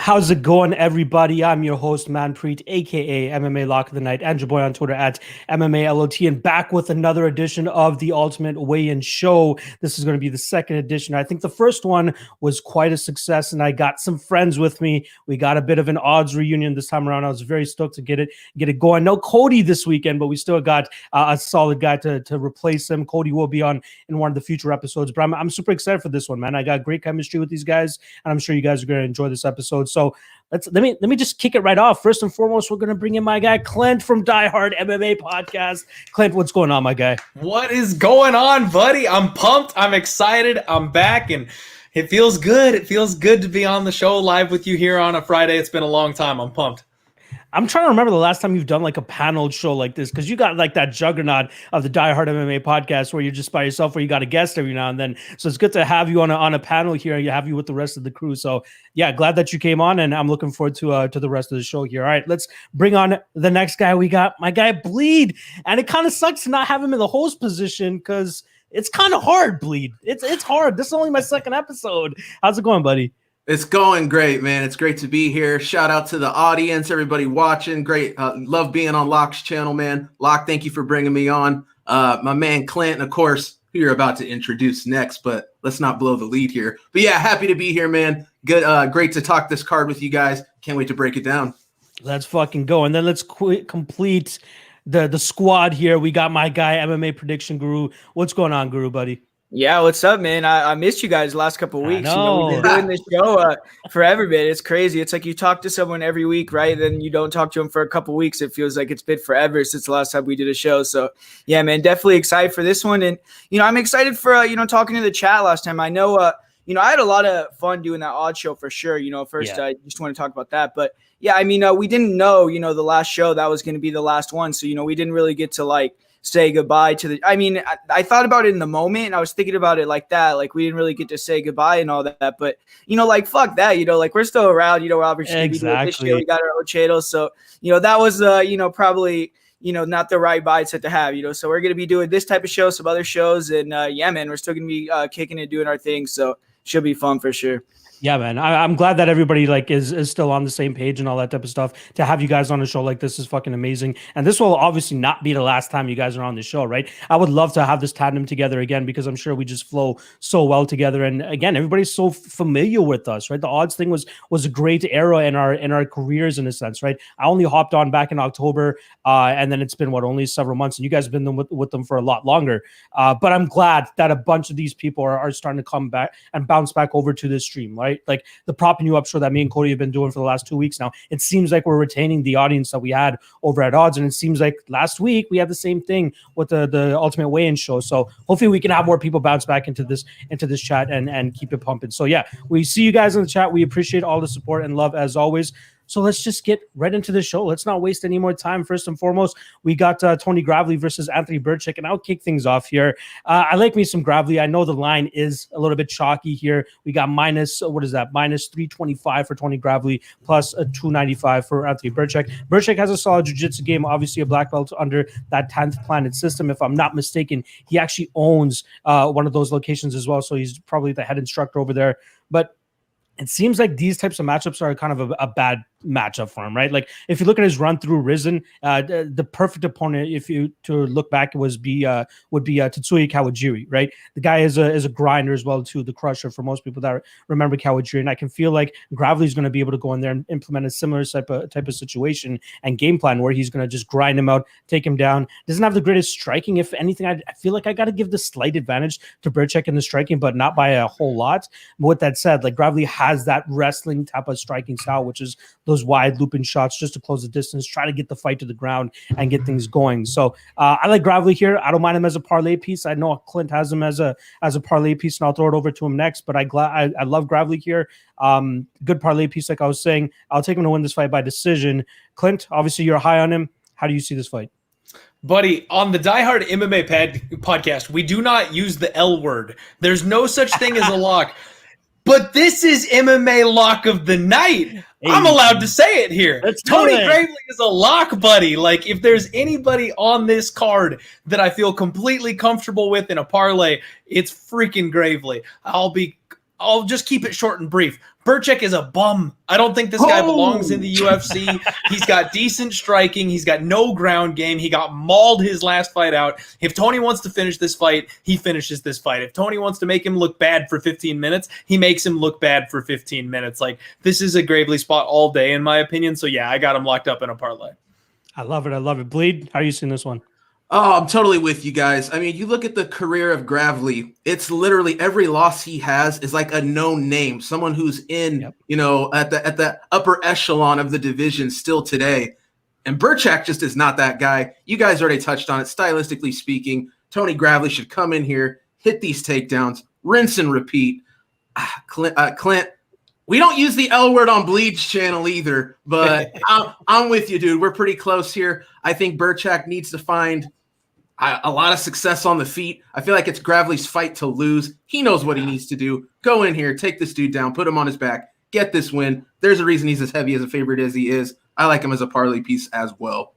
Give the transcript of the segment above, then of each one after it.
How's it going, everybody? I'm your host, Manpreet, aka MMA Lock of the Night, and your boy on Twitter at MMALOT, and back with another edition of the Ultimate Weigh-In Show. This is going to be the second edition. I think the first one was quite a success, and I got some friends with me. We got a bit of an odds reunion this time around. I was very stoked to get it going. No Cody this weekend, but we still got a solid guy to replace him. Cody will be on in one of the future episodes, but I'm super excited for this one, man. I got great chemistry with these guys, and I'm sure you guys are going to enjoy this episode. So let me just kick it right off. First and foremost, we're going to bring in my guy Clint from Die Hard MMA Podcast. Clint, what's going on, my guy? What is going on, buddy? I'm pumped. I'm excited. I'm back, and it feels good. It feels good to be on the show live with you here on a Friday. It's been a long time. I'm pumped. I'm trying to remember the last time you've done like a panel show like this, because you got like that juggernaut of the Die Hard MMA Podcast where you're just by yourself, where you got a guest every now and then. So it's good to have you on a panel here, and you have you with the rest of the crew. So yeah, glad that you came on, and I'm looking forward to the rest of the show here. All right, let's bring on the next guy. We got my guy Bleed, and it kind of sucks to not have him in the host position because it's kind of hard, Bleed. It's hard. This is only my second episode. How's it going, buddy? It's going great, man. It's great to be here. Shout out to the audience, everybody watching. Great. Love being on Locke's channel, man. Locke, thank you for bringing me on. My man Clint, and of course, who you're about to introduce next, but let's not blow the lead here. But yeah, happy to be here, man. Good. Great to talk this card with you guys. Can't wait to break it down. Let's fucking go. And then let's complete the squad here. We got my guy, MMA Prediction Guru. What's going on, Guru, buddy? Yeah, what's up, man? I missed you guys the last couple of weeks. We've been doing this show forever, man. It's crazy. It's like you talk to someone every week, right? Then you don't talk to them for a couple of weeks. It feels like it's been forever since the last time we did a show. So, yeah, man, definitely excited for this one. And, I'm excited for, talking to the chat last time. I know, I had a lot of fun doing that odd show for sure. First, I just want to talk about that. But, yeah, I mean, we didn't know, the last show that was going to be the last one. So, we didn't really get to, say goodbye to the, I thought about it in the moment, and I was thinking about it like that. Like, we didn't really get to say goodbye and all that, but fuck that, we're still around, we're obviously going to be doing this year. We got our own channel. So, that was, probably, not the right mindset to have, so we're going to be doing this type of show, some other shows. And yeah, man, we're still going to be kicking and doing our thing. So should be fun for sure. Yeah, man. I'm glad that everybody is still on the same page and all that type of stuff. To have you guys on a show like this is fucking amazing. And this will obviously not be the last time you guys are on the show, right? I would love to have this tandem together again, because I'm sure we just flow so well together. And again, everybody's so familiar with us, right? The odds thing was a great era in our careers in a sense, right? I only hopped on back in October, and then it's been only several months, and you guys have been with them for a lot longer. But I'm glad that a bunch of these people are starting to come back and bounce back over to this stream, right? Like the Propping You Up show that me and Cody have been doing for the last 2 weeks now. It seems like we're retaining the audience that we had over at Odds, and it seems like last week we had the same thing with the Ultimate Weigh-In show. So hopefully we can have more people bounce back into this chat and keep it pumping. So yeah, we see you guys in the chat. We appreciate all the support and love as always. So let's just get right into the show. Let's not waste any more time. First and foremost, we got Tony Gravely versus Anthony Birchak, and I'll kick things off here. I like me some Gravely. I know the line is a little bit chalky here. We got minus 325 for Tony Gravely, plus a 295 for Anthony Birchak. Birchak has a solid jiu-jitsu game, obviously a black belt under that 10th Planet system. If I'm not mistaken, he actually owns one of those locations as well, so he's probably the head instructor over there. But it seems like these types of matchups are kind of a bad matchup for him, right? Like if you look at his run through Risen, the perfect opponent, if you to look back, would be Tetsuya Kawajiri, right? The guy is a grinder as well too, the crusher for most people that remember Kawajiri, and I can feel like Gravely is going to be able to go in there and implement a similar type of situation and game plan where he's going to just grind him out, take him down. Doesn't have the greatest striking. If anything, I feel like I got to give the slight advantage to Birchak in the striking, but not by a whole lot. But with that said, like Gravely has that wrestling type of striking style, which is those wide looping shots just to close the distance, try to get the fight to the ground and get things going. So I like Gravely here. I don't mind him as a parlay piece. I know Clint has him as a parlay piece, and I'll throw it over to him next. But I love Gravely here. Good parlay piece, like I was saying. I'll take him to win this fight by decision. Clint, obviously you're high on him. How do you see this fight? Buddy, on the Die Hard MMA podcast, we do not use the L word. There's no such thing as a lock. But this is MMA Lock of the Night. Hey, I'm allowed to say it here. Tony Gravely is a lock, buddy. Like, if there's anybody on this card that I feel completely comfortable with in a parlay, it's freaking Gravely. I'll just keep it short and brief. Birchak is a bum. I don't think this guy belongs in the UFC. He's got decent striking. He's got no ground game. He got mauled his last fight out. If Tony wants to finish this fight, he finishes this fight. If Tony wants to make him look bad for 15 minutes, he makes him look bad for 15 minutes. Like, this is a Gravely spot all day, in my opinion. So, yeah, I got him locked up in a parlay. I love it. I love it. Bleed, how are you seeing this one? Oh, I'm totally with you guys. I mean, you look at the career of Gravely, it's literally every loss he has is like a known name, someone who's in, at the upper echelon of the division still today. And Birchak just is not that guy. You guys already touched on it. Stylistically speaking, Tony Gravely should come in here, hit these takedowns, rinse and repeat. Clint, we don't use the L word on Bleed's channel either, but I'm with you, dude. We're pretty close here. I think Birchak needs to find a lot of success on the feet. I feel like it's Gravely's fight to lose. He knows what he needs to do. Go in here, take this dude down, put him on his back, get this win. There's a reason he's as heavy as a favorite as he is. I like him as a parlay piece as well.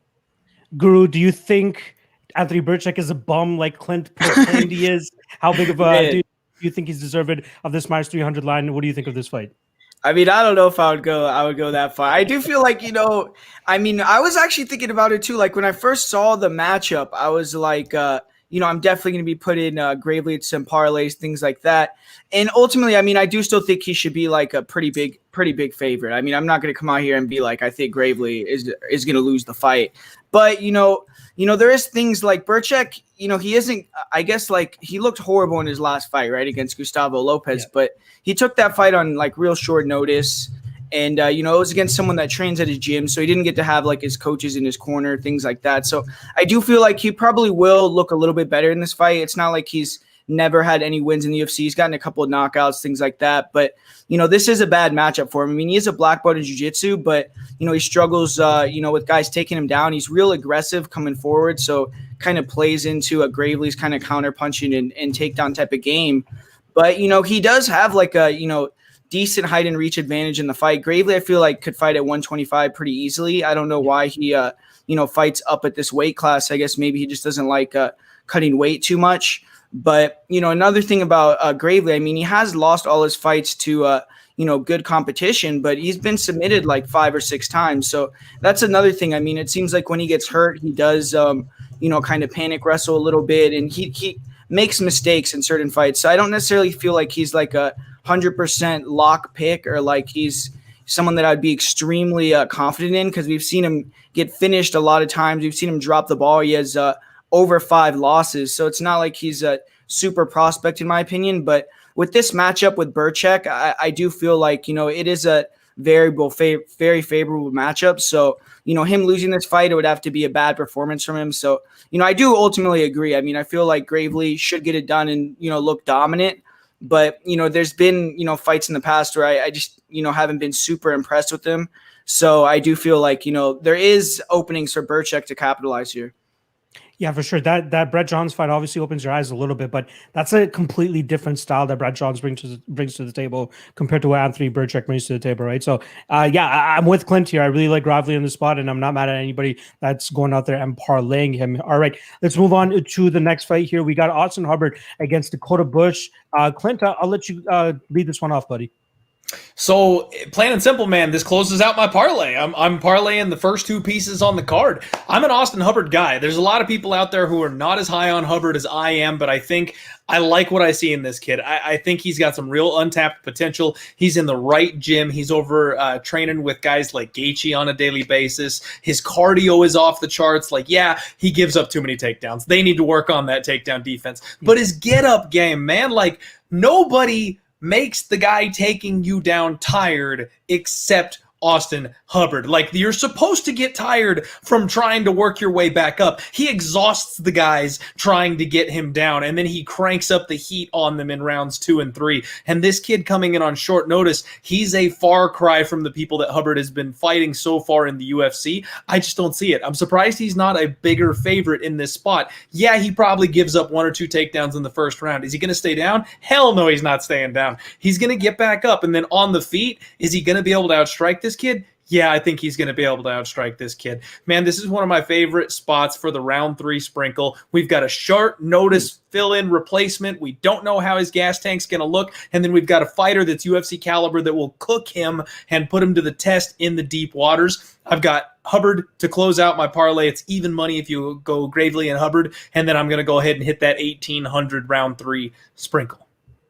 Guru, do you think Anthony Birchak is a bum like Clint proclaimed he is? How big of a do you think he's deserved of this minus 300 line? What do you think of this fight? I mean, I don't know if I would go that far. I do feel like, I mean, I was actually thinking about it too. Like when I first saw the matchup, I was like, I'm definitely going to be putting Gravely at some parlays, things like that. And ultimately, I mean, I do still think he should be like a pretty big favorite. I mean, I'm not going to come out here and be like, I think Gravely is going to lose the fight. But, there is things like Birchak, he isn't, I guess, like he looked horrible in his last fight, right, against Gustavo Lopez. Yeah. But he took that fight on like real short notice. And, it was against someone that trains at his gym. So he didn't get to have like his coaches in his corner, things like that. So I do feel like he probably will look a little bit better in this fight. It's not like he's never had any wins in the UFC. He's gotten a couple of knockouts, things like that. But, this is a bad matchup for him. I mean, he is a black belt in jiu-jitsu, but, he struggles, with guys taking him down. He's real aggressive coming forward. So kind of plays into a Gravely's kind of counter punching and takedown type of game. But, he does have like a, decent height and reach advantage in the fight. Gravely, I feel like could fight at 125 pretty easily. I don't know why he, fights up at this weight class. I guess maybe he just doesn't like cutting weight too much. But, another thing about Gravely, I mean, he has lost all his fights to, good competition, but he's been submitted like 5 or 6 times. So that's another thing. I mean, it seems like when he gets hurt, he does, kind of panic wrestle a little bit, and he makes mistakes in certain fights. So I don't necessarily feel like he's like a 100% lock pick or like he's someone that I'd be extremely confident in, because we've seen him get finished a lot of times. We've seen him drop the ball. He has over 5 losses. So it's not like he's a super prospect in my opinion. But with this matchup with Birchak, I do feel like, it is a very favorable matchup. So, him losing this fight, it would have to be a bad performance from him. So, I do ultimately agree. I mean, I feel like Gravely should get it done and, look dominant. But, there's been, fights in the past where I just, haven't been super impressed with him. So I do feel like, there is openings for Birchak to capitalize here. Yeah, for sure. That Brett Johns fight obviously opens your eyes a little bit, but that's a completely different style that Brett Johns brings to the table compared to what Anthony Birchak brings to the table, right? So, I'm with Clint here. I really like Gravely in the spot, and I'm not mad at anybody that's going out there and parlaying him. All right, let's move on to the next fight here. We got Austin Hubbard against Dakota Bush. Clint, I'll let you lead this one off, buddy. So plain and simple, man, this closes out my parlay. I'm parlaying the first 2 pieces on the card. I'm an Austin Hubbard guy. There's a lot of people out there who are not as high on Hubbard as I am, but I think I like what I see in this kid. I think he's got some real untapped potential. He's in the right gym. He's over training with guys like Gaethje on a daily basis. His cardio is off the charts. Like, yeah, he gives up too many takedowns. They need to work on that takedown defense. But his get-up game, man, like nobody makes the guy taking you down tired except Austin Hubbard. Like, you're supposed to get tired from trying to work your way back up. He exhausts the guys trying to get him down, and then he cranks up the heat on them in rounds 2 and 3. And this kid coming in on short notice, he's a far cry from the people that Hubbard has been fighting so far in the UFC. I just don't see it. I'm surprised he's not a bigger favorite in this spot. Yeah, he probably gives up 1 or 2 takedowns in the first round. Is he going to stay down? Hell no, he's not staying down. He's going to get back up, and then on the feet, is he going to be able to outstrike this kid? Yeah, I think he's going to be able to outstrike this kid. Man, this is one of my favorite spots for the round 3 sprinkle. We've got a short notice fill-in replacement. We don't know how his gas tank's going to look. And then we've got a fighter that's UFC caliber that will cook him and put him to the test in the deep waters. I've got Hubbard to close out my parlay. It's even money if you go Gravely and Hubbard. And then I'm going to go ahead and hit that 1,800 round 3 sprinkle.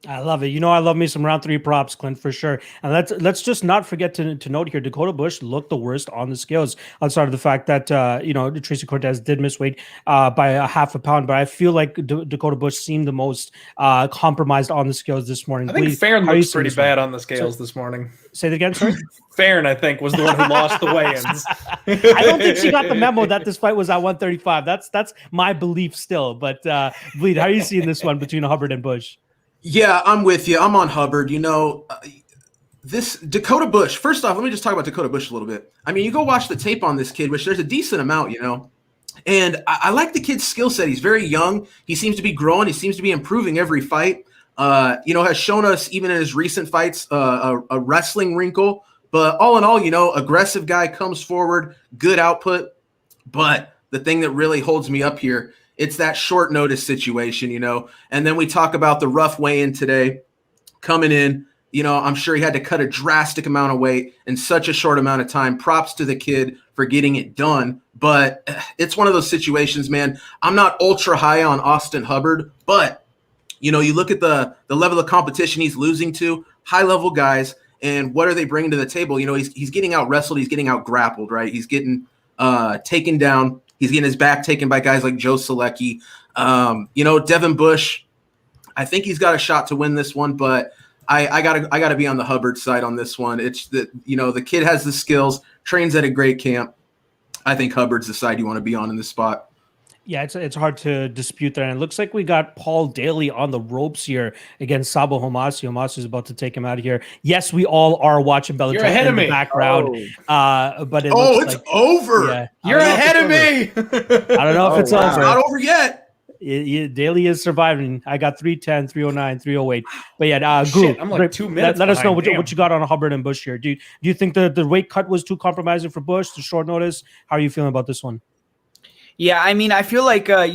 I love it. You know, I love me some round 3 props, Clint, for sure. And let's just not forget to note here, Dakota Bush looked the worst on the scales, outside of the fact that Tracy Cortez did miss weight by a half a pound. But I feel like Dakota Bush seemed the most compromised on the scales this morning. I think Farron looks pretty bad on the scales this morning. Say that again, sorry. Farron, I think, was the one who lost the weigh-ins. I don't think she got the memo that this fight was at 135. That's my belief still. But Bleed, how are you seeing this one between Hubbard and Bush? Yeah, I'm with you. I'm on Hubbard. This Dakota Bush, first off, let me just talk about Dakota Bush a little bit. I mean, you go watch the tape on this kid, which there's a decent amount, and I like the kid's skill set. He's very young. He seems to be growing. He seems to be improving every fight. Has shown us, even in his recent fights, a wrestling wrinkle. But all in all, aggressive guy, comes forward, good output. But the thing that really holds me up here, it's that short notice situation, and then we talk about the rough weigh-in today coming in. I'm sure he had to cut a drastic amount of weight in such a short amount of time. Props to the kid for getting it done. But it's one of those situations, man. I'm not ultra high on Austin Hubbard, but, you look at the level of competition he's losing to, high-level guys, and what are they bringing to the table? He's getting out-wrestled. He's getting out-grappled, right? He's getting taken down. He's getting his back taken by guys like Joe Selecki. Devin Bush, I think he's got a shot to win this one, but I gotta be on the Hubbard side on this one. It's the kid has the skills, trains at a great camp. I think Hubbard's the side you want to be on in this spot. Yeah, it's hard to dispute that. And it looks like we got Paul Daly on the ropes here against Sabo Homasi. Homasi is about to take him out of here. Yes, we all are watching Bellator. You're ahead of me. Background. But it's over. Yeah, you're ahead of me. I don't know if it's over. It's not over yet. Daly is surviving. I got 310, 309, 308. But yeah, Group, I'm like 2 minutes. Let us know what you got on Hubbard and Bush here. Do you think the weight cut was too compromising for Bush, the short notice? How are you feeling about this one? Yeah, I mean, I feel like, I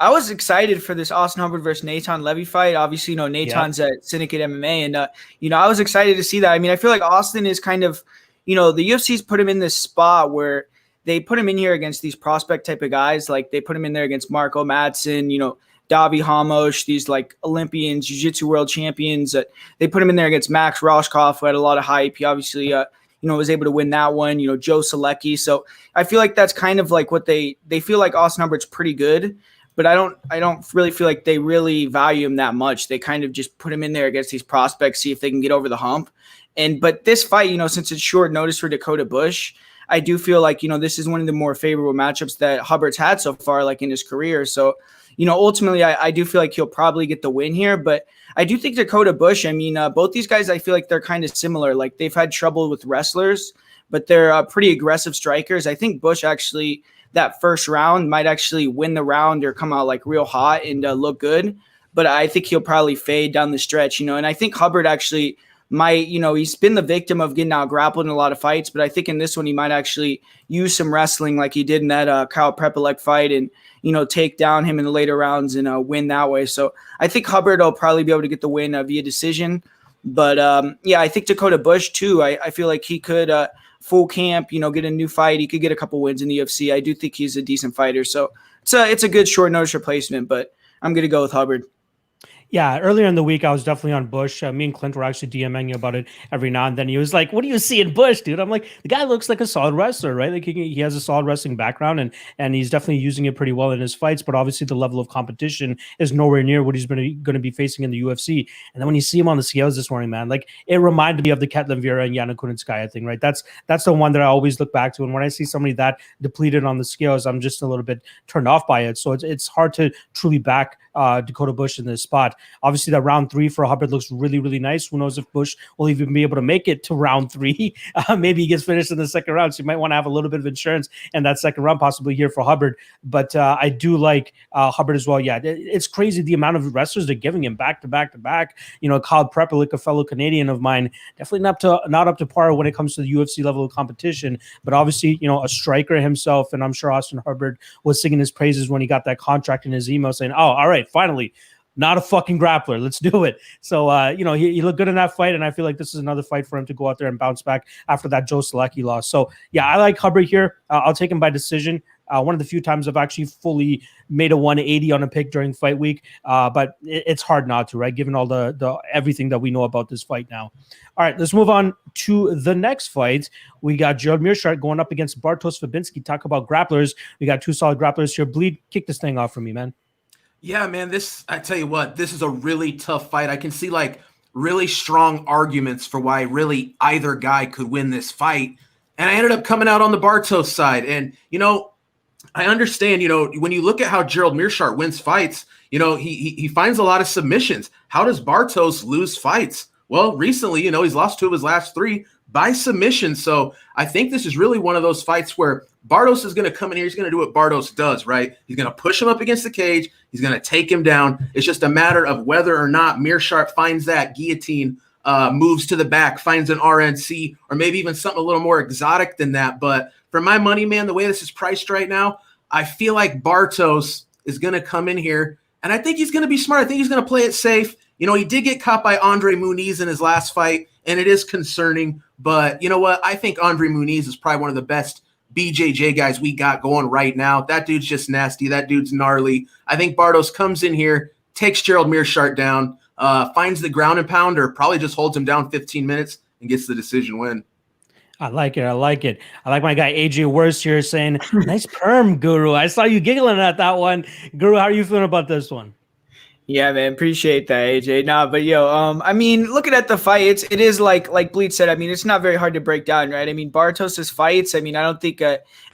was excited for this Austin Hubbard versus Natan Levy fight. Obviously, Natan's at Syndicate MMA, and, I was excited to see that. I mean, I feel like Austin is kind of, the UFC's put him in this spot where they put him in here against these prospect type of guys. Like, they put him in there against Marco Madsen, Davi Hamosh, these, like, Olympians, Jiu-Jitsu world champions. They put him in there against Max Roshkoff, who had a lot of hype. He obviously was able to win that one, Joe Selecki. So I feel like that's kind of like what they feel like Austin Hubbard's pretty good, but I don't really feel like they really value him that much. They kind of just put him in there against these prospects, see if they can get over the hump. But this fight, since it's short notice for Dakota Bush, I do feel like, this is one of the more favorable matchups that Hubbard's had so far, like in his career. So, ultimately I do feel like he'll probably get the win here, but I do think Dakota Bush, I mean, both these guys, I feel like they're kind of similar. Like, they've had trouble with wrestlers, but they're pretty aggressive strikers. I think Bush actually, that first round, might actually win the round or come out like real hot and look good. But I think he'll probably fade down the stretch, and I think Hubbard actually might, he's been the victim of getting out grappled in a lot of fights, but I think in this one he might actually use some wrestling like he did in that Kyle Prepelec fight and, take down him in the later rounds and win that way. So I think Hubbard will probably be able to get the win via decision. But I think Dakota Bush too. I feel like he could full camp, get a new fight. He could get a couple wins in the UFC. I do think he's a decent fighter. So it's a good short notice replacement, but I'm going to go with Hubbard. Yeah, earlier in the week, I was definitely on Bush. Me and Clint were actually DMing you about it every now and then. He was like, what do you see in Bush, dude? I'm like, the guy looks like a solid wrestler, right? Like he has a solid wrestling background, and he's definitely using it pretty well in his fights, but obviously the level of competition is nowhere near what he's going to be facing in the UFC. And then when you see him on the scales this morning, man, like it reminded me of the Ketlin Vieira and Yana Kunitskaya thing, right? That's the one that I always look back to. And when I see somebody that depleted on the scales, I'm just a little bit turned off by it. So it's hard to truly back Dakota Bush in this spot. Obviously, that round 3 for Hubbard looks really, really nice. Who knows if Bush will even be able to make it to round 3? Maybe he gets finished in the second round, so you might want to have a little bit of insurance in that second round, possibly here for Hubbard. But I do like Hubbard as well. Yeah, it's crazy the amount of wrestlers they're giving him back to back to back. Kyle Prepelic, a fellow Canadian of mine, definitely not up to par when it comes to the UFC level of competition. But obviously, a striker himself, and I'm sure Austin Hubbard was singing his praises when he got that contract in his email saying, "Oh, all right, finally, not a fucking grappler. Let's do it." So, he looked good in that fight, and I feel like this is another fight for him to go out there and bounce back after that Joe Selecki loss. So, yeah, I like Hubbard here. I'll take him by decision. One of the few times I've actually fully made a 180 on a pick during fight week, but it's hard not to, right? Given all the everything that we know about this fight now. All right, let's move on to the next fight. We got Gerald Meerschaert going up against Bartosz Fabinski. Talk about grapplers. We got two solid grapplers here. Bleed, kick this thing off for me, man. Yeah, man, I tell you what, this is a really tough fight. I can see really strong arguments for why really either guy could win this fight. And I ended up coming out on the Bartosz side. And, I understand, when you look at how Gerald Meerschaert wins fights, he finds a lot of submissions. How does Bartosz lose fights? Well, recently, he's lost 2 of his last 3 by submission. So I think this is really one of those fights where Bartosz is going to come in here. He's going to do what Bartosz does, right? He's going to push him up against the cage. He's going to take him down. It's just a matter of whether or not Meerschaert finds that guillotine, moves to the back, finds an RNC, or maybe even something a little more exotic than that. But for my money, man, the way this is priced right now, I feel like Bartosz is going to come in here, and I think he's going to be smart. I think he's going to play it safe. He did get caught by Andre Muniz in his last fight, and it is concerning. But you know what? I think Andre Muniz is probably one of the best BJJ guys we got going right now. That dude's just nasty. That dude's gnarly. I think Bartosz comes in here, takes Gerald Meerschaert down, finds the ground and pound, or probably just holds him down 15 minutes and gets the decision win. I like it. I like my guy AJ Worst here saying, "Nice perm, Guru." I saw you giggling at that one. Guru, how are you feeling about this one? Yeah, man, appreciate that, AJ. Nah, but looking at the fight, it is like Bleed said. It's not very hard to break down, right? Bartosz's fights. I don't think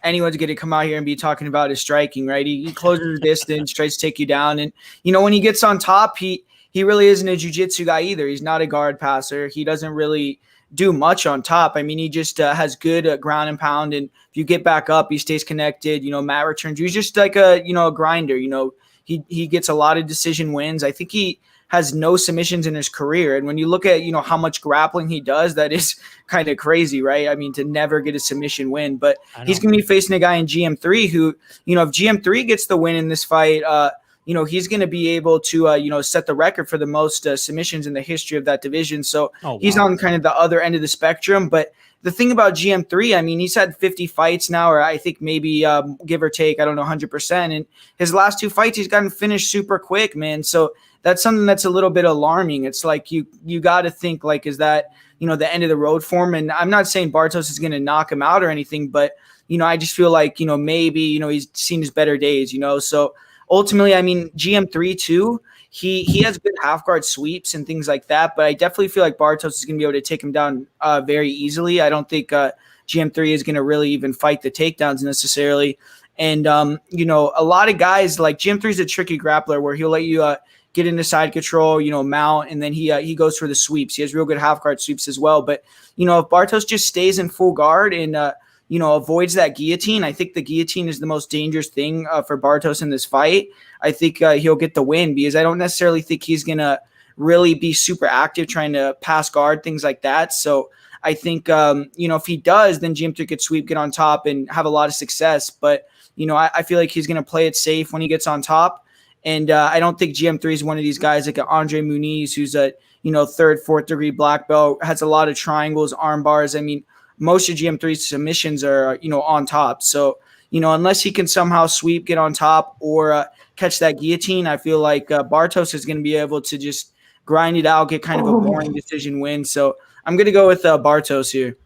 anyone's going to come out here and be talking about his striking, right? He closes the distance, tries to take you down, and when he gets on top, he really isn't a jiu-jitsu guy either. He's not a guard passer. He doesn't really do much on top. He just has good ground and pound, and if you get back up, he stays connected. Mat returns. He's just like a grinder. He gets a lot of decision wins. I think he has no submissions in his career, and when you look at how much grappling he does, that is kind of crazy, right? To never get a submission win, but he's going to be facing a guy in GM3 who, if GM3 gets the win in this fight, he's going to be able to, set the record for the most submissions in the history of that division. So he's on kind of the other end of the spectrum. But the thing about GM3, he's had 50 fights now, or I think maybe give or take, I don't know, 100%. And his last 2 fights, he's gotten finished super quick, man. So that's something that's a little bit alarming. It's like you got to think, is that, the end of the road for him? And I'm not saying Bartosz is going to knock him out or anything, but, I just feel like, maybe, he's seen his better days, So ultimately, GM3 too, he has good half guard sweeps and things like that, but I definitely feel like Bartosz is going to be able to take him down very easily. I don't think GM3 is going to really even fight the takedowns necessarily. And, a lot of guys, like GM3 is a tricky grappler where he'll let you get into side control, mount, and then he goes for the sweeps. He has real good half guard sweeps as well. But, if Bartosz just stays in full guard and, avoids that guillotine. I think the guillotine is the most dangerous thing for Bartosz in this fight. I think he'll get the win because I don't necessarily think he's going to really be super active trying to pass guard, things like that. So I think, if he does, then GM3 could sweep, get on top, and have a lot of success. But, I feel like he's going to play it safe when he gets on top. And I don't think GM3 is one of these guys like Andre Muniz, who's a, 3rd, 4th degree black belt, has a lot of triangles, arm bars. Most of GM3's submissions are, on top. So, unless he can somehow sweep, get on top, or catch that guillotine, I feel like Bartosz is going to be able to just grind it out, get kind of a boring decision win. So I'm going to go with Bartosz here.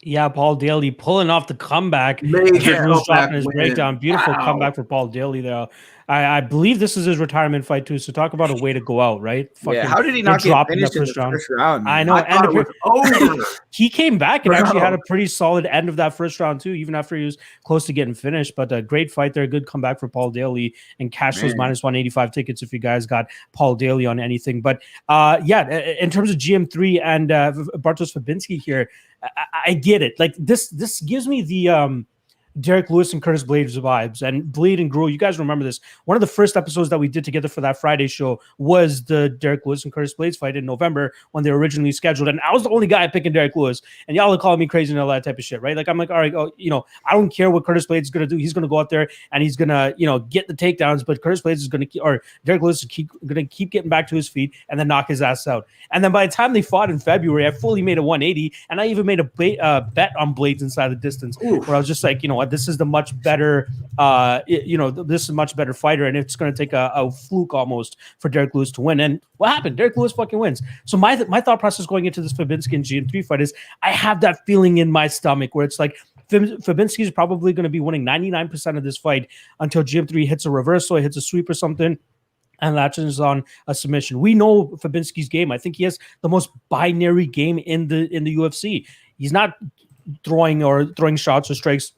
Yeah, Paul Daly pulling off the comeback. Major His breakdown. Beautiful comeback for Paul Daly there. I believe this is his retirement fight too. So talk about a way to go out, right? Yeah, how did he not get finished in the first round? Man? I know. I thought it was over. He came back and actually had a pretty solid end of that first round too, even after he was close to getting finished. But a great fight there, good comeback for Paul Daly, and cash those minus 185 tickets if you guys got Paul Daly on anything. But in terms of GM3 and Bartosz Fabinski here, I get it. Like this gives me the Derek Lewis and Curtis Blades vibes, and Blade and Gruel. You guys remember this? One of the first episodes that we did together for that Friday show was the Derek Lewis and Curtis Blades fight in November when they were originally scheduled. And I was the only guy picking Derek Lewis, and y'all are calling me crazy and all that type of shit, right? Like I'm like, all right, I don't care what Curtis Blades is gonna do. He's gonna go out there and he's gonna, get the takedowns, but Curtis Blades is gonna Derek Lewis is gonna keep getting back to his feet and then knock his ass out. And then by the time they fought in February, I fully made a 180, and I even made a bet on Blades inside the distance, where I was just like, you know what, this is the much better, this is a much better fighter, and it's going to take a fluke almost for Derek Lewis to win. And what happened? Derek Lewis fucking wins. So my thought process going into this Fabinski and GM3 fight is I have that feeling in my stomach where it's like Fabinski is probably going to be winning 99% of this fight until GM3 hits a reversal, hits a sweep or something, and latches on a submission. We know Fabinski's game. I think he has the most binary game in the UFC. He's not throwing shots or strikes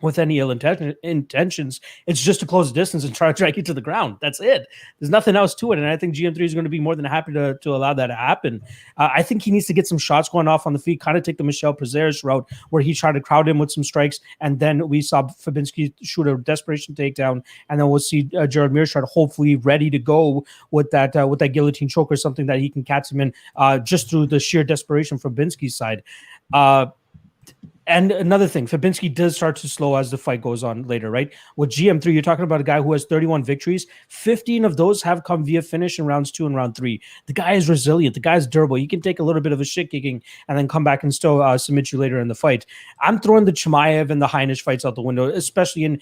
with any ill intentions. It's just to close the distance and try to drag you to the ground. That's it. There's nothing else to it. And I think GM3 is going to be more than happy to allow that to happen. I think he needs to get some shots going off on the feet, kind of take the Michel Prazeres route where he tried to crowd him with some strikes. And then we saw Fabinski shoot a desperation takedown. And then we'll see Gerald Meerschaert hopefully ready to go with that guillotine choke or something that he can catch him in just through the sheer desperation from Fabinski's side. And another thing, Fabinski does start to slow as the fight goes on later, right? With GM3, you're talking about a guy who has 31 victories. 15 of those have come via finish in rounds 2 and round 3. The guy is resilient. The guy is durable. He can take a little bit of a shit kicking and then come back and still submit you later in the fight. I'm throwing the Chimaev and the Heinisch fights out the window, especially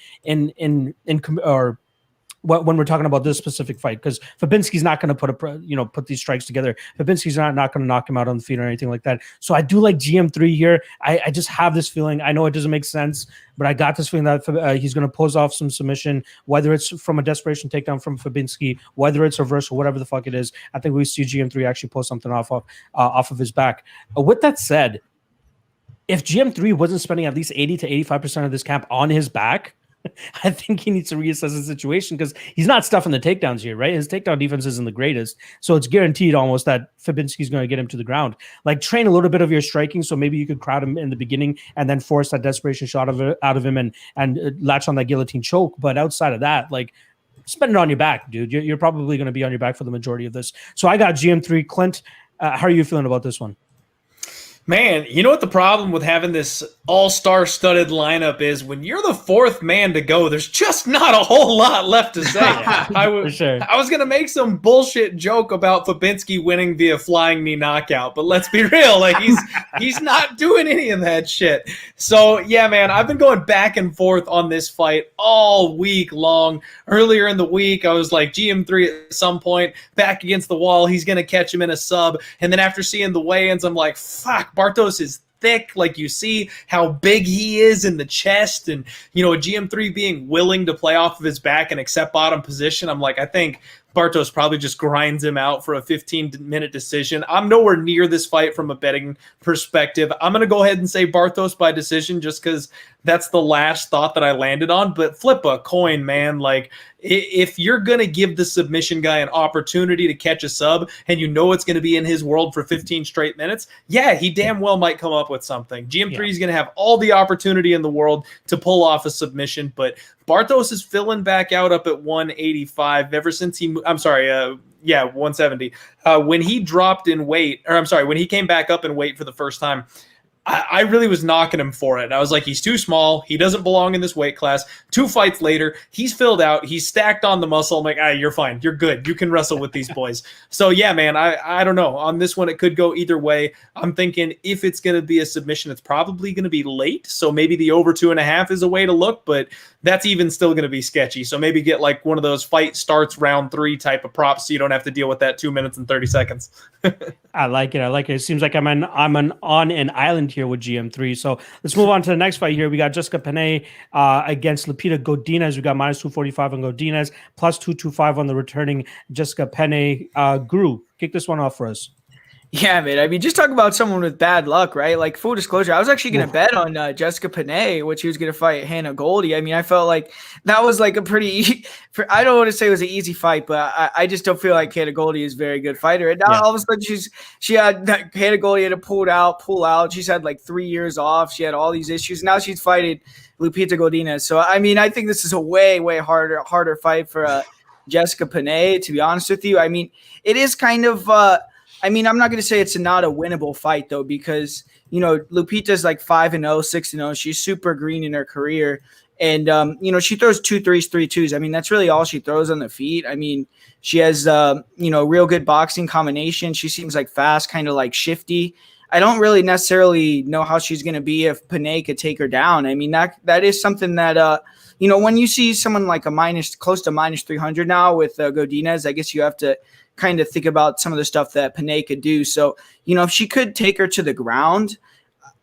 when we're talking about this specific fight, because Fabinski's not going to put these strikes together. Fabinski's not going to knock him out on the feet or anything like that. So I do like GM3 here. I just have this feeling. I know it doesn't make sense, but I got this feeling that he's going to pose off some submission, whether it's from a desperation takedown from Fabinski, whether it's reversal, whatever the fuck it is. I think we see GM3 actually pull something off of his back. With that said, if GM3 wasn't spending at least 80 to 85% of this camp on his back, I think he needs to reassess the situation because he's not stuffing the takedowns here, right? His takedown defense isn't the greatest. So it's guaranteed almost that Fabinski's going to get him to the ground. Like train a little bit of your striking. So maybe you could crowd him in the beginning and then force that desperation shot out of him and latch on that guillotine choke. But outside of that, like spend it on your back, dude. You're probably going to be on your back for the majority of this. So I got GM3. Clint, how are you feeling about this one? Man, you know what the problem with having this all-star studded lineup is? When you're the fourth man to go, there's just not a whole lot left to say. I was going to make some bullshit joke about Fabinski winning via flying knee knockout, but let's be real, like he's not doing any of that shit. So, yeah, man, I've been going back and forth on this fight all week long. Earlier in the week, I was like, GM3 at some point, back against the wall, he's going to catch him in a sub. And then after seeing the weigh-ins, I'm like, fuck, Bartosz is thick. Like you see how big he is in the chest, and a GM3 being willing to play off of his back and accept bottom position. I'm like, I think Bartosz probably just grinds him out for a 15-minute decision. I'm nowhere near this fight from a betting perspective. I'm going to go ahead and say Bartosz by decision just because that's the last thought that I landed on. But flip a coin, man. Like, if you're going to give the submission guy an opportunity to catch a sub and you know it's going to be in his world for 15 straight minutes, yeah, he damn well might come up with something. GM3 is going to have all the opportunity in the world to pull off a submission, but Bartosz is filling back out up at 185 ever since 170. When he dropped in weight, when he came back up in weight for the first time, I really was knocking him for it. I was like, he's too small. He doesn't belong in this weight class. 2 fights later, he's filled out. He's stacked on the muscle. I'm like, you're fine. You're good. You can wrestle with these boys. So, yeah, man, I don't know. On this one, it could go either way. I'm thinking if it's going to be a submission, it's probably going to be late. So maybe the over 2.5 is a way to look, but that's even still going to be sketchy. So maybe get like one of those fight starts round 3 type of props so you don't have to deal with that 2 minutes and 30 seconds. I like it. It seems like I'm on an island here with GM3. So let's move on to the next fight here. We got Jessica Penne against Lupita Godinez. We got -245 on Godinez, +225 on the returning Jessica Penne. Guru, kick this one off for us. Yeah, man. I mean, just talk about someone with bad luck, right? Like, full disclosure, I was actually going to bet on Jessica Penne, which she was going to fight Hannah Goldie. I mean, I felt like that was like a pretty I don't want to say it was an easy fight, but I just don't feel like Hannah Goldie is a very good fighter. And now all of a sudden she had Hannah Goldie had to pull out. She's had like 3 years off. She had all these issues. Now she's fighting Lupita Godinez. So, I mean, I think this is a way harder fight for Jessica Penne, to be honest with you. I mean, it is kind of I'm not going to say it's not a winnable fight, though, because, Lupita's like 5-0, 6-0. She's super green in her career. And, she throws 2 3s, 3 2s. I mean, that's really all she throws on the feet. I mean, she has, real good boxing combination. She seems like fast, kind of like shifty. I don't really necessarily know how she's going to be if Penne could take her down. I mean, that is something that, when you see someone like close to -300 now with Godinez, I guess you have to kind of think about some of the stuff that Penne could do. So, if she could take her to the ground,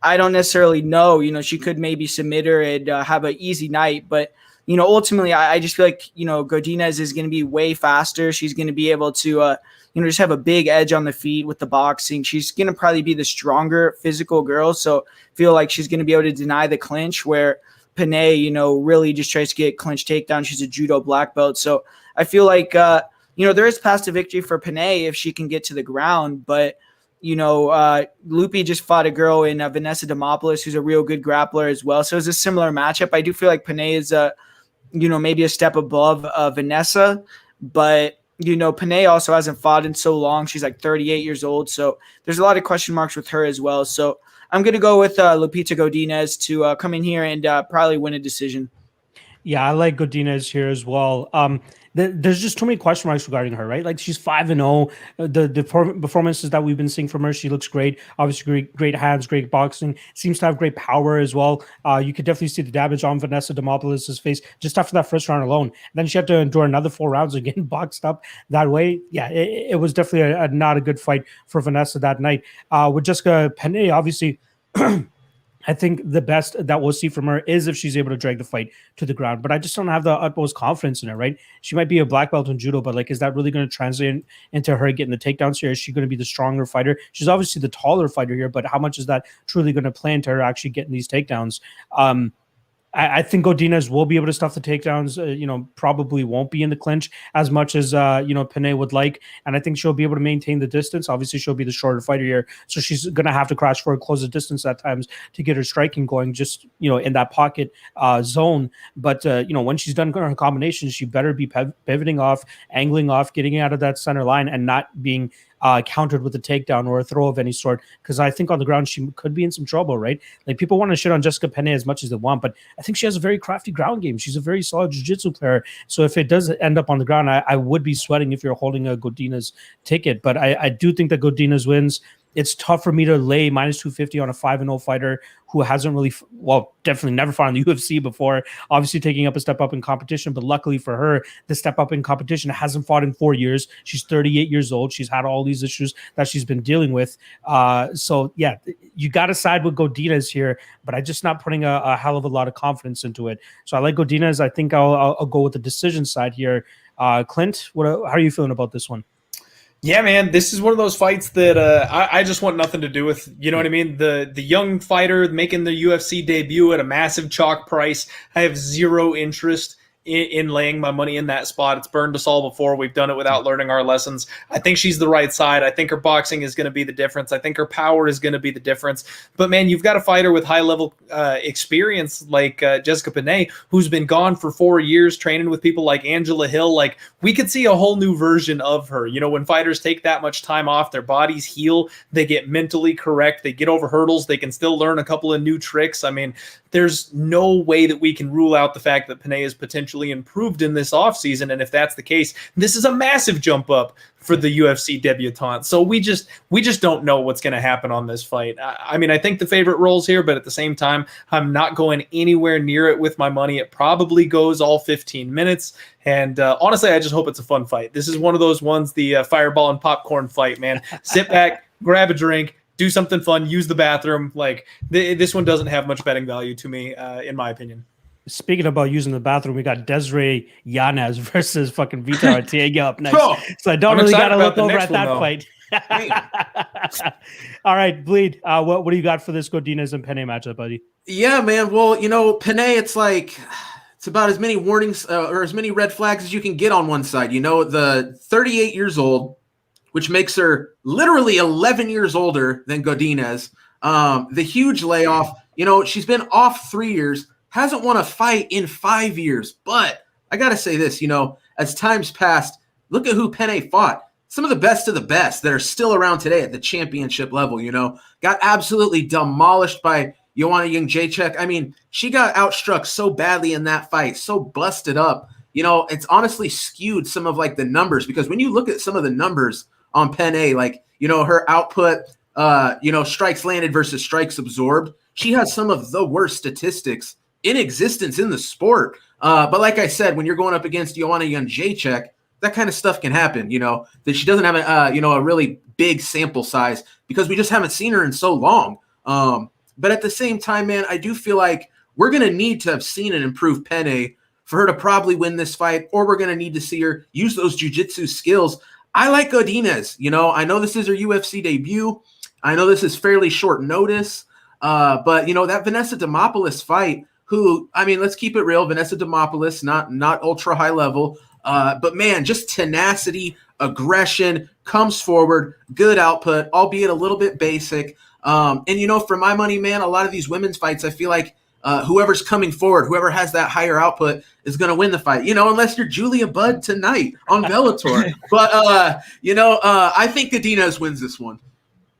I don't necessarily know. She could maybe submit her and have an easy night. But, ultimately, I just feel like, Godinez is going to be way faster. She's going to be able to, just have a big edge on the feet with the boxing. She's going to probably be the stronger physical girl. So feel like she's going to be able to deny the clinch, where Penne, really just tries to get clinch takedown. She's a judo black belt. So I feel like, there is path to victory for Penne if she can get to the ground. But, Lupi just fought a girl in Vanessa Demopoulos, who's a real good grappler as well. So it's a similar matchup. I do feel like Penne is, maybe a step above Vanessa. But, Penne also hasn't fought in so long. She's like 38 years old. So there's a lot of question marks with her as well. So I'm going to go with Lupita Godinez to come in here and probably win a decision. Yeah, I like Godinez here as well. There's just too many question marks regarding her, right? Like, she's 5-0. The performances that we've been seeing from her, she looks great. Obviously, great hands, great boxing. Seems to have great power as well. You could definitely see the damage on Vanessa Demopoulos' face just after that first round alone. Then she had to endure another 4 rounds of getting boxed up that way. Yeah, it was definitely not a good fight for Vanessa that night. With Jessica Penne, obviously, I think the best that we'll see from her is if she's able to drag the fight to the ground. But I just don't have the utmost confidence in her, right? She might be a black belt in judo, but like, is that really going to translate into her getting the takedowns here? Is she going to be the stronger fighter? She's obviously the taller fighter here, but how much is that truly going to play into her actually getting these takedowns? I think Godinez will be able to stuff the takedowns, probably won't be in the clinch as much as, Penne would like. And I think she'll be able to maintain the distance. Obviously, she'll be the shorter fighter here. So she's going to have to crash for a closer distance at times to get her striking going, just, in that pocket zone. But, when she's done her combinations, she better be pivoting off, angling off, getting out of that center line and not being countered with a takedown or a throw of any sort, because I think on the ground she could be in some trouble, right? Like, people want to shit on Jessica Penne as much as they want, but I think she has a very crafty ground game. She's a very solid jiu-jitsu player. So if it does end up on the ground, I would be sweating if you're holding a Godinez ticket. But I do think that Godinez wins. It's tough for me to lay -250 on a 5-0 fighter who hasn't really, definitely never fought in the UFC before, obviously taking up a step up in competition. But luckily for her, the step up in competition hasn't fought in 4 years. She's 38 years old. She's had all these issues that she's been dealing with. So, yeah, you got to side with Godinez here, but I'm just not putting a hell of a lot of confidence into it. So I like Godinez. I think I'll go with the decision side here. Clint, how are you feeling about this one? Yeah, man, this is one of those fights that I just want nothing to do with. You know what I mean? The young fighter making the UFC debut at a massive chalk price. I have zero interest in laying my money in that spot. It's burned us all before. We've done it without learning our lessons. I think she's the right side. I think her boxing is going to be the difference. I think her power is going to be the difference. But, man, you've got a fighter with high-level experience like Jessica Penne, who's been gone for 4 years training with people like Angela Hill. Like, we could see a whole new version of her. When fighters take that much time off, their bodies heal, they get mentally correct, they get over hurdles, they can still learn a couple of new tricks. I mean, there's no way that we can rule out the fact that Penne is potentially improved in this offseason. And if that's the case, this is a massive jump up for the UFC debutante. So we just don't know what's going to happen on this fight. I mean, I think the favorite rolls here, but at the same time, I'm not going anywhere near it with my money. It probably goes all 15 minutes. And honestly, I just hope it's a fun fight. This is one of those ones, the fireball and popcorn fight, man. Sit back, grab a drink, do something fun, use the bathroom. Like this one doesn't have much betting value to me, in my opinion. Speaking about using the bathroom, we got Desiree Yanez versus fucking Vitor Ortega up next. Oh, So I don't I'm really got excited to about look the over next at that one, fight. All right, Bleed. What do you got for this Godinez and Penne matchup, buddy? Yeah, man. Well, Penne, it's about as many warnings or as many red flags as you can get on one side. The 38 years old, which makes her literally 11 years older than Godinez. The huge layoff. She's been off 3 years. Hasn't won a fight in 5 years. But I got to say this, as time's passed, look at who Penne fought. Some of the best that are still around today at the championship level, got absolutely demolished by Joanna Jędrzejczyk. I mean, she got outstruck so badly in that fight, so busted up. It's honestly skewed some of the numbers, because when you look at some of the numbers on Penne, her output, strikes landed versus strikes absorbed, she has some of the worst statistics in existence in the sport. But like I said, when you're going up against Joanna Jędrzejczyk, that kind of stuff can happen, that she doesn't have a really big sample size because we just haven't seen her in so long. But at the same time, man, I do feel like we're going to need to have seen an improved Penne for her to probably win this fight, or we're going to need to see her use those jiu-jitsu skills. I like Godinez. I know this is her UFC debut. I know this is fairly short notice. But, that Vanessa Demopoulos fight, let's keep it real. Vanessa Demopoulos, not ultra high level. But man, just tenacity, aggression, comes forward, good output, albeit a little bit basic. And for my money, man, a lot of these women's fights, I feel like whoever's coming forward, whoever has that higher output is going to win the fight, unless you're Julia Budd tonight on Bellator. But, I think Godinez wins this one.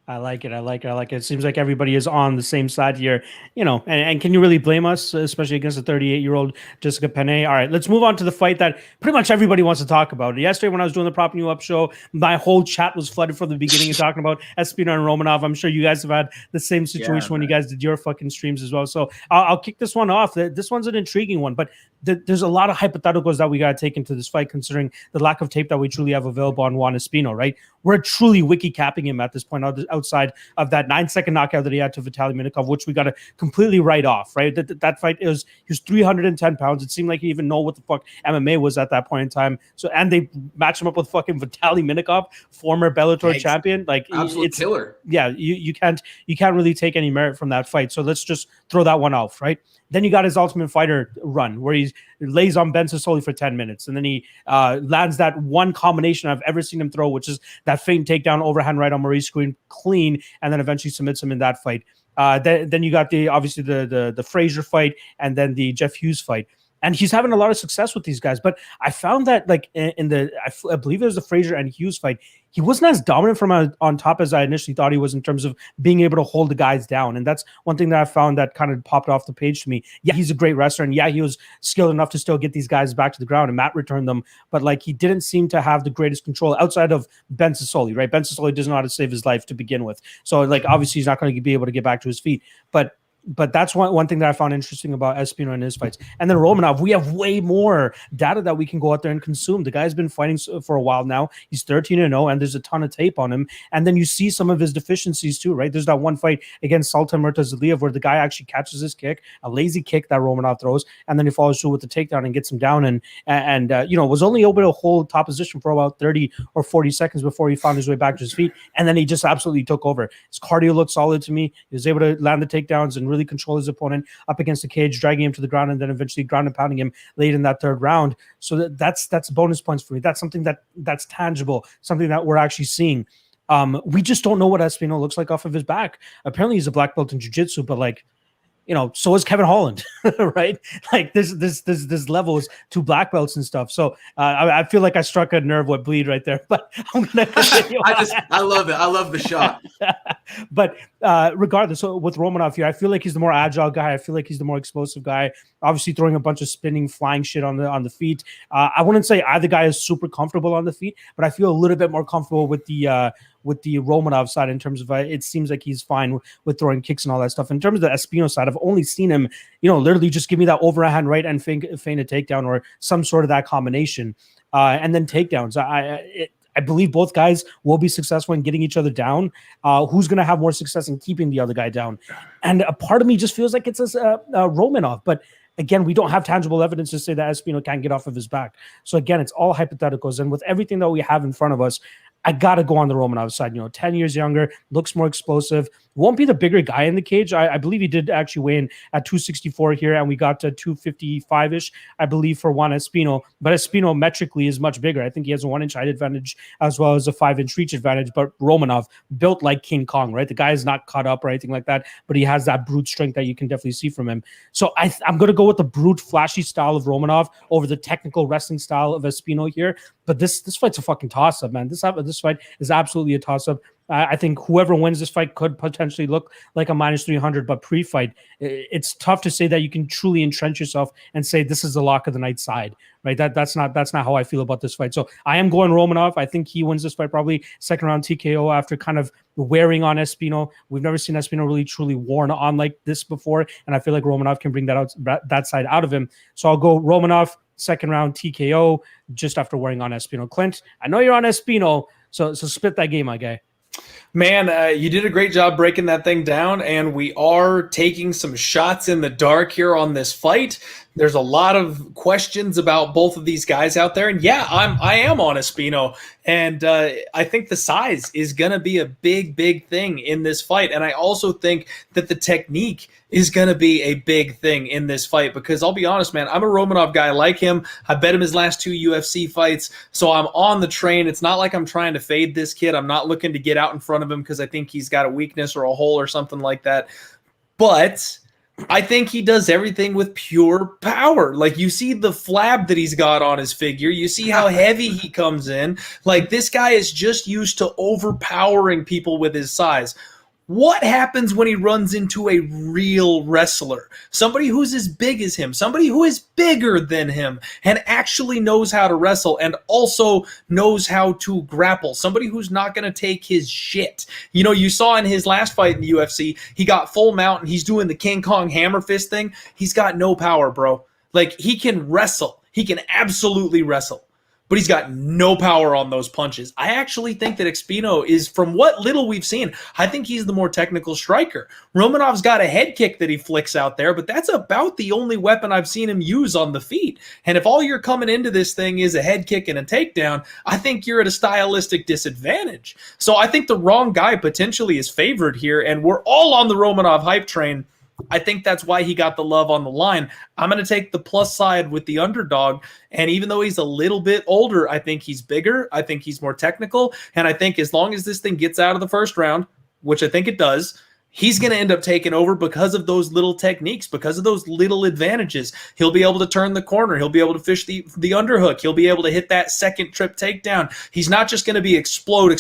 I like it. It seems like everybody is on the same side here, and can you really blame us, especially against a 38-year-old Jessica Penne? All right, let's move on to the fight that pretty much everybody wants to talk about. Yesterday, when I was doing the Propping You Up show, my whole chat was flooded from the beginning and talking about Espino and Romanov. I'm sure you guys have had the same situation when you guys did your fucking streams as well. So I'll kick this one off. This one's an intriguing one, but there's a lot of hypotheticals that we got to take into this fight, considering the lack of tape that we truly have available on Juan Espino, right? We're truly wiki capping him at this point outside of that 9-second knockout that he had to Vitaly Minakov, which we got to completely write off, right? That fight he was 310 pounds. It seemed like he didn't even know what the fuck MMA was at that point in time. So, and they match him up with fucking Vitaly Minakov, former Bellator champion. Absolute killer. Yeah, you can't really take any merit from that fight. So let's just throw that one off, right? Then you got his Ultimate Fighter run where he lays on Ben Sassoli for 10 minutes. And then he lands that one combination I've ever seen him throw, which is that feint takedown overhand right on Maurice Green clean, and then eventually submits him in that fight. Then you got the Frazier fight and then the Jeff Hughes fight. And he's having a lot of success with these guys. But I found that I believe it was the Frazier and Hughes fight, he wasn't as dominant from on top as I initially thought he was in terms of being able to hold the guys down. And that's one thing that I found that kind of popped off the page to me. Yeah, he's a great wrestler. And yeah, he was skilled enough to still get these guys back to the ground and Matt returned them. But he didn't seem to have the greatest control outside of Ben Sassoli, right? Ben Sassoli doesn't know how to save his life to begin with. So obviously he's not going to be able to get back to his feet. But that's one thing that I found interesting about Espino and his fights. And then Romanov, we have way more data that we can go out there and consume. The guy's been fighting for a while now. He's 13-0, and there's a ton of tape on him. And then you see some of his deficiencies too, right? There's that one fight against Sultan Murtazaliyev where the guy actually catches his kick, a lazy kick that Romanov throws, and then he follows through with the takedown and gets him down. And was only able to hold top position for about 30 or 40 seconds before he found his way back to his feet. And then he just absolutely took over. His cardio looked solid to me. He was able to land the takedowns and really control his opponent up against the cage, dragging him to the ground, and then eventually ground and pounding him late in that third round. So that's bonus points for me. That's something that's tangible, something that we're actually seeing. We just don't know what Espino looks like off of his back. Apparently he's a black belt in jiu-jitsu, but so is Kevin Holland, right? There's levels to black belts and stuff. So I feel like I struck a nerve with Bleed right there, but I'm gonna continue. I love it. I love the shot. But regardless, so with Romanov here, I feel like he's the more agile guy. I feel like he's the more explosive guy. Obviously, throwing a bunch of spinning, flying shit on the feet. I wouldn't say either guy is super comfortable on the feet, but I feel a little bit more comfortable with the Romanov side in terms of it seems like he's fine with throwing kicks and all that stuff. In terms of the Espino side, I've only seen him, literally just give me that overhand right and feint a takedown or some sort of that combination, and then takedowns. I believe both guys will be successful in getting each other down. Who's going to have more success in keeping the other guy down? And a part of me just feels like it's Romanov, but again, we don't have tangible evidence to say that Espino can't get off of his back. So again, it's all hypotheticals. And with everything that we have in front of us, I got to go on the Romanov side. 10 years younger, looks more explosive, won't be the bigger guy in the cage. I believe he did actually weigh in at 264 here, and we got to 255-ish, I believe, for Juan Espino. But Espino metrically is much bigger. I think he has a 1-inch height advantage as well as a 5-inch reach advantage. But Romanov, built like King Kong, right? The guy is not cut up or anything like that, but he has that brute strength that you can definitely see from him. So I'm going to go with the brute, flashy style of Romanov over the technical wrestling style of Espino here. But this fight's a fucking toss-up, man. This fight is absolutely a toss-up. I think whoever wins this fight could potentially look like a -300, but pre-fight, it's tough to say that you can truly entrench yourself and say this is the lock of the night side, right? That's not how I feel about this fight. So I am going Romanov. I think he wins this fight probably second round TKO after kind of wearing on Espino. We've never seen Espino really truly worn on like this before, and I feel like Romanov can bring that side out of him. So I'll go Romanov second round TKO just after wearing on Espino. Clint, I know you're on Espino, so spit that game, my guy. Man, you did a great job breaking that thing down, and we are taking some shots in the dark here on this fight. There's a lot of questions about both of these guys out there, and yeah, I am on Espino, and I think the size is going to be a big thing in this fight, and I also think that the technique is going to be a big thing in this fight, because I'll be honest, man, I'm a Romanov guy. I like him. I bet him his last 2 UFC fights, so I'm on the train. It's not like I'm trying to fade this kid. I'm not looking to get out in front of him because I think he's got a weakness or a hole or something like that, but I think he does everything with pure power. Like, you see the flab that he's got on his figure. You see how heavy he comes in. Like, this guy is just used to overpowering people with his size. What happens when he runs into a real wrestler? Somebody who's as big as him, somebody who is bigger than him and actually knows how to wrestle and also knows how to grapple. Somebody who's not going to take his shit. You saw in his last fight in the UFC, he got full mount and he's doing the King Kong hammer fist thing. He's got no power, bro. Like, he can wrestle. He can absolutely wrestle, but he's got no power on those punches. I actually think that Espino is, from what little we've seen, I think he's the more technical striker. Romanov's got a head kick that he flicks out there, but that's about the only weapon I've seen him use on the feet. And if all you're coming into this thing is a head kick and a takedown, I think you're at a stylistic disadvantage. So I think the wrong guy potentially is favored here, and we're all on the Romanov hype train. I think that's why he got the love on the line. I'm going to take the plus side with the underdog. And even though he's a little bit older, I think he's bigger. I think he's more technical. And I think as long as this thing gets out of the first round, which I think it does, he's going to end up taking over because of those little techniques, because of those little advantages. He'll be able to turn the corner. He'll be able to fish the underhook. He'll be able to hit that second trip takedown. He's not just going to be explode.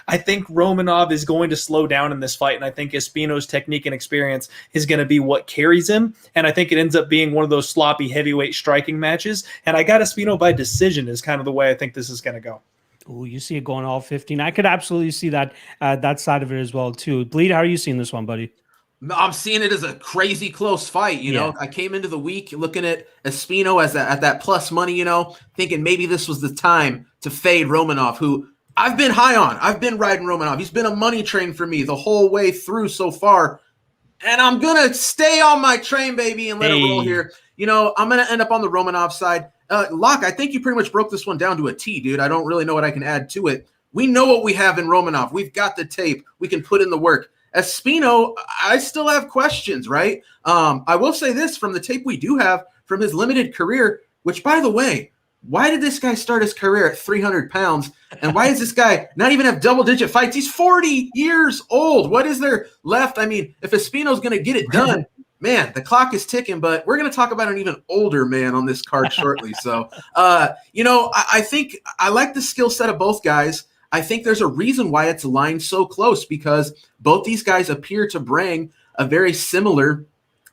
I think Romanov is going to slow down in this fight, and I think Espino's technique and experience is going to be what carries him, and I think it ends up being one of those sloppy heavyweight striking matches, and I got Espino by decision is kind of the way I think this is going to go. Oh, you see it going all 15. I could absolutely see that side of it as well, too. Bleed, how are you seeing this one, buddy? I'm seeing it as a crazy close fight. You know, I came into the week looking at Espino at that plus money, thinking maybe this was the time to fade Romanov, who I've been high on. I've been riding Romanov. He's been a money train for me the whole way through so far. And I'm going to stay on my train, baby, and let it roll here. I'm going to end up on the Romanov side. Locke, I think you pretty much broke this one down to a T, dude. I don't really know what I can add to it. We know what we have in Romanov. We've got the tape. We can put in the work. Espino, I still have questions, right? I will say this, from the tape we do have from his limited career, which, by the way, why did this guy start his career at 300 pounds? And why does this guy not even have double-digit fights? He's 40 years old. What is there left? I mean, if Espino's going to get it done, man, the clock is ticking, but we're going to talk about an even older man on this card shortly. So, I think I like the skill set of both guys. I think there's a reason why it's lined so close, because both these guys appear to bring a very similar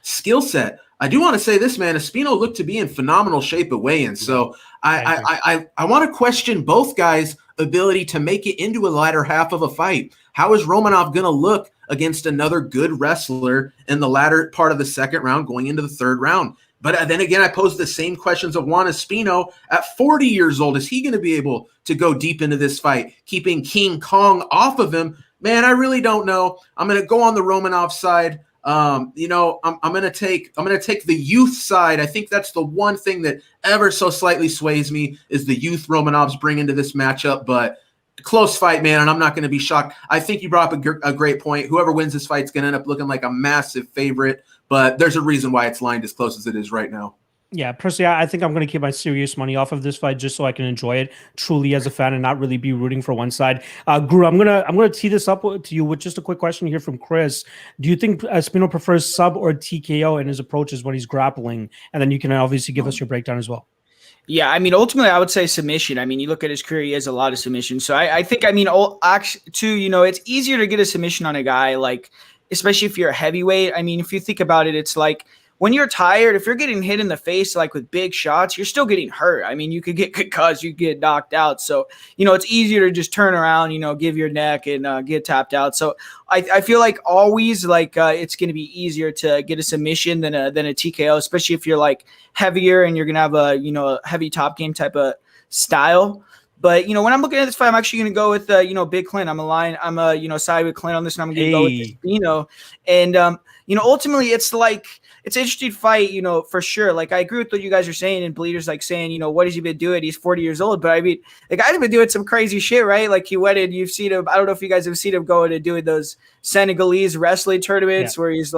skill set. I do want to say this, man. Espino looked to be in phenomenal shape at weigh-in. So I want to question both guys' ability to make it into a latter half of a fight. How is Romanov going to look against another good wrestler in the latter part of the second round going into the third round? But then again, I posed the same questions of Juan Espino at 40 years old. Is he going to be able to go deep into this fight, keeping King Kong off of him? Man, I really don't know. I'm going to go on the Romanov side. I'm going to take the youth side. I think that's the one thing that ever so slightly sways me is the youth Romanovs bring into this matchup. But close fight, man, and I'm not going to be shocked. I think you brought up a great point. Whoever wins this fight is going to end up looking like a massive favorite, but there's a reason why it's lined as close as it is right now. Yeah, personally, I think I'm going to keep my serious money off of this fight just so I can enjoy it truly as a fan and not really be rooting for one side. Guru, I'm gonna tee this up to you with just a quick question here from Chris. Do you think Espino prefers sub or TKO in his approaches when he's grappling? And then you can obviously give us your breakdown as well. Yeah, I mean, ultimately, I would say submission. I mean, you look at his career; he has a lot of submissions. So I think, I mean, actually, too, it's easier to get a submission on a guy like, especially if you're a heavyweight. I mean, if you think about it, it's like, when you're tired, if you're getting hit in the face, like with big shots, you're still getting hurt. I mean, you could get concussed, you get knocked out. So, it's easier to just turn around, give your neck and get tapped out. So I feel like always it's going to be easier to get a submission than a TKO, especially if you're like heavier and you're going to have a heavy top game type of style. But, when I'm looking at this fight, I'm actually going to go with, Big Clint. I'm side with Clint on this, and I'm going to go with Espino. And, ultimately, it's an interesting fight, for sure. Like, I agree with what you guys are saying, and Bleeder's saying, what has he been doing? He's 40 years old. But I mean, the guy's been doing some crazy shit, right? Like, you've seen him. I don't know if you guys have seen him going and doing those Senegalese wrestling tournaments where he's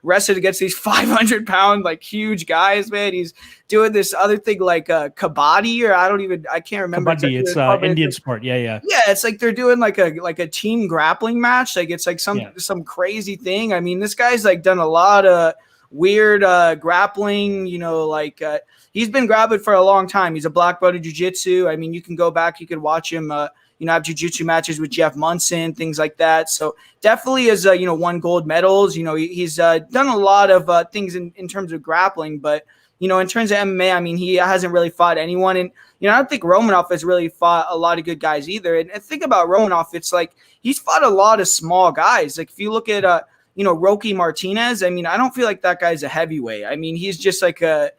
wrestling against these 500-pound, huge guys, man. He's doing this other thing like kabaddi, or I can't remember. Kabaddi, it's Indian sport. Yeah. Yeah, it's like they're doing like a team grappling match. Like, it's like some crazy thing. I mean, this guy's done a lot of weird grappling, he's been grappling for a long time. He's a black belt in jiu-jitsu. I mean, you can go back, you can watch him, have jiu-jitsu matches with Jeff Munson, things like that. So definitely has, won gold medals. He's done a lot of things in terms of grappling, but, in terms of MMA, I mean, he hasn't really fought anyone. And, I don't think Romanov has really fought a lot of good guys either. And think about Romanov, it's he's fought a lot of small guys. Like, if you look at, Rocky Martinez, I mean, I don't feel like that guy's a heavyweight. I mean, he's just like a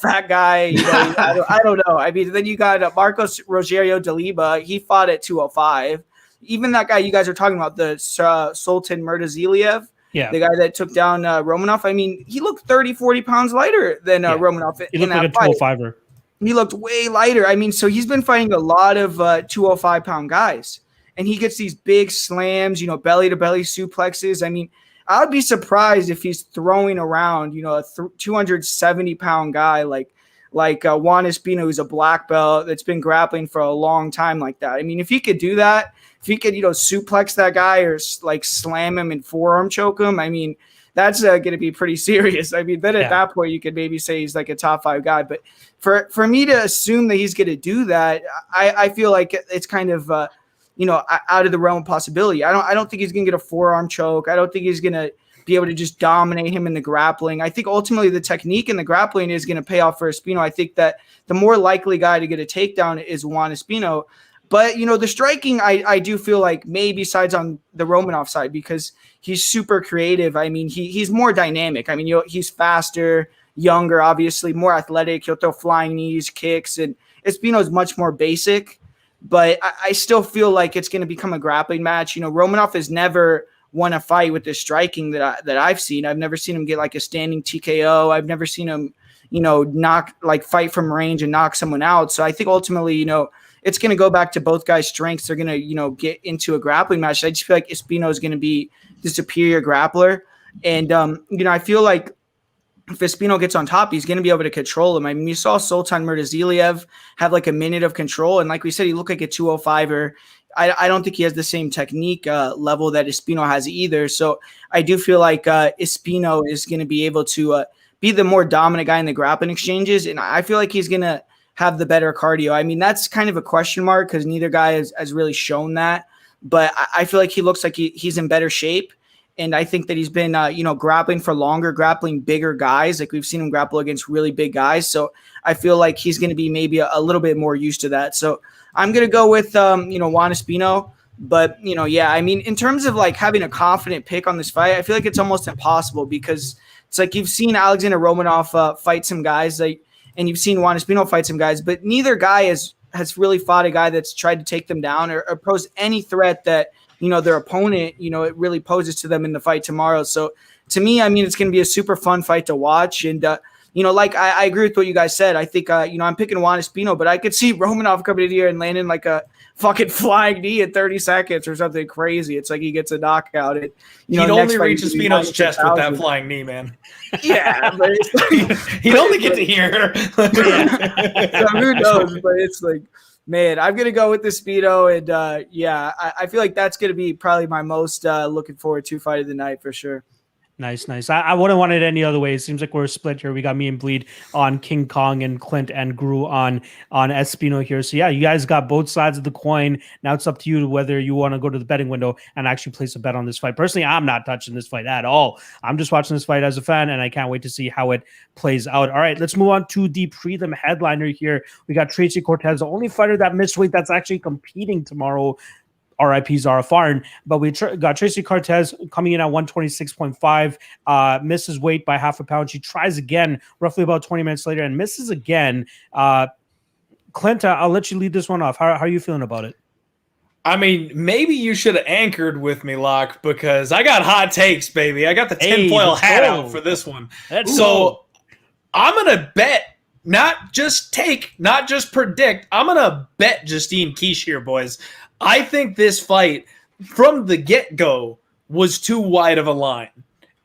fat guy. I don't know. I mean, then you got Marcos Rogerio de Lima. He fought at 205. Even that guy you guys are talking about, the Sultan Murdaziliev, the guy that took down Romanov. I mean, he looked 30, 40 pounds lighter than Romanov in that fight. 205er. He looked way lighter. I mean, so he's been fighting a lot of 205-pound guys. And he gets these big slams, belly-to-belly suplexes. I mean, I would be surprised if he's throwing around, a 270-pound guy like Juan Espino, who's a black belt that's been grappling for a long time like that. I mean, if he could do that, if he could, suplex that guy or slam him and forearm choke him, I mean, that's going to be pretty serious. I mean, then at that point, you could maybe say he's like a top 5 guy. But for me to assume that he's going to do that, I feel like it's kind of out of the realm of possibility. I don't think he's going to get a forearm choke. I don't think he's going to be able to just dominate him in the grappling. I think ultimately the technique and the grappling is going to pay off for Espino. I think that the more likely guy to get a takedown is Juan Espino. But, the striking, I do feel like maybe sides on the Romanov side because he's super creative. I mean, he's more dynamic. I mean, he's faster, younger, obviously, more athletic. He'll throw flying knees, kicks, and Espino is much more basic. But I still feel like it's going to become a grappling match. Romanov has never won a fight with the striking that I've seen. I've never seen him get a standing TKO. I've never seen him, fight from range and knock someone out. So I think ultimately, it's going to go back to both guys' strengths. They're going to, get into a grappling match. I just feel like Espino is going to be the superior grappler. And, I feel like if Espino gets on top, he's going to be able to control him. I mean, you saw Sultan Murdaziliev have a minute of control. And like we said, he looked like a 205er. I don't think he has the same technique level that Espino has either. So I do feel like Espino is going to be able to be the more dominant guy in the grappling exchanges. And I feel like he's going to have the better cardio. I mean, that's kind of a question mark because neither guy has really shown that. But I feel like he looks like he's in better shape. And I think that he's been, grappling for longer, grappling bigger guys. Like we've seen him grapple against really big guys. So I feel like he's going to be maybe a little bit more used to that. So I'm going to go with, Juan Espino. But, I mean, in terms of having a confident pick on this fight, I feel like it's almost impossible because It's like you've seen Alexander Romanov fight some guys, and you've seen Juan Espino fight some guys, but neither guy has really fought a guy that's tried to take them down or pose any threat that, their opponent, it really poses to them in the fight tomorrow. So to me, I mean, it's going to be a super fun fight to watch. And, like I agree with what you guys said. I think, I'm picking Juan Espino, but I could see Romanov coming in here and landing like a fucking flying knee in 30 seconds or something crazy. It's like he gets a knockout. He'd only reach Espino's chest with that flying knee, man. Yeah, but it's like, he'd only get to hear. So who knows? But it's like, man, I'm going to go with the Espino. And, I feel like that's going to be probably my most looking forward to fight of the night for sure. Nice. I wouldn't want it any other way. It seems like we're split here. We got me and Bleed on King Kong and Clint and Gru on Espino here. So yeah, you guys got both sides of the coin. Now it's up to you whether you want to go to the betting window and actually place a bet on this fight. Personally, I'm not touching this fight at all. I'm just watching this fight as a fan, and I can't wait to see how it plays out. All right, let's move on to the prelim headliner here. We got Tracy Cortez, the only fighter that missed weight that's actually competing tomorrow. RIP Zara Farn, but we got Tracy Cortez coming in at 126.5, misses weight by half a pound. She tries again roughly about 20 minutes later and misses again. Clint, I'll let you lead this one off. How are you feeling about it? I mean, maybe you should have anchored with me, Locke, because I got hot takes, baby. I got the tinfoil hat out for this one. I'm going to bet, not just predict. I'm going to bet Justine Kish here, boys. I think this fight from the get-go was too wide of a line.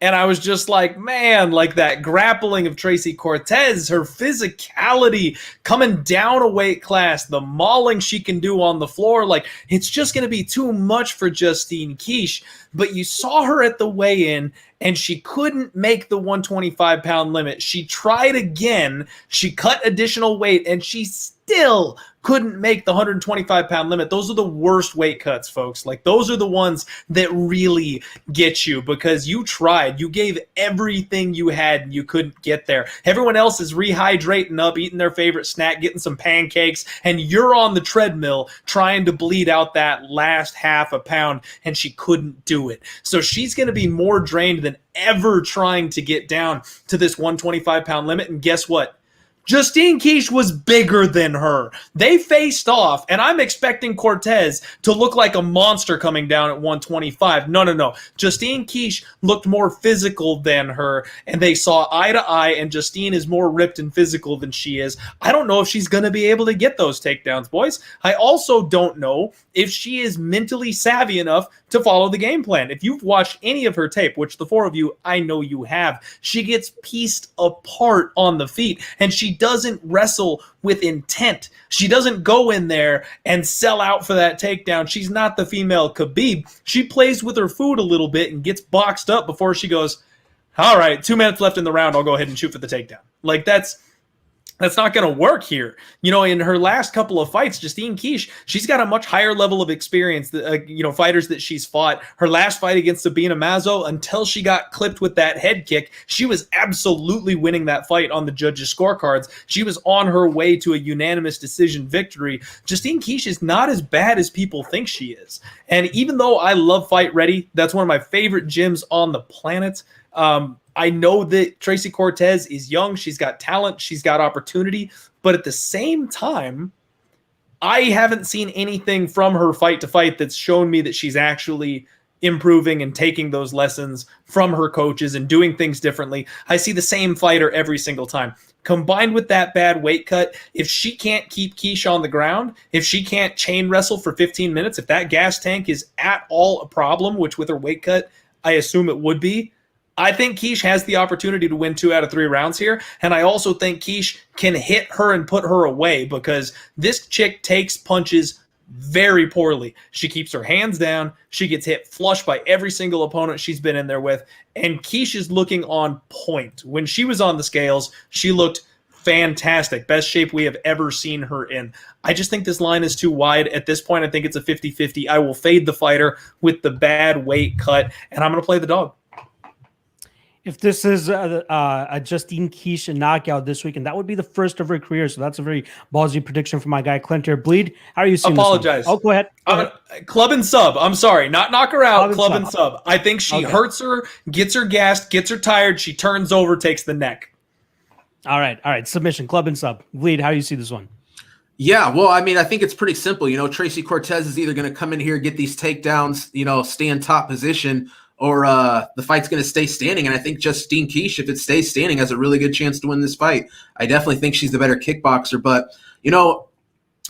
And I was just like, man, like that grappling of Tracy Cortez, her physicality coming down a weight class, the mauling she can do on the floor, like it's just going to be too much for Justine Kish. But you saw her at the weigh-in, and she couldn't make the 125-pound limit. She tried again. She cut additional weight, and she still couldn't make the 125-pound limit. Those are the worst weight cuts, folks. Like, those are the ones that really get you because you tried. You gave everything you had, and you couldn't get there. Everyone else is rehydrating up, eating their favorite snack, getting some pancakes, and you're on the treadmill trying to bleed out that last half a pound, and she couldn't do it. So she's going to be more drained than ever trying to get down to this 125-pound limit, and guess what? Justine Kish was bigger than her. They faced off, and I'm expecting Cortez to look like a monster coming down at 125. No. Justine Kish looked more physical than her, and they saw eye to eye, and Justine is more ripped and physical than she is. I don't know if she's going to be able to get those takedowns, boys. I also don't know if she is mentally savvy enough to follow the game plan. If you've watched any of her tape, which the four of you, I know you have, she gets pieced apart on the feet, and she doesn't wrestle with intent. She doesn't go in there and sell out for that takedown. She's not the female Khabib. She plays with her food a little bit and gets boxed up before she goes, all right, 2 minutes left in the round, I'll go ahead and shoot for the takedown. Like, that's not going to work here. You know, in her last couple of fights, Justine Kish, she's got a much higher level of experience, fighters that she's fought. Her last fight against Sabina Mazo, until she got clipped with that head kick, she was absolutely winning that fight on the judges' scorecards. She was on her way to a unanimous decision victory. Justine Kish is not as bad as people think she is. And even though I love Fight Ready, that's one of my favorite gyms on the planet, I know that Tracy Cortez is young. She's got talent. She's got opportunity. But at the same time, I haven't seen anything from her fight to fight that's shown me that she's actually improving and taking those lessons from her coaches and doing things differently. I see the same fighter every single time. Combined with that bad weight cut, if she can't keep Kish on the ground, if she can't chain wrestle for 15 minutes, if that gas tank is at all a problem, which with her weight cut, I assume it would be, I think Kish has the opportunity to win 2 out of 3 rounds here, and I also think Kish can hit her and put her away because this chick takes punches very poorly. She keeps her hands down. She gets hit flush by every single opponent she's been in there with, and Kish is looking on point. When she was on the scales, she looked fantastic. Best shape we have ever seen her in. I just think this line is too wide. At this point, I think it's a 50-50. I will fade the fighter with the bad weight cut, and I'm going to play the dog. If this is a Justine Kish knockout this weekend, that would be the first of her career. So that's a very ballsy prediction for my guy Clint here. Bleed, how are you seeing Apologize. This one? Oh, go ahead. Club and sub. I'm sorry. Not knock her out. Club and sub. I think she hurts her, gets her gassed, gets her tired. She turns over, takes the neck. All right. Submission, club and sub. Bleed, how do you see this one? Yeah, well, I mean, I think it's pretty simple. Tracy Cortez is either going to come in here, get these takedowns, stay in top position, or the fight's going to stay standing. And I think Justine Kish, if it stays standing, has a really good chance to win this fight. I definitely think she's the better kickboxer. But,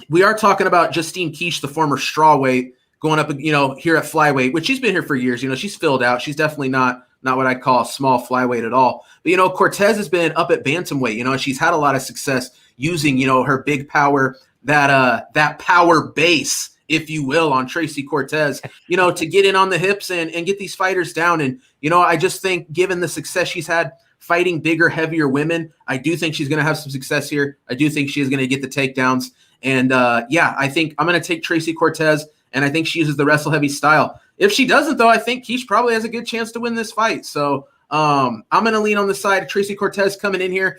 we are talking about Justine Kish, the former strawweight, going up, here at flyweight, which she's been here for years. She's filled out. She's definitely not what I'd call a small flyweight at all. But, Cortez has been up at bantamweight, and she's had a lot of success using, her big power, that power base, if you will, on Tracy Cortez, to get in on the hips and get these fighters down. And, I just think given the success she's had fighting bigger, heavier women, I do think she's going to have some success here. I do think she is going to get the takedowns. And I think I'm going to take Tracy Cortez, and I think she uses the wrestle heavy style. If she doesn't, though, I think Kish probably has a good chance to win this fight. So I'm going to lean on the side of Tracy Cortez coming in here.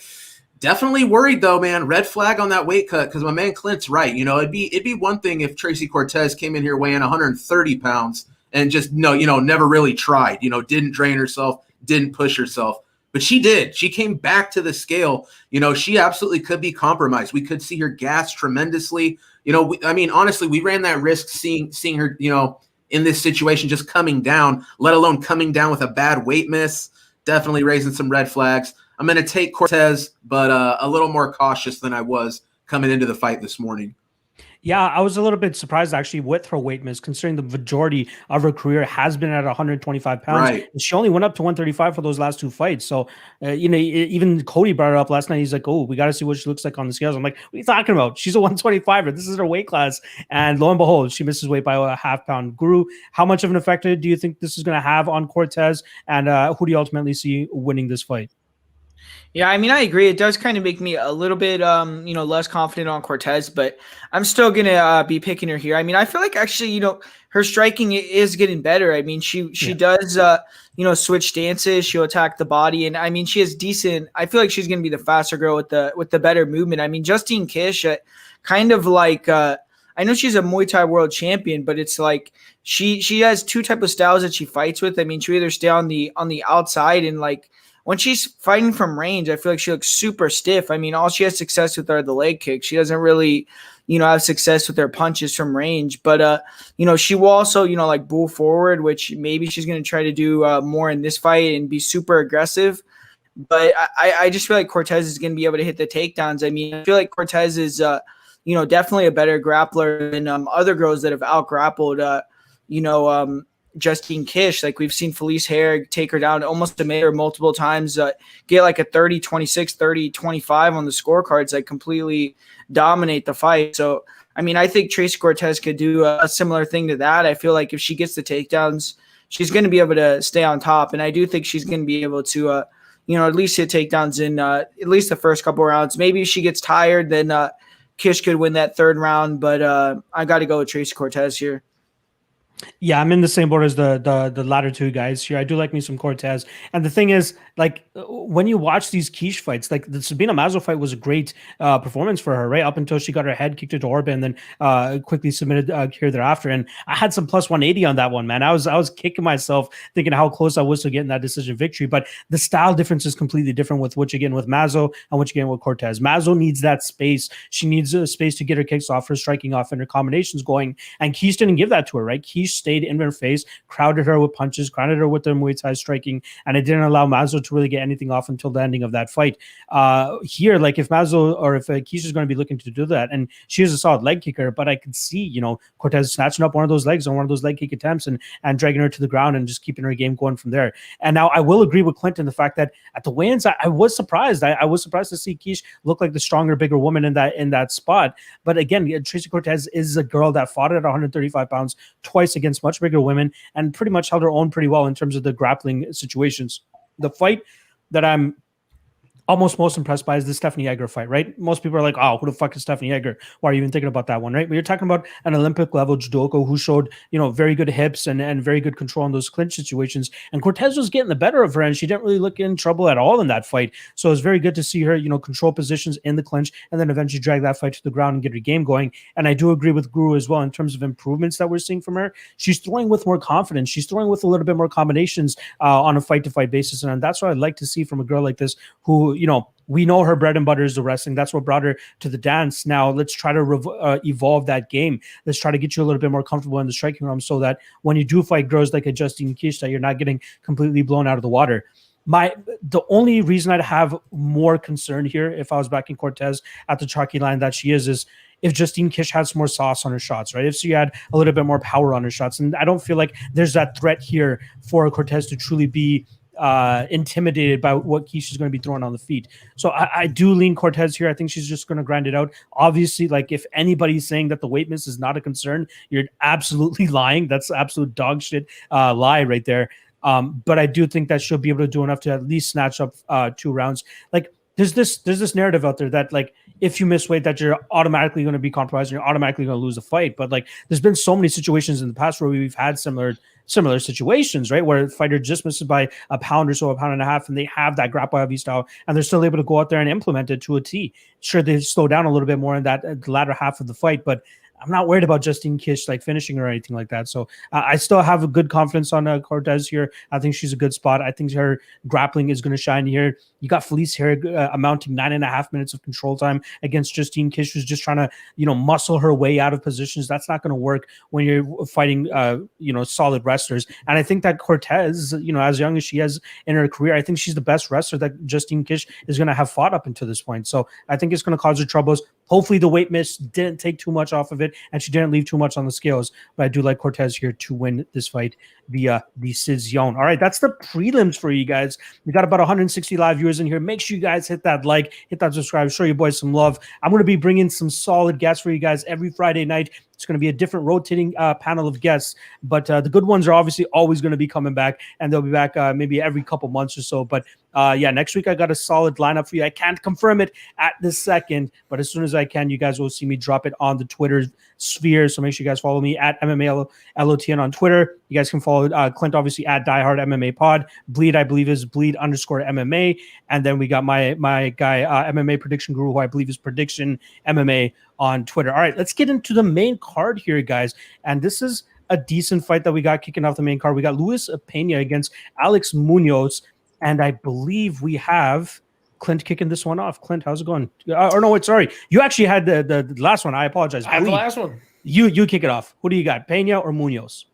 Definitely worried though, man. Red flag on that weight cut, because my man Clint's right. It'd be one thing if Tracy Cortez came in here weighing 130 pounds and just never really tried. Didn't drain herself, didn't push herself. But she did. She came back to the scale. She absolutely could be compromised. We could see her gas tremendously. Honestly, we ran that risk seeing her, in this situation just coming down, let alone coming down with a bad weight miss. Definitely raising some red flags. I'm going to take Cortez, but a little more cautious than I was coming into the fight this morning. Yeah, I was a little bit surprised actually with her weight miss, considering the majority of her career has been at 125 pounds. Right. And she only went up to 135 for those last two fights. So, even Cody brought it up last night. He's like, oh, we got to see what she looks like on the scales. I'm like, what are you talking about? She's a 125er. This is her weight class. And lo and behold, she misses weight by a half pound. Guru, how much of an effect do you think this is going to have on Cortez? And who do you ultimately see winning this fight? Yeah, I agree. It does kind of make me a little bit, less confident on Cortez, but I'm still going to be picking her here. I feel like actually, her striking is getting better. She does, switch stances. She'll attack the body. And she has decent, I feel like she's going to be the faster girl with the better movement. Justine Kish, kind of like, I know she's a Muay Thai world champion, but it's like she has two type of styles that she fights with. She'll either stay on the outside and like, when she's fighting from range, I feel like she looks super stiff. All she has success with are the leg kicks. She doesn't really, have success with her punches from range. But, she will also, like bull forward, which maybe she's going to try to do more in this fight and be super aggressive. But I just feel like Cortez is going to be able to hit the takedowns. I feel like Cortez is, definitely a better grappler than other girls that have out-grappled, Justine Kish. Like we've seen Felice Hare take her down almost a meter multiple times, get like a 30-26, 30-25 on the scorecards, like completely dominate the fight. So, I think Tracy Cortez could do a similar thing to that. I feel like if she gets the takedowns, she's going to be able to stay on top. And I do think she's going to be able to, at least hit takedowns in at least the first couple rounds. Maybe if she gets tired, then Kish could win that third round. But I got to go with Tracy Cortez here. Yeah, I'm in the same boat as the latter two guys here. I do like me some Cortez. And the thing is, like, when you watch these Kish fights, like the Sabina Mazo fight was a great performance for her, right? Up until she got her head kicked into orbit and then quickly submitted here thereafter. And I had some plus 180 on that one, man. I was kicking myself thinking how close I was to getting that decision victory. But the style difference is completely different with what you're getting with Mazo and what you're getting with Cortez. Mazo needs that space. She needs a space to get her kicks off, her striking off, and her combinations going. And Kish didn't give that to her, right? Kish stayed in her face, crowded her with punches, crowded her with their Muay Thai striking, and it didn't allow Mazo to really get anything off until the ending of that fight. Here, like if Mazo or if Kish is going to be looking to do that, and she is a solid leg kicker, but I could see, Cortez snatching up one of those legs on one of those leg kick attempts and dragging her to the ground and just keeping her game going from there. And now I will agree with Clinton the fact that at the weigh-ins, I was surprised. I was surprised to see Kish look like the stronger, bigger woman in that spot. But again, Tracy Cortez is a girl that fought at 135 pounds twice against much bigger women and pretty much held her own pretty well in terms of the grappling situations. The fight that I'm almost most impressed by is the Stephanie Egger fight, right? Most people are like, oh, who the fuck is Stephanie Egger? Why are you even thinking about that one, right? But you're talking about an Olympic level judoka who showed, very good hips and very good control in those clinch situations. And Cortez was getting the better of her, and she didn't really look in trouble at all in that fight. So it was very good to see her, control positions in the clinch and then eventually drag that fight to the ground and get her game going. And I do agree with Guru as well in terms of improvements that we're seeing from her. She's throwing with more confidence. She's throwing with a little bit more combinations on a fight-to-fight basis. And that's what I'd like to see from a girl like this who, we know her bread and butter is the wrestling. That's what brought her to the dance. Now let's try to evolve that game. Let's try to get you a little bit more comfortable in the striking realm so that when you do fight girls like a Justine Kish, that you're not getting completely blown out of the water. The only reason I'd have more concern here if I was backing Cortez at the chalky line that she is if Justine Kish had some more sauce on her shots, right? If she had a little bit more power on her shots. And I don't feel like there's that threat here for Cortez to truly be intimidated by what Kish is going to be throwing on the feet. So I do lean Cortez here. I think she's just going to grind it out. Obviously, like if anybody's saying that the weight miss is not a concern, you're absolutely lying. That's absolute dog shit lie right there. But I do think that she'll be able to do enough to at least snatch up 2 rounds. Like there's this narrative out there that like if you miss weight that you're automatically going to be compromised and you're automatically going to lose a fight. But like there's been so many situations in the past where we've had similar situations, right? Where a fighter just misses by a pound or so, a pound and a half, and they have that grapple heavy style and they're still able to go out there and implement it to a T. Sure, they slow down a little bit more in that latter half of the fight, but I'm not worried about Justine Kish like finishing her or anything like that. So I still have a good confidence on Cortez here. I think she's a good spot. I think her grappling is going to shine here. You got Felice here amounting 9.5 minutes of control time against Justine Kish, who's just trying to, muscle her way out of positions. That's not going to work when you're fighting, solid wrestlers. And I think that Cortez, as young as she is in her career, I think she's the best wrestler that Justine Kish is going to have fought up until this point. So I think it's going to cause her troubles. Hopefully the weight miss didn't take too much off of it and she didn't leave too much on the scales. But I do like Cortez here to win this fight via decision. All right, that's the prelims for you guys. We got about 160 live viewers in here. Make sure you guys hit that like, hit that subscribe, show your boys some love. I'm going to be bringing some solid guests for you guys every Friday night. It's going to be a different rotating panel of guests, but the good ones are obviously always going to be coming back, and they'll be back maybe every couple months or so. But next week I got a solid lineup for you. I can't confirm it at this second, but as soon as I can, you guys will see me drop it on the Twitter sphere. So make sure you guys follow me at MMALOTN on Twitter. You guys can follow Clint, obviously, at Diehard MMA Pod. Bleed, I believe, is Bleed_MMA. And then we got my guy, MMA Prediction Guru, who I believe is Prediction MMA on Twitter. All right, let's get into the main card here, guys. And this is a decent fight that we got kicking off the main card. We got Luis Pena against Alex Munoz. And I believe we have Clint kicking this one off. Clint, how's it going? Sorry. You actually had the last one. I apologize. I have the last one. You kick it off. Who do you got, Pena or Munoz?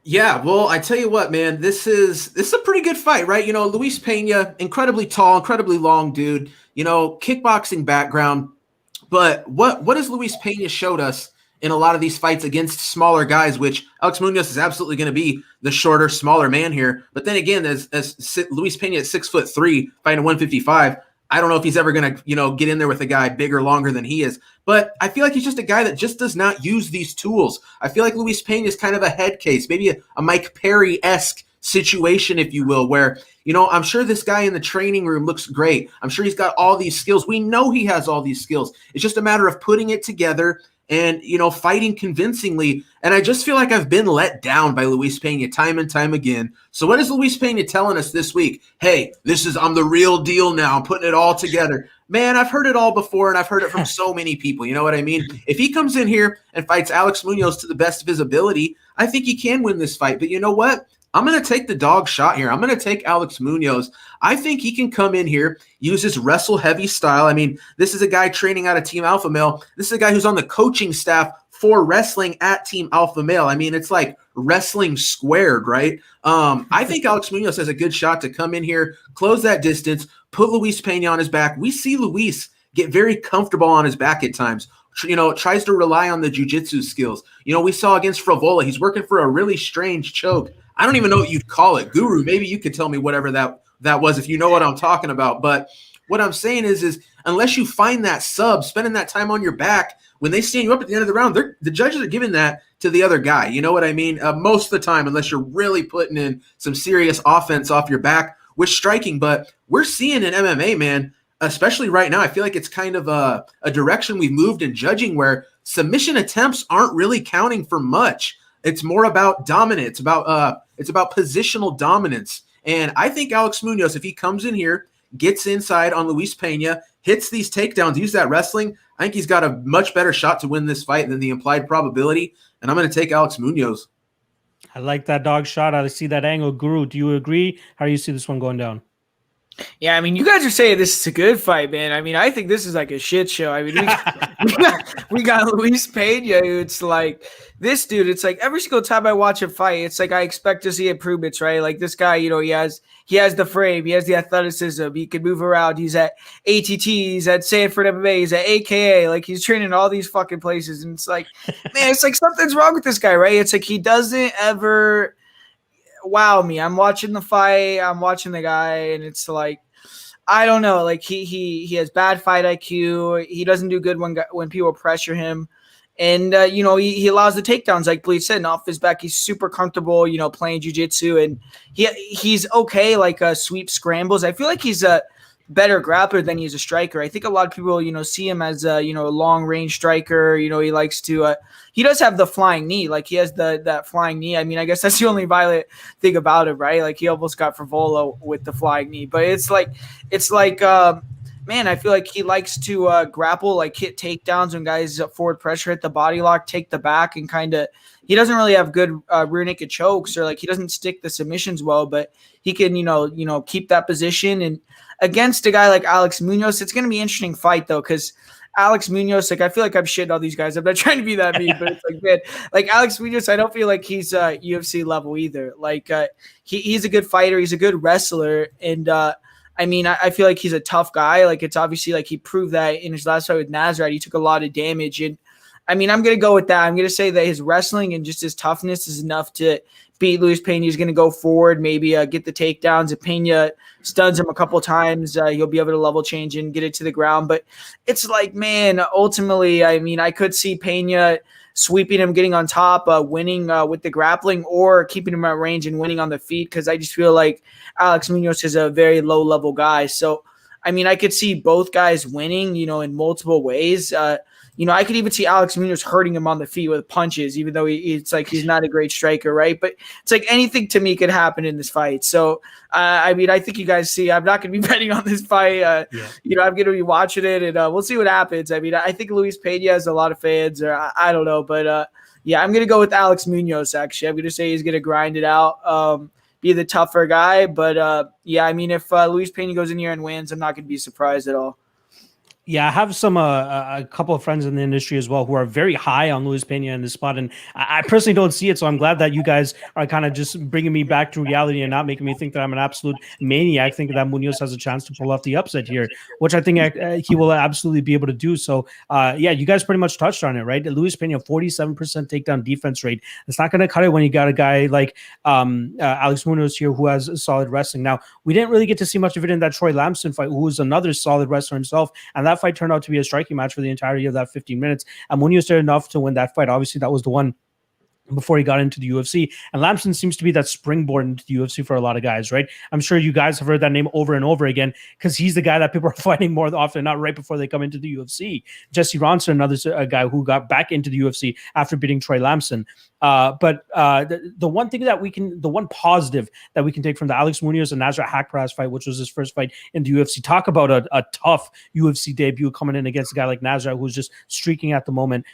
Yeah, well, I tell you what, man, this is a pretty good fight, right? Luis Pena, incredibly tall, incredibly long dude, kickboxing background. But what has Luis Pena showed us in a lot of these fights against smaller guys, which Alex Munoz is absolutely going to be the shorter, smaller man here. But then again, as Luis Pena at 6'3", fighting 155, I don't know if he's ever going to, get in there with a guy bigger, longer than he is. But I feel like he's just a guy that just does not use these tools. I feel like Luis Pena is kind of a head case, maybe a Mike Perry-esque situation, if you will, where, I'm sure this guy in the training room looks great. I'm sure he's got all these skills. We know he has all these skills. It's just a matter of putting it together and, fighting convincingly. And I just feel like I've been let down by Luis Pena time and time again. So what is Luis Pena telling us this week? Hey, I'm the real deal now. I'm putting it all together. Man, I've heard it all before, and I've heard it from so many people. You know what I mean? If he comes in here and fights Alex Munoz to the best of his ability, I think he can win this fight. But you know what? I'm going to take the dog shot here. I'm going to take Alex Munoz. I think he can come in here, use his wrestle-heavy style. I mean, this is a guy training out of Team Alpha Male. This is a guy who's on the coaching staff for wrestling at Team Alpha Male. I mean, it's like wrestling squared, right? I think Alex Munoz has a good shot to come in here, close that distance, put Luis Pena on his back. We see Luis get very comfortable on his back at times. Tries to rely on the jiu-jitsu skills. We saw against Frivola, he's working for a really strange choke. I don't even know what you'd call it. Guru, maybe you could tell me whatever that was if you know what I'm talking about. But what I'm saying is unless you find that sub, spending that time on your back, when they stand you up at the end of the round, the judges are giving that to the other guy. You know what I mean? Most of the time, unless you're really putting in some serious offense off your back with striking. But we're seeing in MMA, man, especially right now, I feel like it's kind of a direction we've moved in judging where submission attempts aren't really counting for much. It's more about dominance, it's about positional dominance. And I think Alex Munoz, if he comes in here, gets inside on Luis Pena, hits these takedowns, use that wrestling, I think he's got a much better shot to win this fight than the implied probability. And I'm going to take Alex Munoz. I like that dog shot. I see that angle. Guru, do you agree? How do you see this one going down? Yeah, I mean, you guys are saying this is a good fight, man. I mean, I think this is like a shit show. I mean, we got Luis Pena. It's like this dude. It's like every single time I watch a fight, it's like I expect to see improvements, right? Like this guy, you know, he has the frame, he has the athleticism, he can move around. He's at ATT, he's at Sanford MMA, he's at AKA. Like he's training all these fucking places, and it's like, man, it's like something's wrong with this guy, right? It's like he doesn't ever wow me. I'm watching the fight, I'm watching the guy, and it's like, I don't know, like he has bad fight IQ. He doesn't do good when people pressure him, and you know, he allows the takedowns, like Bleach said, and off his back he's super comfortable, you know, playing jiu-jitsu, and he's okay like sweep scrambles. I feel like he's a better grappler than he's a striker. I think a lot of people, you know, see him as a, you know, a long range striker. You know, he likes to he does have the flying knee, like he has that flying knee. I mean, I guess that's the only violent thing about it, right? Like he almost got Favolo with the flying knee, but it's like man, I feel like he likes to grapple, like hit takedowns when guys forward pressure, hit the body lock, take the back, and kind of he doesn't really have good rear naked chokes, or like he doesn't stick the submissions well, but he can, you know, keep that position. And against a guy like Alex Munoz, it's going to be an interesting fight though, because Alex Munoz, like I feel like I'm shitting all these guys. I'm not trying to be that mean, but it's like, man, like Alex Munoz, I don't feel like he's UFC level either. Like he's a good fighter, he's a good wrestler, and I mean, I feel like he's a tough guy. Like it's obviously like he proved that in his last fight with Nasrat. He took a lot of damage, and I mean, I'm going to go with that. I'm going to say that his wrestling and just his toughness is enough to beat Luis Pena. He's going to go forward, maybe get the takedowns. If Pena stuns him a couple times, he'll be able to level change and get it to the ground. But it's like, man, ultimately, I mean, I could see Pena sweeping him, getting on top, winning with the grappling, or keeping him at range and winning on the feet, because I just feel like Alex Munoz is a very low-level guy. So, I mean, I could see both guys winning, you know, in multiple ways. You know, I could even see Alex Munoz hurting him on the feet with punches, even though it's like he's not a great striker, right? But it's like anything to me could happen in this fight. So, I mean, I think you guys see I'm not going to be betting on this fight. You know, I'm going to be watching it, and we'll see what happens. I mean, I think Luis Pena has a lot of fans, or I don't know. But, yeah, I'm going to go with Alex Munoz, actually. I'm going to say he's going to grind it out, be the tougher guy. But, yeah, I mean, if Luis Pena goes in here and wins, I'm not going to be surprised at all. Yeah, I have some a couple of friends in the industry as well who are very high on Luis Pena in this spot, and I personally don't see it. So I'm glad that you guys are kind of just bringing me back to reality and not making me think that I'm an absolute maniac, thinking that Munoz has a chance to pull off the upset here, which I think he will absolutely be able to do. So, yeah, you guys pretty much touched on it, right? Luis Pena, 47% takedown defense rate. It's not going to cut it when you got a guy like Alex Munoz here who has solid wrestling. Now, we didn't really get to see much of it in that Troy Lamson fight, who was another solid wrestler himself, and that fight turned out to be a striking match for the entirety of that 15 minutes. And Munoz did enough to win that fight. Obviously, that was the one before he got into the UFC. And Lamson seems to be that springboard into the UFC for a lot of guys, right? I'm sure you guys have heard that name over and over again, because he's the guy that people are fighting more often, not right before they come into the UFC. Jesse Ronson, another guy who got back into the UFC after beating Troy Lamson. But the one thing that the one positive that we can take from the Alex Munoz and Nasrat Haqparast fight, which was his first fight in the UFC, talk about a tough UFC debut coming in against a guy like Nasrat, who's just streaking at the moment.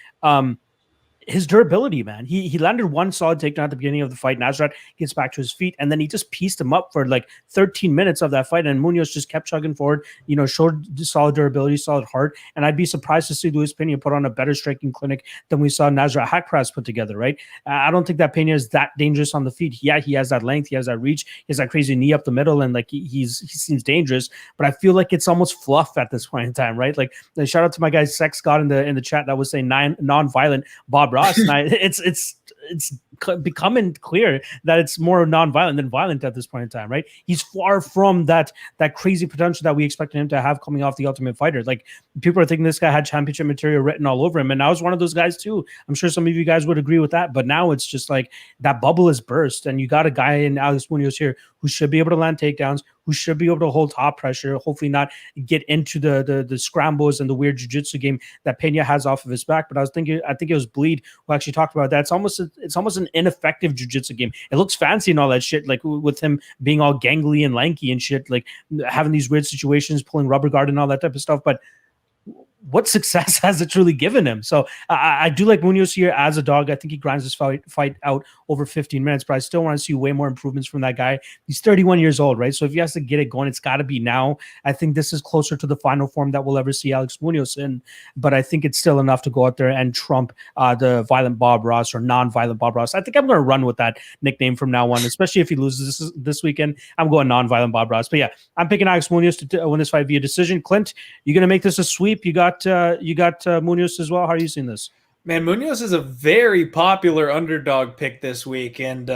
His durability, man. He landed one solid takedown at the beginning of the fight. Nasrat gets back to his feet, and then he just pieced him up for like 13 minutes of that fight. And Munoz just kept chugging forward, you know, showed solid durability, solid heart. And I'd be surprised to see Luis Pena put on a better striking clinic than we saw Nasrat Haqparast put together, right? I don't think that Pena is that dangerous on the feet. Yeah, he has that length, he has that reach, he has that crazy knee up the middle, and like he seems dangerous. But I feel like it's almost fluff at this point in time, right? Like, shout out to my guy Sex God in the chat that was saying non-violent Bob Ross. And it's becoming clear that it's more non-violent than violent at this point in time, right? He's far from that crazy potential that we expected him to have coming off the Ultimate Fighter. Like, people are thinking this guy had championship material written all over him, and I was one of those guys too. I'm sure some of you guys would agree with that, but now it's just like that bubble is burst, and you got a guy in Alex Munoz here who should be able to land takedowns, who should be able to hold top pressure, hopefully not get into the scrambles and the weird jiu-jitsu game that Pena has off of his back. But I think it was Bleed who actually talked about that. It's almost an ineffective jiu-jitsu game. It looks fancy and all that shit, like with him being all gangly and lanky and shit, like having these weird situations, pulling rubber guard and all that type of stuff. But what success has it truly given him? So I do like Munoz here as a dog. I think he grinds this fight out over 15 minutes, but I still want to see way more improvements from that guy. He's 31 years old, right? So if he has to get it going, it's got to be now. I think this is closer to the final form that we'll ever see Alex Munoz in, but I think it's still enough to go out there and trump the Violent Bob Ross or non-violent Bob Ross. I think I'm going to run with that nickname from now on, especially if he loses this weekend. I'm going non-violent Bob Ross. But yeah, I'm picking Alex Munoz to win this fight via decision. Clint, you're going to make this a sweep. You got Munoz as well. How are you seeing this? Man, Munoz is a very popular underdog pick this week, and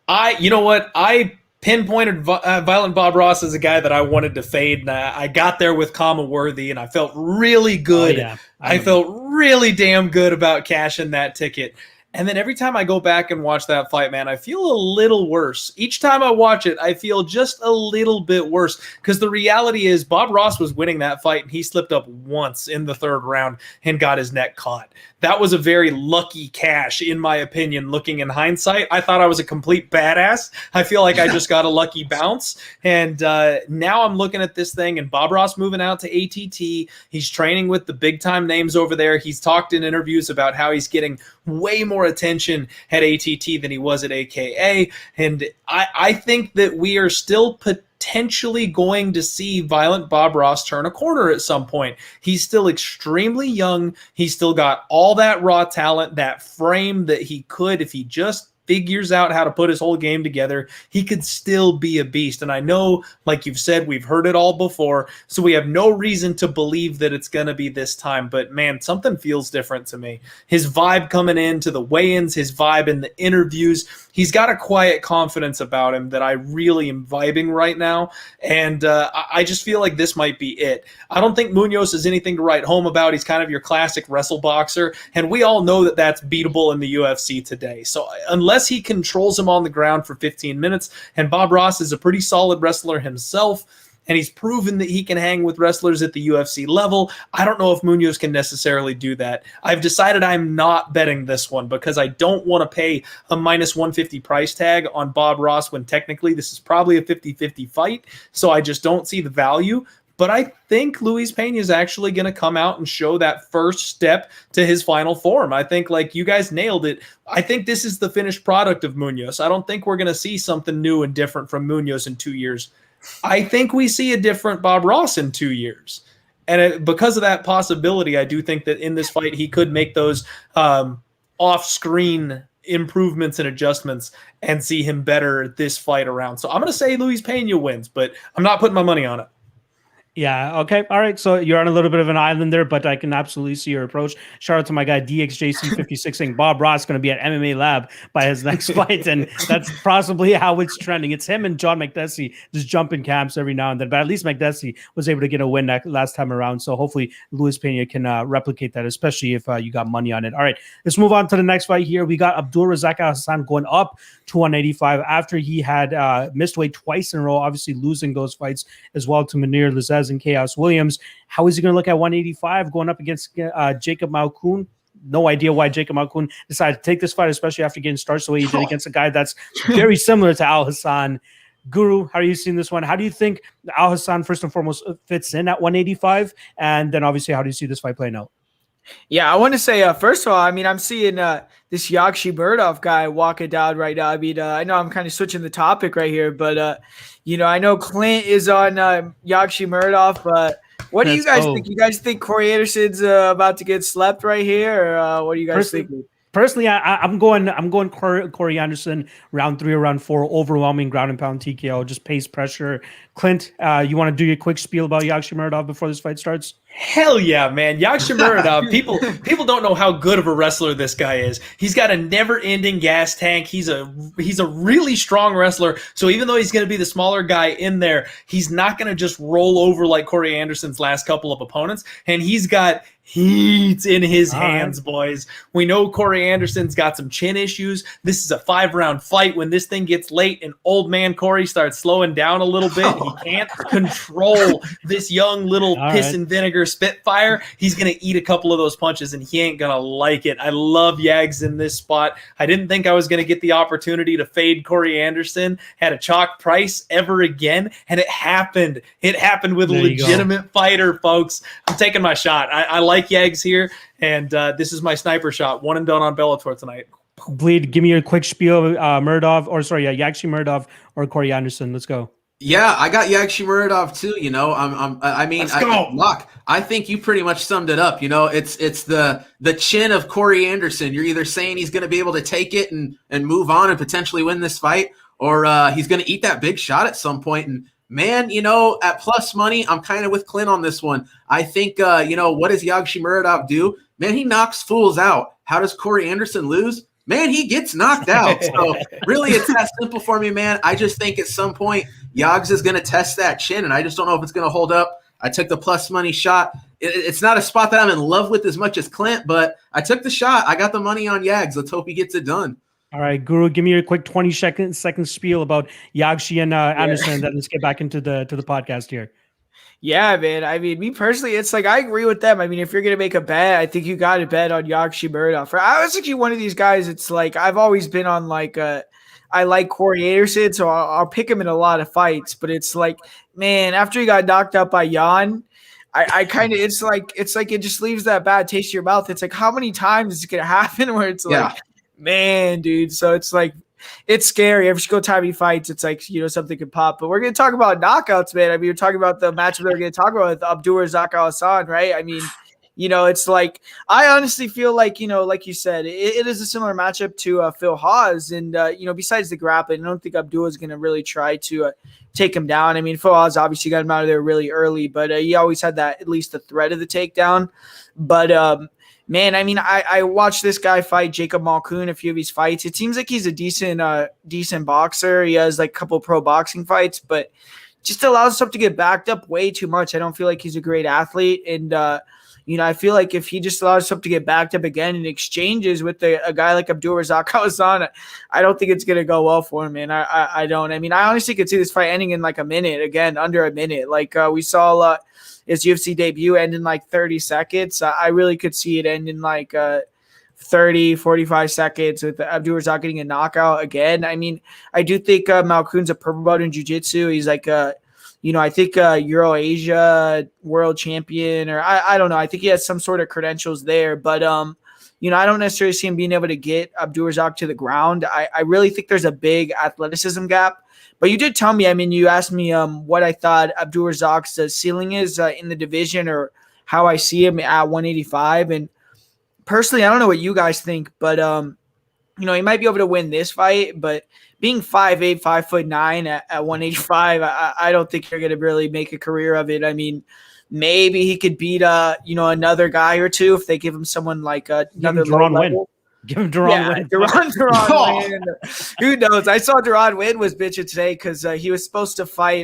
I pinpointed Violent Bob Ross as a guy that I wanted to fade, and I got there with Kama Worthy, and I felt really good. Oh, yeah. I felt really damn good about cashing that ticket. And then every time I go back and watch that fight, man, I feel a little worse. Each time I watch it, I feel just a little bit worse because the reality is Bob Ross was winning that fight and he slipped up once in the third round and got his neck caught. That was a very lucky cash, in my opinion, looking in hindsight. I thought I was a complete badass. I feel like I just got a lucky bounce. And now I'm looking at this thing and Bob Ross moving out to ATT. He's training with the big-time names over there. He's talked in interviews about how he's getting way more attention at ATT than he was at AKA. And I think that we are still potentially going to see Violent Bob Ross turn a corner at some point. He's still extremely young. He's still got all that raw talent, that frame that he could, if he just figures out how to put his whole game together, he could still be a beast. And I know, like you've said, we've heard it all before, so we have no reason to believe that it's going to be this time. But man, something feels different to me. His vibe coming into the weigh-ins, his vibe in the interviews, he's got a quiet confidence about him that I really am vibing right now. And I just feel like this might be it. I don't think Munoz is anything to write home about. He's kind of your classic wrestle boxer. And we all know that that's beatable in the UFC today. So unless he controls him on the ground for 15 minutes, and Bob Ross is a pretty solid wrestler himself, and he's proven that he can hang with wrestlers at the UFC level, I don't know if Munoz can necessarily do that. I've decided I'm not betting this one because I don't want to pay a minus 150 price tag on Bob Ross when technically this is probably a 50-50 fight, so I just don't see the value. But I think Luis Pena is actually going to come out and show that first step to his final form. I think, like you guys nailed it, I think this is the finished product of Munoz. I don't think we're going to see something new and different from Munoz in 2 years. I think we see a different Bob Ross in 2 years. And because of that possibility, I do think that in this fight he could make those off-screen improvements and adjustments and see him better this fight around. So I'm going to say Luis Pena wins, but I'm not putting my money on it. Yeah. Okay. All right. So you're on a little bit of an island there, but I can absolutely see your approach. Shout out to my guy DXJC56 saying Bob Ross going to be at MMA Lab by his next fight, and that's possibly how it's trending. It's him and John McDessie just jumping camps every now and then, but at least McDessie was able to get a win that last time around. So hopefully Luis Pena can replicate that, especially if you got money on it. All right, let's move on to the next fight here. We got Abdul Razak Alhassan going up to 185 after he had missed weight twice in a row, obviously losing those fights as well to Munir Lizez and Chaos Williams. How is he going to look at 185 going up against Jacob Malkoun? No idea why Jacob Malkoun decided to take this fight, especially after getting started the way he did against a guy that's very similar to Alhassan. Guru, how are you seeing this one? How do you think Alhassan, first and foremost, fits in at 185? And then obviously, how do you see this fight playing out? Yeah, I want to say, first of all, I mean, I'm seeing this Yakshi Murdov guy walking down right now. I mean, I know I'm kind of switching the topic right here, but, I know Clint is on Yakshi Murdov, but what do you guys think? You guys think Corey Anderson's about to get slept right here, or what do you guys think? Personally, I'm going Corey Anderson round 3 or round 4, overwhelming ground and pound TKO, just pace pressure. Clint, you want to do your quick spiel about Yakshi Murdov before this fight starts? Hell yeah, man. Muradov, people don't know how good of a wrestler this guy is. He's got a never-ending gas tank. He's a really strong wrestler. So even though he's going to be the smaller guy in there, he's not going to just roll over like Corey Anderson's last couple of opponents. And he's got heat in his hands, boys. We know Corey Anderson's got some chin issues. This is a 5-round fight. When this thing gets late and old man Corey starts slowing down a little bit, he can't control this young little piss and vinegar Spitfire. He's going to eat a couple of those punches, and he ain't going to like it. I love Yags in this spot. I didn't think I was going to get the opportunity to fade Corey Anderson at a chalk price ever again, and it happened. It happened with a legitimate fighter, folks. I'm taking my shot. I like Yags here, and this is my sniper shot. One and done on Bellator tonight. Bleed, give me a quick spiel, Muradov, Yagshi Muradov or Corey Anderson. Let's go. Yeah, I got Yagshi Muradov too. You know, I think you pretty much summed it up. You know, it's the chin of Corey Anderson. You're either saying he's going to be able to take it and move on and potentially win this fight, or he's going to eat that big shot at some point. And man, you know, at plus money, I'm kind of with Clint on this one. I think, you know, what does Yagshi Muradov do? Man, he knocks fools out. How does Corey Anderson lose? Man, he gets knocked out. So really, it's that simple for me, man. I just think at some point, Yags is going to test that chin, and I just don't know if it's going to hold up. I took the plus money shot. It's not a spot that I'm in love with as much as Clint, but I took the shot. I got the money on Yags. Let's hope he gets it done. All right, Guru, give me your quick 20-second spiel about Yagshi and Anderson. Then let's get back into the podcast here. Yeah, man. I mean, me personally, it's like I agree with them. I mean, if you're gonna make a bet, I think you got to bet on Yagshi Muradov. I was actually one of these guys. It's like I've always been on like I like Corey Anderson, so I'll pick him in a lot of fights. But it's like, man, after he got knocked out by Jan, I kind of it's like it just leaves that bad taste in your mouth. It's like how many times is it gonna happen where it's like, man, dude. So it's like. It's scary. Every single time he fights, it's like, you know, something could pop. But we're going to talk about knockouts, man. I mean, we're talking about the matchup that we're going to talk about with Abdulrazak Alhassan, right? I mean, you know, it's like I honestly feel like, you know, like you said, it is a similar matchup to Phil Haas. And, you know, besides the grappling, I don't think Abdul is going to really try to take him down. I mean, Phil Haas obviously got him out of there really early, but he always had that, at least the threat of the takedown. But, man, I mean, I watched this guy fight Jacob Malkoun a few of his fights. It seems like he's a decent boxer. He has like a couple pro boxing fights, but just allows himself to get backed up way too much. I don't feel like he's a great athlete. And, you know, I feel like if he just allows himself to get backed up again in exchanges with a guy like Abdulrazak Alhassan, I don't think it's going to go well for him, man. I don't. I mean, I honestly could see this fight ending in like a minute, again, under a minute. Like we saw his UFC debut end in like 30 seconds. I really could see it end in like 30, 45 seconds with Abdulrazak getting a knockout again. I mean, I do think Malkoun's a purple belt in jiu-jitsu. He's like, you know, I think Euro-Asia world champion, or I don't know. I think he has some sort of credentials there. But, you know, I don't necessarily see him being able to get Abdulrazak to the ground. I really think there's a big athleticism gap. But you did tell me, I mean, you asked me what I thought Abdulrazak's ceiling is in the division or how I see him at 185. And personally, I don't know what you guys think, but, you know, he might be able to win this fight. But being 5'8", 5'9" at 185, I don't think you're going to really make a career of it. I mean, maybe he could beat, you know, another guy or two if they give him someone like another low level. Give him Duran win. Duran win. Who knows? I saw Duran win was bitching today because he was supposed to fight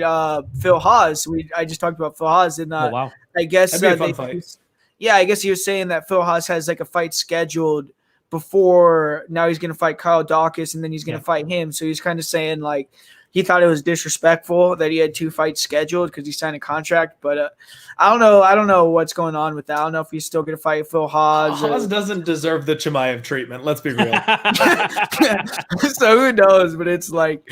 Phil Haas. I just talked about Phil Haas, and wow. I guess that'd be a fun fight. Yeah, I guess he was saying that Phil Haas has like a fight scheduled before. Now he's going to fight Kyle Dawkins, and then he's going to fight him. So he's kind of saying like he thought it was disrespectful that he had 2 fights scheduled because he signed a contract. But I don't know. I don't know what's going on with that. I don't know if he's still going to fight Phil Haas. Haas doesn't deserve the Chimaev treatment. Let's be real. So who knows? But it's like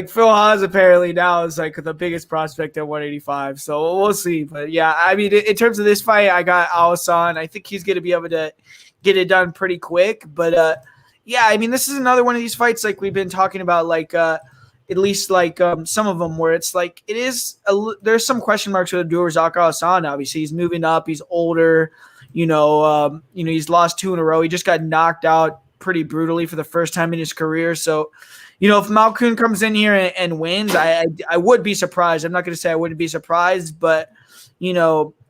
Phil Haas apparently now is like the biggest prospect at 185. So we'll see. But yeah, I mean, in terms of this fight, I got Alhassan. I think he's going to be able to get it done pretty quick. But yeah, I mean, this is another one of these fights like we've been talking about, like at least like some of them where it's like it is there's some question marks with Abdulrazak Alhassan. Obviously, he's moving up. He's older. You know, he's lost 2 in a row. He just got knocked out pretty brutally for the first time in his career. So, you know, if Malkoun comes in here and wins, I would be surprised. I'm not going to say I wouldn't be surprised, but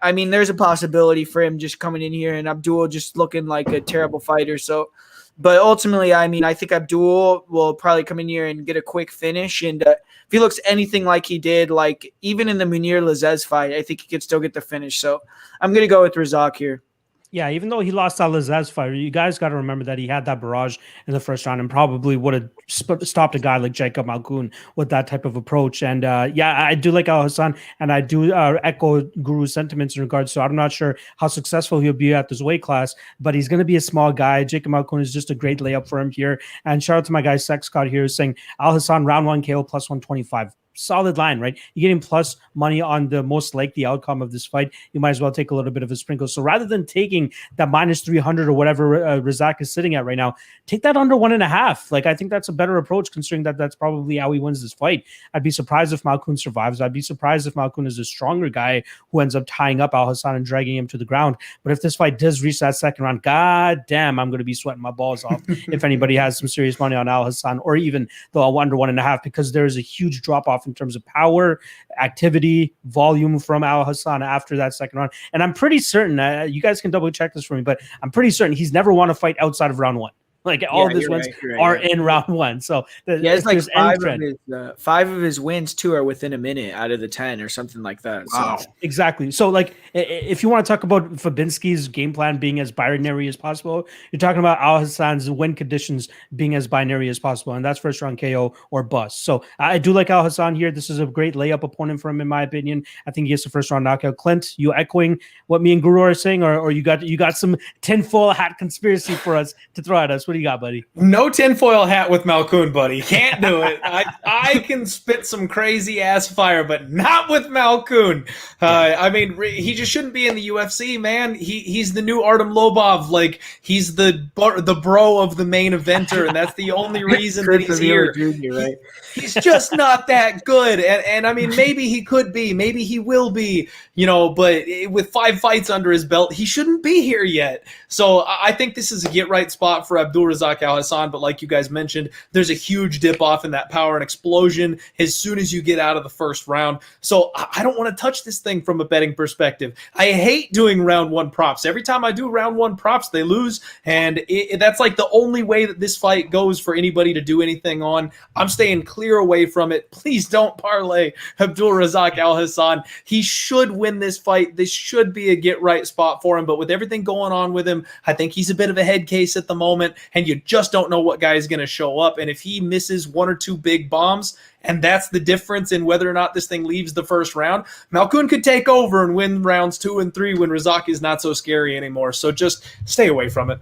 I mean, there's a possibility for him just coming in here and Abdul just looking like a terrible fighter. So, but ultimately, I mean, I think Abdul will probably come in here and get a quick finish. And if he looks anything like he did, like even in the Munir-Lazzez fight, I think he could still get the finish. So I'm going to go with Razak here. Yeah, even though he lost that Lazzez fight, you guys got to remember that he had that barrage in the first round and probably would have stopped a guy like Jacob Malkoun with that type of approach. And yeah, I do like Alhassan, and I do echo Guru's sentiments in regards to I'm not sure how successful he'll be at this weight class, but he's going to be a small guy. Jacob Malkoun is just a great layup for him here. And shout out to my guy Sex Scott here saying Alhassan round 1 KO plus 125. Solid line, right? You're getting plus money on the most likely outcome of this fight. You might as well take a little bit of a sprinkle. So rather than taking that minus 300 or whatever Razak is sitting at right now, take that under 1.5. Like, I think that's a better approach considering that that's probably how he wins this fight. I'd be surprised if Malkoun survives. I'd be surprised if Malkoun is a stronger guy who ends up tying up Alhassan and dragging him to the ground. But if this fight does reach that second round, god damn, I'm going to be sweating my balls off if anybody has some serious money on Alhassan or even the under 1.5, because there is a huge drop off in terms of power, activity, volume from Alhassan after that second round. And I'm pretty certain, you guys can double check this for me, but I'm pretty certain he's never won a fight outside of round 1. Like all of his wins are in round 1. So it's like 5 of his wins too are within a minute out of the 10 or something like that. Wow. So. Exactly. So like if you want to talk about Fabinski's game plan being as binary as possible, you're talking about Alhassan's win conditions being as binary as possible. And that's first round KO or bust. So I do like Alhassan here. This is a great layup opponent for him, in my opinion. I think he gets the first round knockout. Clint, you echoing what me and Guru are saying, or you got some tinfoil hat conspiracy for us to throw at us? What do you got, buddy? No tinfoil hat with Malkoun, buddy. Can't do it. I can spit some crazy ass fire, but not with Malkoun. I mean, he just shouldn't be in the UFC, man. He's the new Artem Lobov. Like, he's the bro of the main eventer, and that's the only reason that he's here. Junior, right? He's just not that good. And I mean, maybe he could be, maybe he will be, but with 5 fights under his belt, he shouldn't be here yet. So I think this is a get right spot for Abdulrazak Alhassan. But like you guys mentioned, there's a huge dip off in that power and explosion as soon as you get out of the first round. So I don't want to touch this thing from a betting perspective. I hate doing round 1 props. Every time I do round 1 props, they lose. And that's like the only way that this fight goes for anybody to do anything on. I'm staying clear away from it. Please don't parlay Abdulrazak Alhassan. He should win this fight. This should be a get right spot for him. But with everything going on with him, I think he's a bit of a head case at the moment, and you just don't know what guy is going to show up. And if he misses 1 or 2 big bombs, and that's the difference in whether or not this thing leaves the first round, Malkoun could take over and win rounds 2 and 3 when Razak is not so scary anymore. So just stay away from it.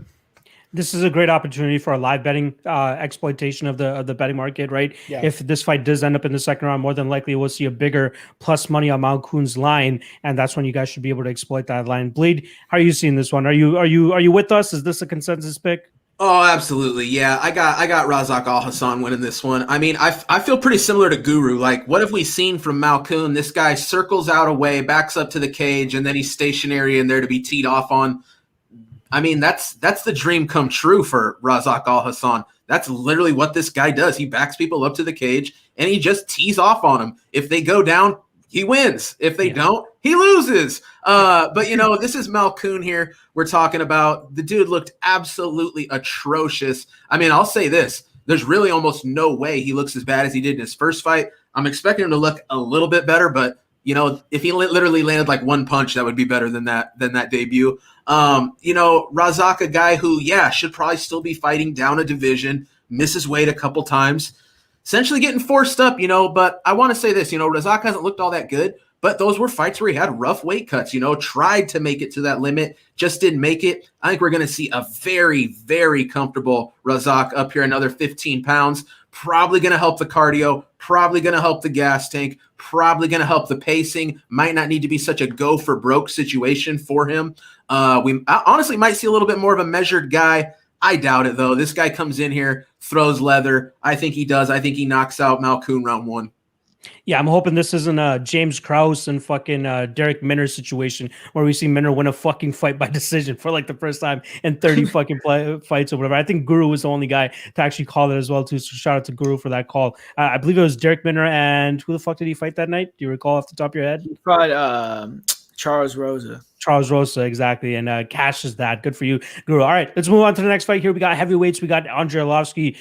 This is a great opportunity for a live betting exploitation of the betting market, right? Yeah. If this fight does end up in the second round, more than likely we'll see a bigger plus money on Malkoun's line, and that's when you guys should be able to exploit that line. Bleed, how are you seeing this one? Are you with us? Is this a consensus pick? Oh, absolutely. Yeah, I got Razak Alhassan winning this one. I mean, I feel pretty similar to Guru. Like, what have we seen from Malkoun? This guy circles out away, backs up to the cage, and then he's stationary and there to be teed off on. I mean, that's the dream come true for Razak Alhassan. That's literally what this guy does. He backs people up to the cage, and he just tees off on them. If they go down, he wins. If they don't, he loses. But, this is Malkoun here we're talking about. The dude looked absolutely atrocious. I mean, I'll say this. There's really almost no way he looks as bad as he did in his first fight. I'm expecting him to look a little bit better, but if he literally landed like 1 punch, that would be better than that debut. Razak, a guy who, should probably still be fighting down a division, misses weight a couple times, essentially getting forced up, but I want to say this, Razak hasn't looked all that good, but those were fights where he had rough weight cuts, tried to make it to that limit, just didn't make it. I think we're going to see a very, very comfortable Razak up here, another 15 pounds. Probably going to help the cardio, probably going to help the gas tank, probably going to help the pacing. Might not need to be such a go for broke situation for him. We honestly might see a little bit more of a measured guy. I doubt it, though. This guy comes in here, throws leather. I think he does. I think he knocks out Malkoun round 1. Yeah, I'm hoping this isn't a James Krause and fucking Derek Minner situation where we see Minner win a fucking fight by decision for like the first time in 30 fucking fights or whatever. I think Guru was the only guy to actually call it as well, too. So shout out to Guru for that call. I believe it was Derek Minner, and who the fuck did he fight that night? Do you recall off the top of your head? He fought Charles Rosa. Charles Rosa, exactly. And Cash is that. Good for you, Guru. All right, let's move on to the next fight here. We got heavyweights. We got Andre Arlovski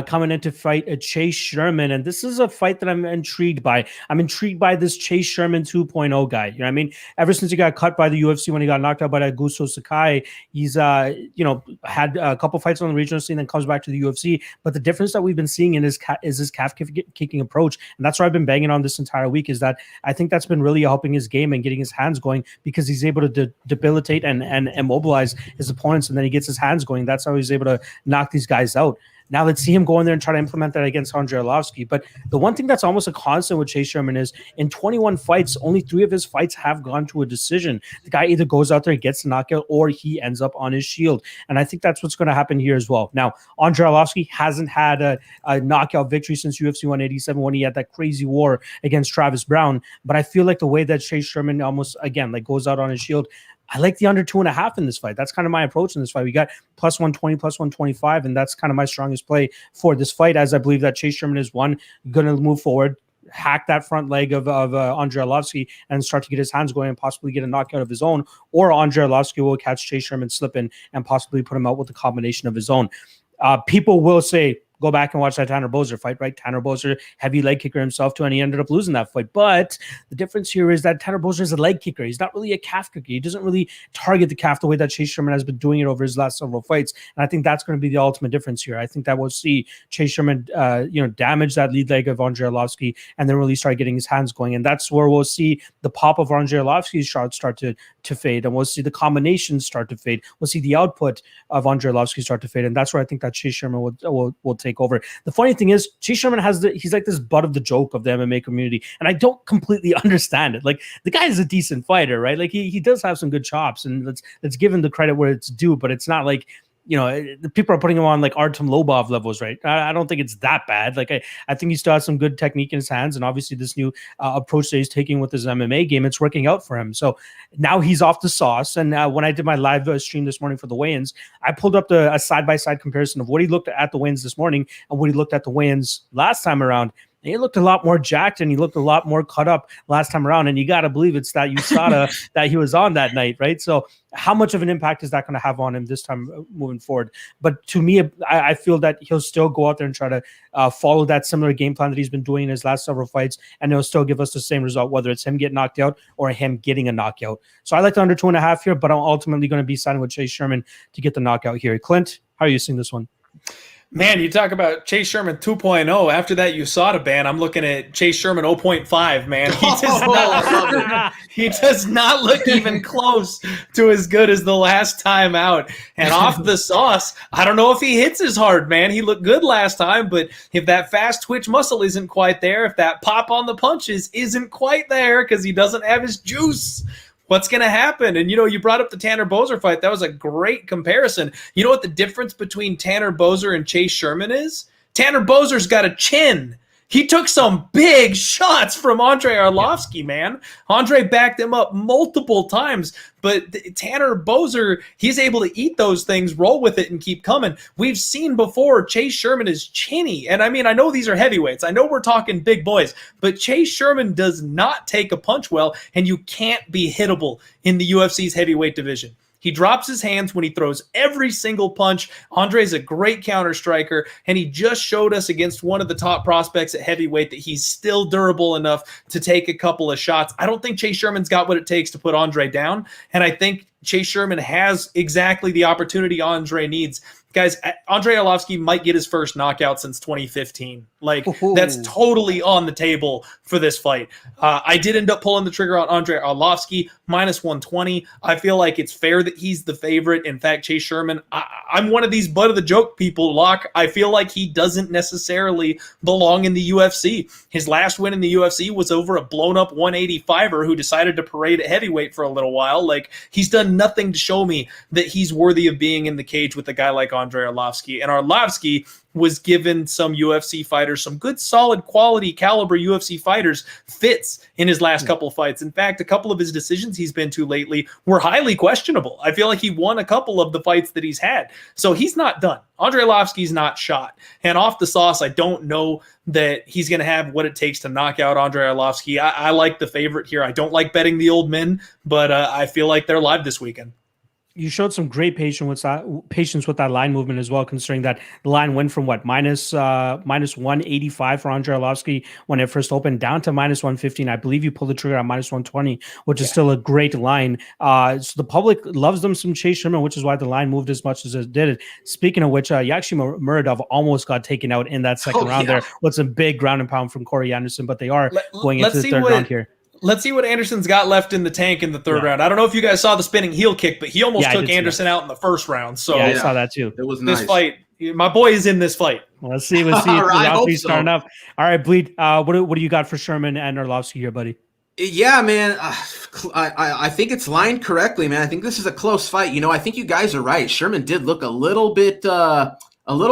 coming in to fight Chase Sherman. And this is a fight that I'm intrigued by. I'm intrigued by this Chase Sherman 2.0 guy. You know what I mean? Ever since he got cut by the UFC when he got knocked out by that Gusto Sakai, he's had a couple fights on the regional scene, then comes back to the UFC. But the difference that we've been seeing in his calf kicking approach, and that's why I've been banging on this entire week, is that I think that's been really helping his game and getting his hands going, because he's able to debilitate and immobilize his opponents, and then he gets his hands going. That's how he's able to knock these guys out. Now let's see him go in there and try to implement that against Andre Arlovski. But the one thing that's almost a constant with Chase Sherman is in 21 fights, only 3 of his fights have gone to a decision. The guy either goes out there and gets the knockout, or he ends up on his shield. And I think that's what's going to happen here as well. Now, Andre Arlovski hasn't had a knockout victory since UFC 187 when he had that crazy war against Travis Brown. But I feel like the way that Chase Sherman almost, again, like goes out on his shield, I like the under 2.5 in this fight. That's kind of my approach in this fight. We got plus 120, plus 125, and that's kind of my strongest play for this fight, as I believe that Chase Sherman is going to move forward, hack that front leg of Andre Arlovski, and start to get his hands going and possibly get a knockout of his own, or Andre Arlovski will catch Chase Sherman slipping and possibly put him out with a combination of his own. People will say, go back and watch that Tanner Boser fight, right? Tanner Boser, heavy leg kicker himself too, and he ended up losing that fight. But the difference here is that Tanner Boser is a leg kicker. He's not really a calf kicker. He doesn't really target the calf the way that Chase Sherman has been doing it over his last several fights. And I think that's going to be the ultimate difference here. I think that we'll see Chase Sherman, damage that lead leg of Andre Arlovski, and then really start getting his hands going. And that's where we'll see the pop of Andre Arlovski's shots start to fade, and we'll see the combinations start to fade. We'll see the output of Andre Arlovski start to fade, and that's where I think that Chase Sherman will take over. The funny thing is, Chase Sherman he's like this butt of the joke of the MMA community, and I don't completely understand it. Like, the guy is a decent fighter, right? Like, he does have some good chops, and let's give him the credit where it's due, but it's not like, the people are putting him on like Artem Lobov levels, right? I don't think it's that bad. Like, I think he still has some good technique in his hands, and obviously this new approach that he's taking with his MMA game, it's working out for him. So now he's off the sauce. And when I did my live stream this morning for the weigh-ins, I pulled up a side-by-side comparison of what he looked at the weigh-ins this morning and what he looked at the weigh-ins last time around. He looked a lot more jacked, and he looked a lot more cut up last time around. And you got to believe it's that USADA that he was on that night, right? So how much of an impact is that going to have on him this time moving forward? But to me, I feel that he'll still go out there and try to follow that similar game plan that he's been doing in his last several fights, and he'll still give us the same result, whether it's him getting knocked out or him getting a knockout. So I like the under 2.5 here, but I'm ultimately going to be siding with Chase Sherman to get the knockout here. Clint, how are you seeing this one? Man, you talk about Chase Sherman 2.0. After that USADA ban, I'm looking at Chase Sherman 0.5, man. He does not look even close to as good as the last time out. And off the sauce, I don't know if he hits as hard, man. He looked good last time, but if that fast twitch muscle isn't quite there, if that pop on the punches isn't quite there because he doesn't have his juice, what's going to happen? And, you brought up the Tanner Boser fight. That was a great comparison. You know what the difference between Tanner Boser and Chase Sherman is? Tanner Boser's got a chin. He took some big shots from Andre Arlovski, man. Andre backed him up multiple times, but Tanner Boser, he's able to eat those things, roll with it, and keep coming. We've seen before Chase Sherman is chinny. And I mean, I know these are heavyweights. I know we're talking big boys, but Chase Sherman does not take a punch well, and you can't be hittable in the UFC's heavyweight division. He drops his hands when he throws every single punch. Andre's a great counter striker, and he just showed us against one of the top prospects at heavyweight that he's still durable enough to take a couple of shots. I don't think Chase Sherman's got what it takes to put Andre down, and I think Chase Sherman has exactly the opportunity Andre needs. Guys, Andre Arlovski might get his first knockout since 2015. Like, that's totally on the table for this fight. I did end up pulling the trigger on Andre Arlovski, minus 120. I feel like it's fair that he's the favorite. In fact, Chase Sherman, I'm one of these butt of the joke people, Locke. I feel like he doesn't necessarily belong in the UFC. His last win in the UFC was over a blown-up 185er who decided to parade at heavyweight for a little while. Like, he's done nothing to show me that he's worthy of being in the cage with a guy like Andrei Arlovski. And Arlovski was given some UFC fighters, some good, solid, quality caliber UFC fighters fits in his last couple of fights. In fact, a couple of his decisions he's been to lately were highly questionable. I feel like he won a couple of the fights that he's had. So he's not done. Andrei Arlovski's not shot. And off the sauce, I don't know that he's going to have what it takes to knock out Andrei Arlovski. I like the favorite here. I don't like betting the old men, but I feel like they're live this weekend. You showed some great patience with that line movement as well, considering that the line went from minus 185 for Andrei Arlovski when it first opened down to minus 115. I believe you pulled the trigger at minus 120, which is still a great line. So the public loves them some Chase Sherman, which is why the line moved as much as it did. Speaking of which, Yaxi Muradov almost got taken out in that second round there with some big ground and pound from Corey Anderson, but they are going into the third round here. Let's see what Anderson's got left in the tank in the third round. I don't know if you guys saw the spinning heel kick, but he almost took Anderson out in the first round. So I saw that too. It was this nice. fight. My boy is in this fight. Well, let's see. Let's see. If starting up. All right, Bleed. What do you got for Sherman and Arlovski here, buddy? Yeah, man. I think it's lined correctly, man. I think this is a close fight. I think you guys are right. Sherman did look a little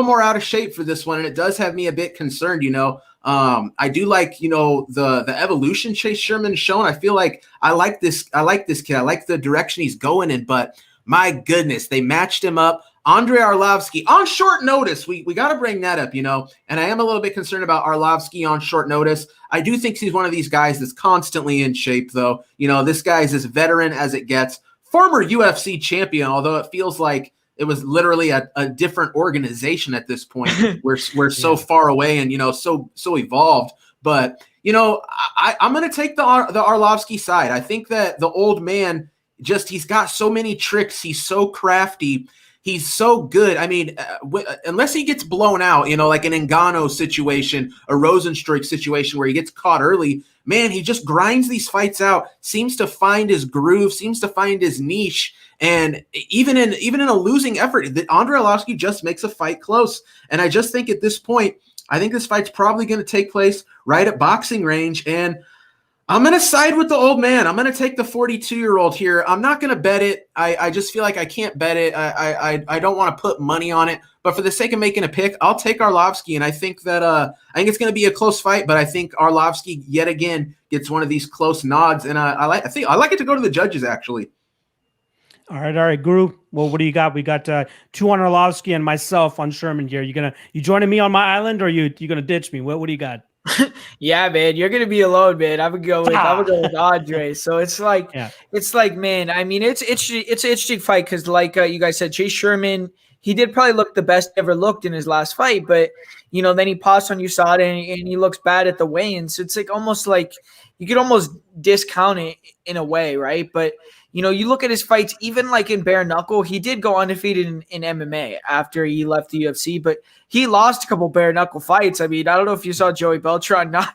more out of shape for this one, and it does have me a bit concerned. I do like, the evolution Chase Sherman's shown. I feel like I like this kid. I like the direction he's going in, but my goodness, they matched him up. Andrei Arlovski on short notice. We got to bring that up, and I am a little bit concerned about Arlovski on short notice. I do think he's one of these guys that's constantly in shape, though. This guy's as veteran as it gets. Former UFC champion, although it feels like it was literally a different organization at this point. We're so far away and, so evolved. But, I'm going to take the Arlovski side. I think that the old man he's got so many tricks. He's so crafty. He's so good. I mean, unless he gets blown out, like an Ngannou situation, a Rosenstruik situation where he gets caught early, man, he just grinds these fights out, seems to find his groove, seems to find his niche. And even in a losing effort, Andrei Arlovski just makes a fight close. And I just think at this point, I think this fight's probably going to take place right at boxing range. And I'm going to side with the old man. I'm going to take the 42-year-old here. I'm not going to bet it. I just feel like I can't bet it. I don't want to put money on it. But for the sake of making a pick, I'll take Arlovski. And I think that I think it's going to be a close fight. But I think Arlovski yet again gets one of these close nods. And I like it to go to the judges actually. All right, Guru. Well, what do you got? We got two on Arlovski and myself on Sherman here. You joining me on my island, or you gonna ditch me? What do you got? Yeah, man, you're gonna be alone, man. I would go with Andre. So it's like, man. I mean, it's an interesting fight because, like you guys said, Chase Sherman, he did probably look the best ever looked in his last fight, but then he paused on USADA and he looks bad at the weigh-ins. It's like almost like you could almost discount it in a way, right? But you look at his fights, even like in bare knuckle, he did go undefeated in MMA after he left the UFC, but he lost a couple bare knuckle fights. I mean, I don't know if you saw Joey Beltran not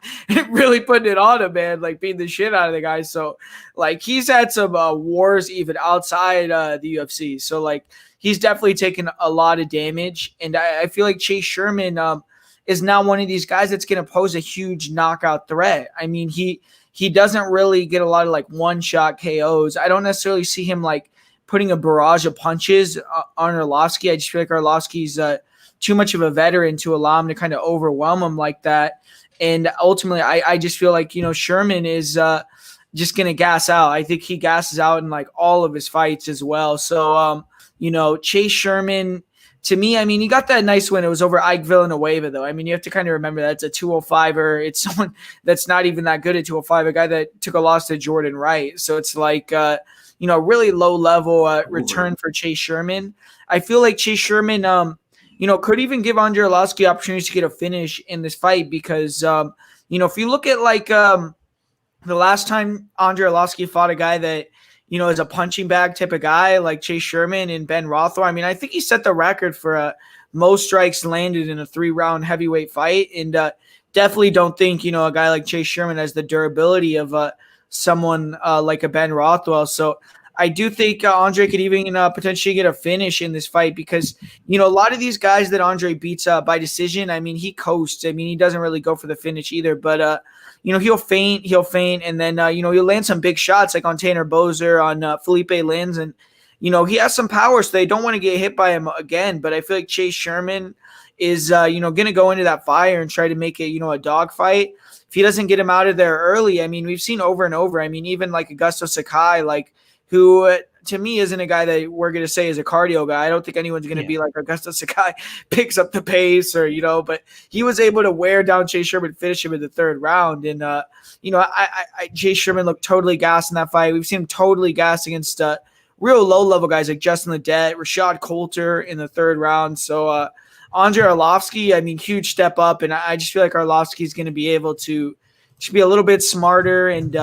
really putting it on him, man, like beating the shit out of the guy. So like he's had some wars even outside the UFC. So like he's definitely taken a lot of damage. And I feel like Chase Sherman is now one of these guys that's going to pose a huge knockout threat. I mean, he doesn't really get a lot of like one-shot KOs. I don't necessarily see him like putting a barrage of punches on Arlovski. I just feel like Arlovski's too much of a veteran to allow him to kind of overwhelm him like that. And ultimately, I just feel like, Sherman is just going to gas out. I think he gasses out in like all of his fights as well. So, Chase Sherman, to me, I mean, he got that nice win. It was over Ike Villanueva, though. I mean, you have to kind of remember that it's a 205er. It's someone that's not even that good at 205, a guy that took a loss to Jordan Wright. So it's like, really low-level return for Chase Sherman. I feel like Chase Sherman, could even give Andrei Arlovski opportunities to get a finish in this fight because, if you look at like the last time Andrei Arlovski fought a guy that, is a punching bag type of guy like Chase Sherman and Ben Rothwell. I mean, I think he set the record for most strikes landed in a 3-round heavyweight fight. And definitely don't think, a guy like Chase Sherman has the durability of someone like a Ben Rothwell. So I do think Andre could even potentially get a finish in this fight because, a lot of these guys that Andre beats by decision, I mean, he coasts. I mean, he doesn't really go for the finish either, but he'll feint, and then, he'll land some big shots like on Tanner Bozer, on Felipe Lins. And, he has some power, so they don't want to get hit by him again. But I feel like Chase Sherman is, going to go into that fire and try to make it, a dogfight. If he doesn't get him out of there early, I mean, we've seen over and over. I mean, even like Augusto Sakai, like who to me isn't a guy that we're going to say is a cardio guy. I don't think anyone's going to be like Augusto Sakai picks up the pace or, but he was able to wear down Chase Sherman, finish him in the third round. And, Chase Sherman looked totally gassed in that fight. We've seen him totally gassed against real low-level guys like Justin Ledet, Rashad Coulter in the third round. So Andre Arlovski, I mean, huge step up. And I just feel like Arlovski is going to be able to be a little bit smarter and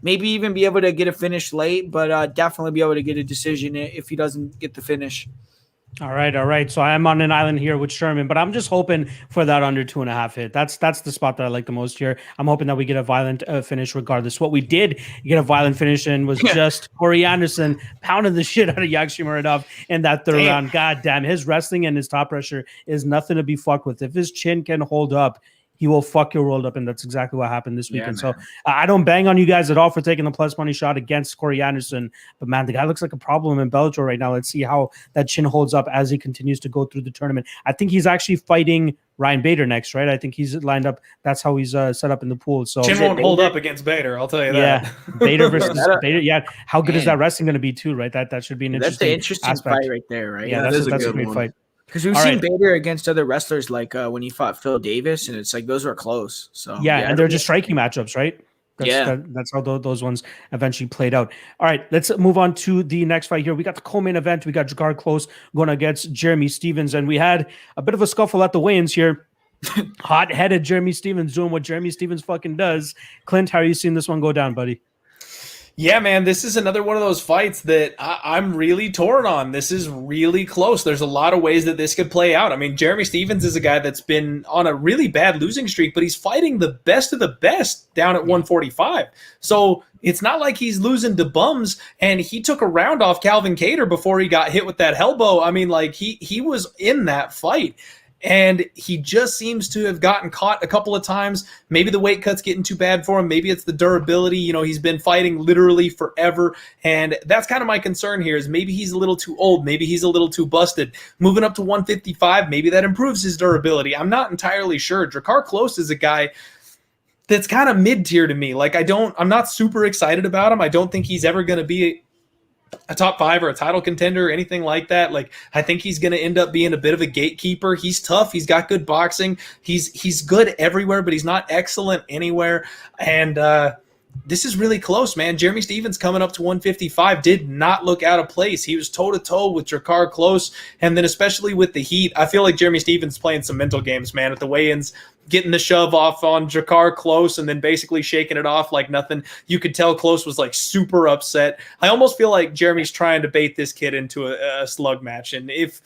maybe even be able to get a finish late, but definitely be able to get a decision if he doesn't get the finish. All right. So I am on an island here with Sherman, but I'm just hoping for that under 2.5 hit. That's the spot that I like the most here. I'm hoping that we get a violent finish regardless. What we did get a violent finish in was just Corey Anderson pounding the shit out of Yagshimuradov in that third round. God damn, his wrestling and his top pressure is nothing to be fucked with. If his chin can hold up, he will fuck your world up, and that's exactly what happened this weekend. So I don't bang on you guys at all for taking the plus money shot against Corey Anderson, but man, the guy looks like a problem in Bellator right now. Let's see how that chin holds up as he continues to go through the tournament. I think he's actually fighting Ryan Bader next, right? I think he's lined up. That's how he's set up in the pool. So chin won't hold up against Bader, I'll tell you that. Yeah, Bader versus Bader. Yeah, how good is that wrestling going to be too, right? That should be an interesting. That's the interesting aspect. Fight right there, right? Yeah, that's a great fight. Because we've seen Bader against other wrestlers like when he fought Phil Davis, and it's like those were close. So yeah, and they're just striking matchups, right? That's how those ones eventually played out. All right, let's move on to the next fight here. We got the co-main event. We got Drakkar Klose going against Jeremy Stephens, and we had a bit of a scuffle at the weigh-ins here. Hot-headed Jeremy Stephens doing what Jeremy Stephens fucking does. Clint, how are you seeing this one go down, buddy? Yeah, man, this is another one of those fights that I'm really torn on. This is really close. There's a lot of ways that this could play out. I mean, Jeremy Stephens is a guy that's been on a really bad losing streak, but he's fighting the best of the best down at 145. So it's not like he's losing to bums, and he took a round off Calvin Kattar before he got hit with that elbow. I mean, like, he was in that fight. And he just seems to have gotten caught a couple of times. Maybe the weight cut's getting too bad for him. Maybe it's the durability. He's been fighting literally forever. And that's kind of my concern here is maybe he's a little too old. Maybe he's a little too busted. Moving up to 155, maybe that improves his durability. I'm not entirely sure. Drakkar Klose is a guy that's kind of mid-tier to me. Like, I'm not super excited about him. I don't think he's ever going to be a top 5 or a title contender or anything like that. Like, I think he's going to end up being a bit of a gatekeeper. He's tough. He's got good boxing. He's good everywhere, but he's not excellent anywhere. And this is really close, man. Jeremy Stephens coming up to 155 did not look out of place. He was toe-to-toe with Drakkar Klose, and then especially with the heat, I feel like Jeremy Stephens playing some mental games, man, at the weigh-ins, getting the shove off on Drakkar Klose and then basically shaking it off like nothing. You could tell Klose was like super upset. I almost feel like Jeremy's trying to bait this kid into a slug match, and if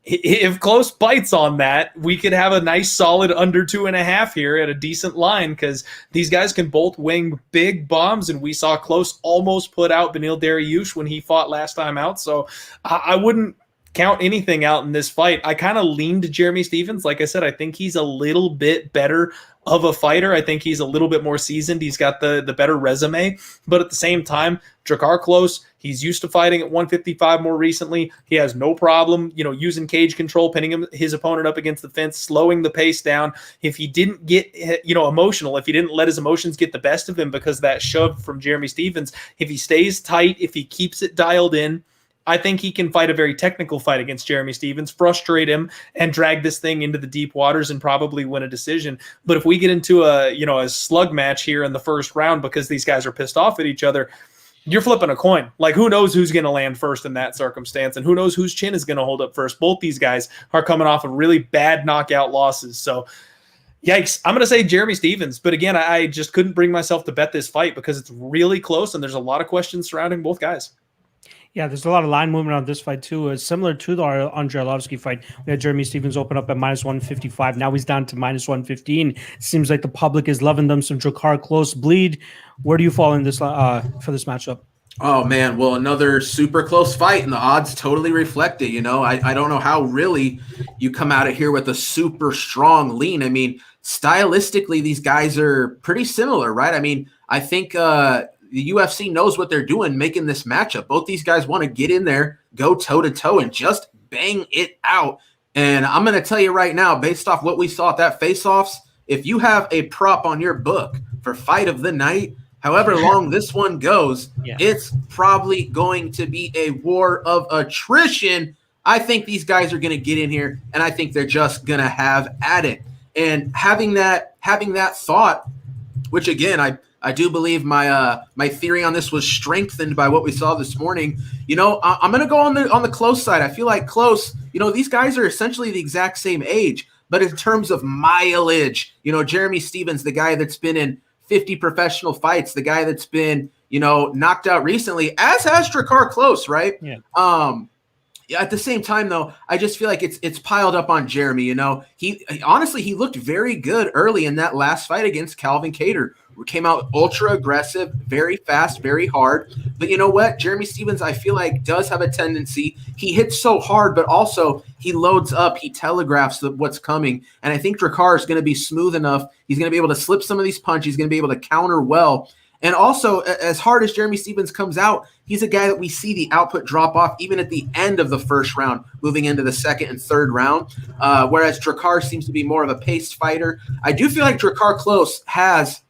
Klose bites on that, we could have a nice solid under 2.5 here at a decent line, because these guys can both wing big bombs, and we saw Klose almost put out Beneil Dariush when he fought last time out. So I wouldn't count anything out in this fight. I kind of lean to Jeremy Stephens. Like I said, I think he's a little bit better of a fighter. I think he's a little bit more seasoned. He's got the better resume. But at the same time, Drakkar Klose, he's used to fighting at 155 more recently. He has no problem, using cage control, pinning his opponent up against the fence, slowing the pace down. If he didn't get, emotional, if he didn't let his emotions get the best of him because of that shove from Jeremy Stephens, if he stays tight, if he keeps it dialed in, I think he can fight a very technical fight against Jeremy Stephens, frustrate him, and drag this thing into the deep waters and probably win a decision. But if we get into a slug match here in the first round because these guys are pissed off at each other, you're flipping a coin. Like, who knows who's going to land first in that circumstance, and who knows whose chin is going to hold up first. Both these guys are coming off of really bad knockout losses. So, yikes. I'm going to say Jeremy Stephens. But again, I just couldn't bring myself to bet this fight because it's really close, and there's a lot of questions surrounding both guys. Yeah, there's a lot of line movement on this fight too. It's similar to the Andre Arlovski fight. We had Jeremy Stephens open up at -155. Now he's down to -115. Seems like the public is loving them some Drakkar Klose bleed. Where do you fall in this for this matchup? Oh, man. Well, another super close fight, and the odds totally reflect it. I don't know how really you come out of here with a super strong lean. I mean, stylistically, these guys are pretty similar, right? I mean, I think the UFC knows what they're doing making this matchup. Both these guys want to get in there, go toe-to-toe, and just bang it out. And I'm going to tell you right now, based off what we saw at that face-offs, if you have a prop on your book for fight of the night, however long this one goes, it's probably going to be a war of attrition. I think these guys are going to get in here, and I think they're just going to have at it. And having that thought, which again, I do believe my theory on this was strengthened by what we saw this morning. I'm going to go on the Klose side. I feel like Klose, these guys are essentially the exact same age, but in terms of mileage, Jeremy Stephens, the guy that's been in 50 professional fights, the guy that's been, knocked out recently, as has Drakkar Klose, right? Yeah. At the same time, though, I just feel like it's piled up on Jeremy. He honestly, he looked very good early in that last fight against Calvin Kattar. Came out ultra aggressive, very fast, very hard. But you know what? Jeremy Stephens, I feel like, does have a tendency. He hits so hard, but also he loads up. He telegraphs what's coming. And I think Drakkar is going to be smooth enough. He's going to be able to slip some of these punches. He's going to be able to counter well. And also, as hard as Jeremy Stephens comes out, he's a guy that we see the output drop off even at the end of the first round, moving into the second and third round, whereas Drakkar seems to be more of a paced fighter. I do feel like Drakkar Klose has,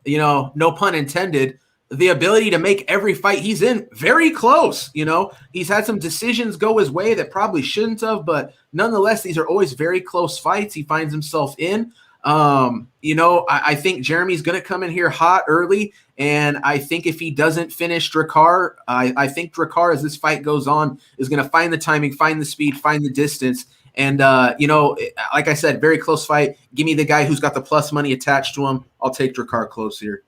no pun intended, the ability to make every fight he's in very close. He's had some decisions go his way that probably shouldn't have, but nonetheless, these are always very close fights he finds himself in. I think Jeremy's going to come in here hot early, and I think if he doesn't finish Drakkar, I think Drakkar, as this fight goes on, is going to find the timing, find the speed, find the distance. And, like I said, very close fight. Give me the guy who's got the plus money attached to him. I'll take Drakkar Klose here.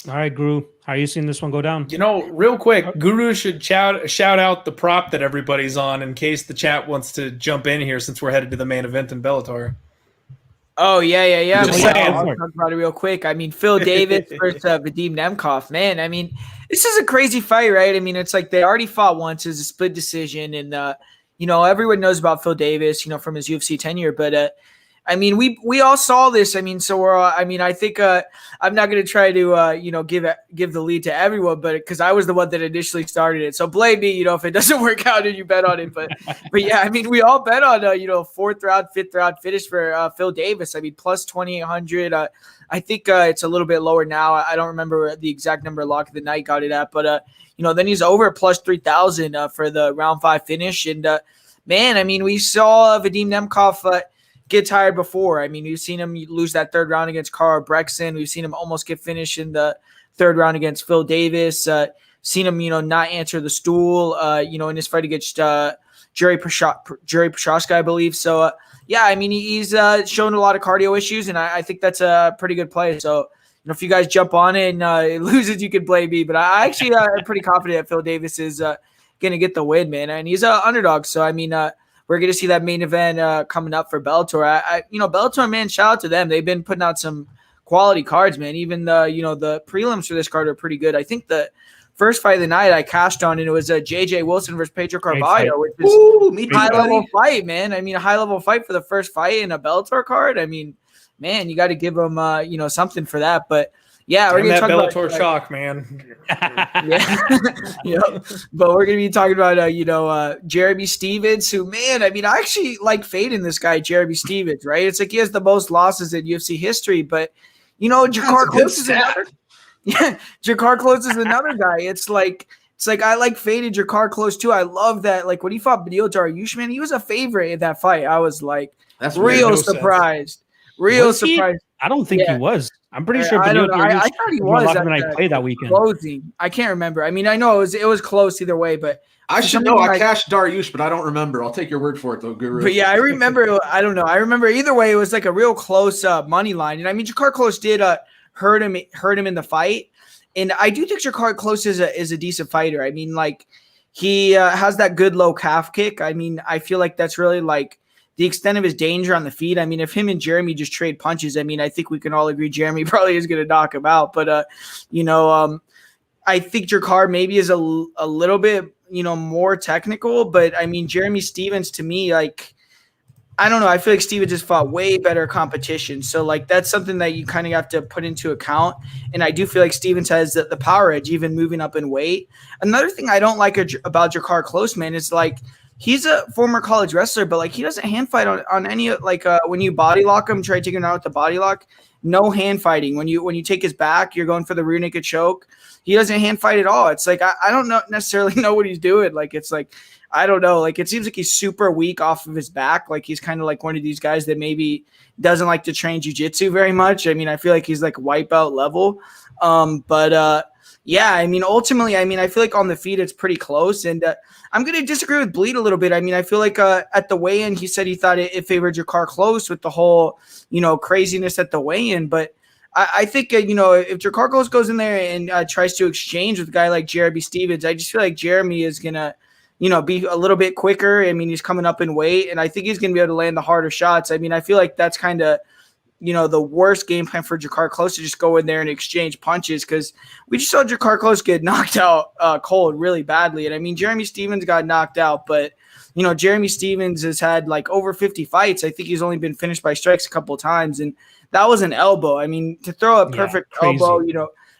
All right, Guru, how are you seeing this one go down? Real quick, Guru should shout out the prop that everybody's on in case the chat wants to jump in here since we're headed to the main event in Bellator. Oh, yeah. Just saying. I'll talk about it real quick. Phil Davis versus Vadim Nemkov. Man, this is a crazy fight, right? it's like they already fought once. It's a split decision, and everyone knows about Phil Davis, from his UFC tenure, but we all saw this. So we're all, I think I'm not going to try to give the lead to everyone, but because I was the one that initially started it. So blame me, if it doesn't work out and you bet on it. But yeah, we all bet on fourth round, fifth round finish for Phil Davis. plus 2,800. I think it's a little bit lower now. I don't remember the exact number lock of the night got it at, but then he's over plus 3,000 for the round 5 finish. And we saw Vadim Nemkov get tired before. We've seen him lose that third round against Carl Brexton. We've seen him almost get finished in the third round against Phil Davis. Seen him, not answer the stool, in his fight against Jerry Prochazka, I believe. So, he's shown a lot of cardio issues, and I think that's a pretty good play. So, if you guys jump on it and it loses, you can blame me. But I actually am pretty confident that Phil Davis is going to get the win, man. And he's an underdog. So, we're going to see that main event coming up for Bellator. Bellator, man, shout out to them. They've been putting out some quality cards, man. Even the prelims for this card are pretty good. I think the first fight of the night I cashed on, and it was J.J. Wilson versus Pedro Carvalho, which is a high-level fight, man. A high-level fight for the first fight in a Bellator card. Man, you got to give them, something for that. But yeah, we're gonna talk Bellator about shock, man. Yeah, but we're gonna be talking about Jeremy Stephens, who, man, I actually like fading this guy, Jeremy Stephens, right? It's like he has the most losses in UFC history, but Drakkar Klose is another. Yeah, Drakkar Klose is another guy. It's like I like faded Drakkar Klose too. I love that. Like when he fought Beneil Dariush, man, he was a favorite in that fight. I was like, that's real surprised. Real surprised. I don't think he was. I'm pretty sure. I thought he was when I played that weekend. Closing. I can't remember. I know it was close either way, but I should know. I cashed Dariush, but I don't remember. I'll take your word for it, though, Guru. But yeah, I remember. I don't know. I remember either way. It was like a real close money line, and Drakkar Klose did hurt him in the fight, and I do think Drakkar Klose is a decent fighter. He has that good low calf kick. I feel like that's really like the extent of his danger on the feet. If him and Jeremy just trade punches, I think we can all agree Jeremy probably is going to knock him out. But, I think Drakkar maybe is a little bit, more technical. But, Jeremy Stephens, to me, I don't know. I feel like Steven just fought way better competition. So, like, that's something that you kind of have to put into account. And I do feel like Stevens has the power edge, even moving up in weight. Another thing I don't like about Jakar Klose, man, is like he's a former college wrestler, but like he doesn't hand fight on any like when you body lock him, try to take him out with the body lock. No hand fighting. When you take his back, you're going for the rear naked choke. He doesn't hand fight at all. It's like I don't necessarily know what he's doing. Like it's like I don't know. Like it seems like he's super weak off of his back. Like he's kind of like one of these guys that maybe doesn't like to train jiu-jitsu very much. I mean, I feel like he's like white belt level. Yeah, I mean, ultimately, I mean, I feel like on the feet it's pretty close. And I'm going to disagree with Bleed a little bit. I mean, I feel like at the weigh-in, he said he thought it favored Jakar Klose with the whole, craziness at the weigh-in. But I think, if Jakar Klose goes in there and tries to exchange with a guy like Jeremy Stevens, I just feel like Jeremy is going to, be a little bit quicker. I mean, he's coming up in weight, and I think he's going to be able to land the harder shots. I mean, I feel like that's kind of, the worst game plan for Jakar Klose to just go in there and exchange punches, because we just saw Jakar Klose get knocked out cold really badly. And I mean, Jeremy Stevens got knocked out, but, Jeremy Stevens has had like over 50 fights. I think he's only been finished by strikes a couple of times, and that was an elbow. I mean, to throw a perfect elbow,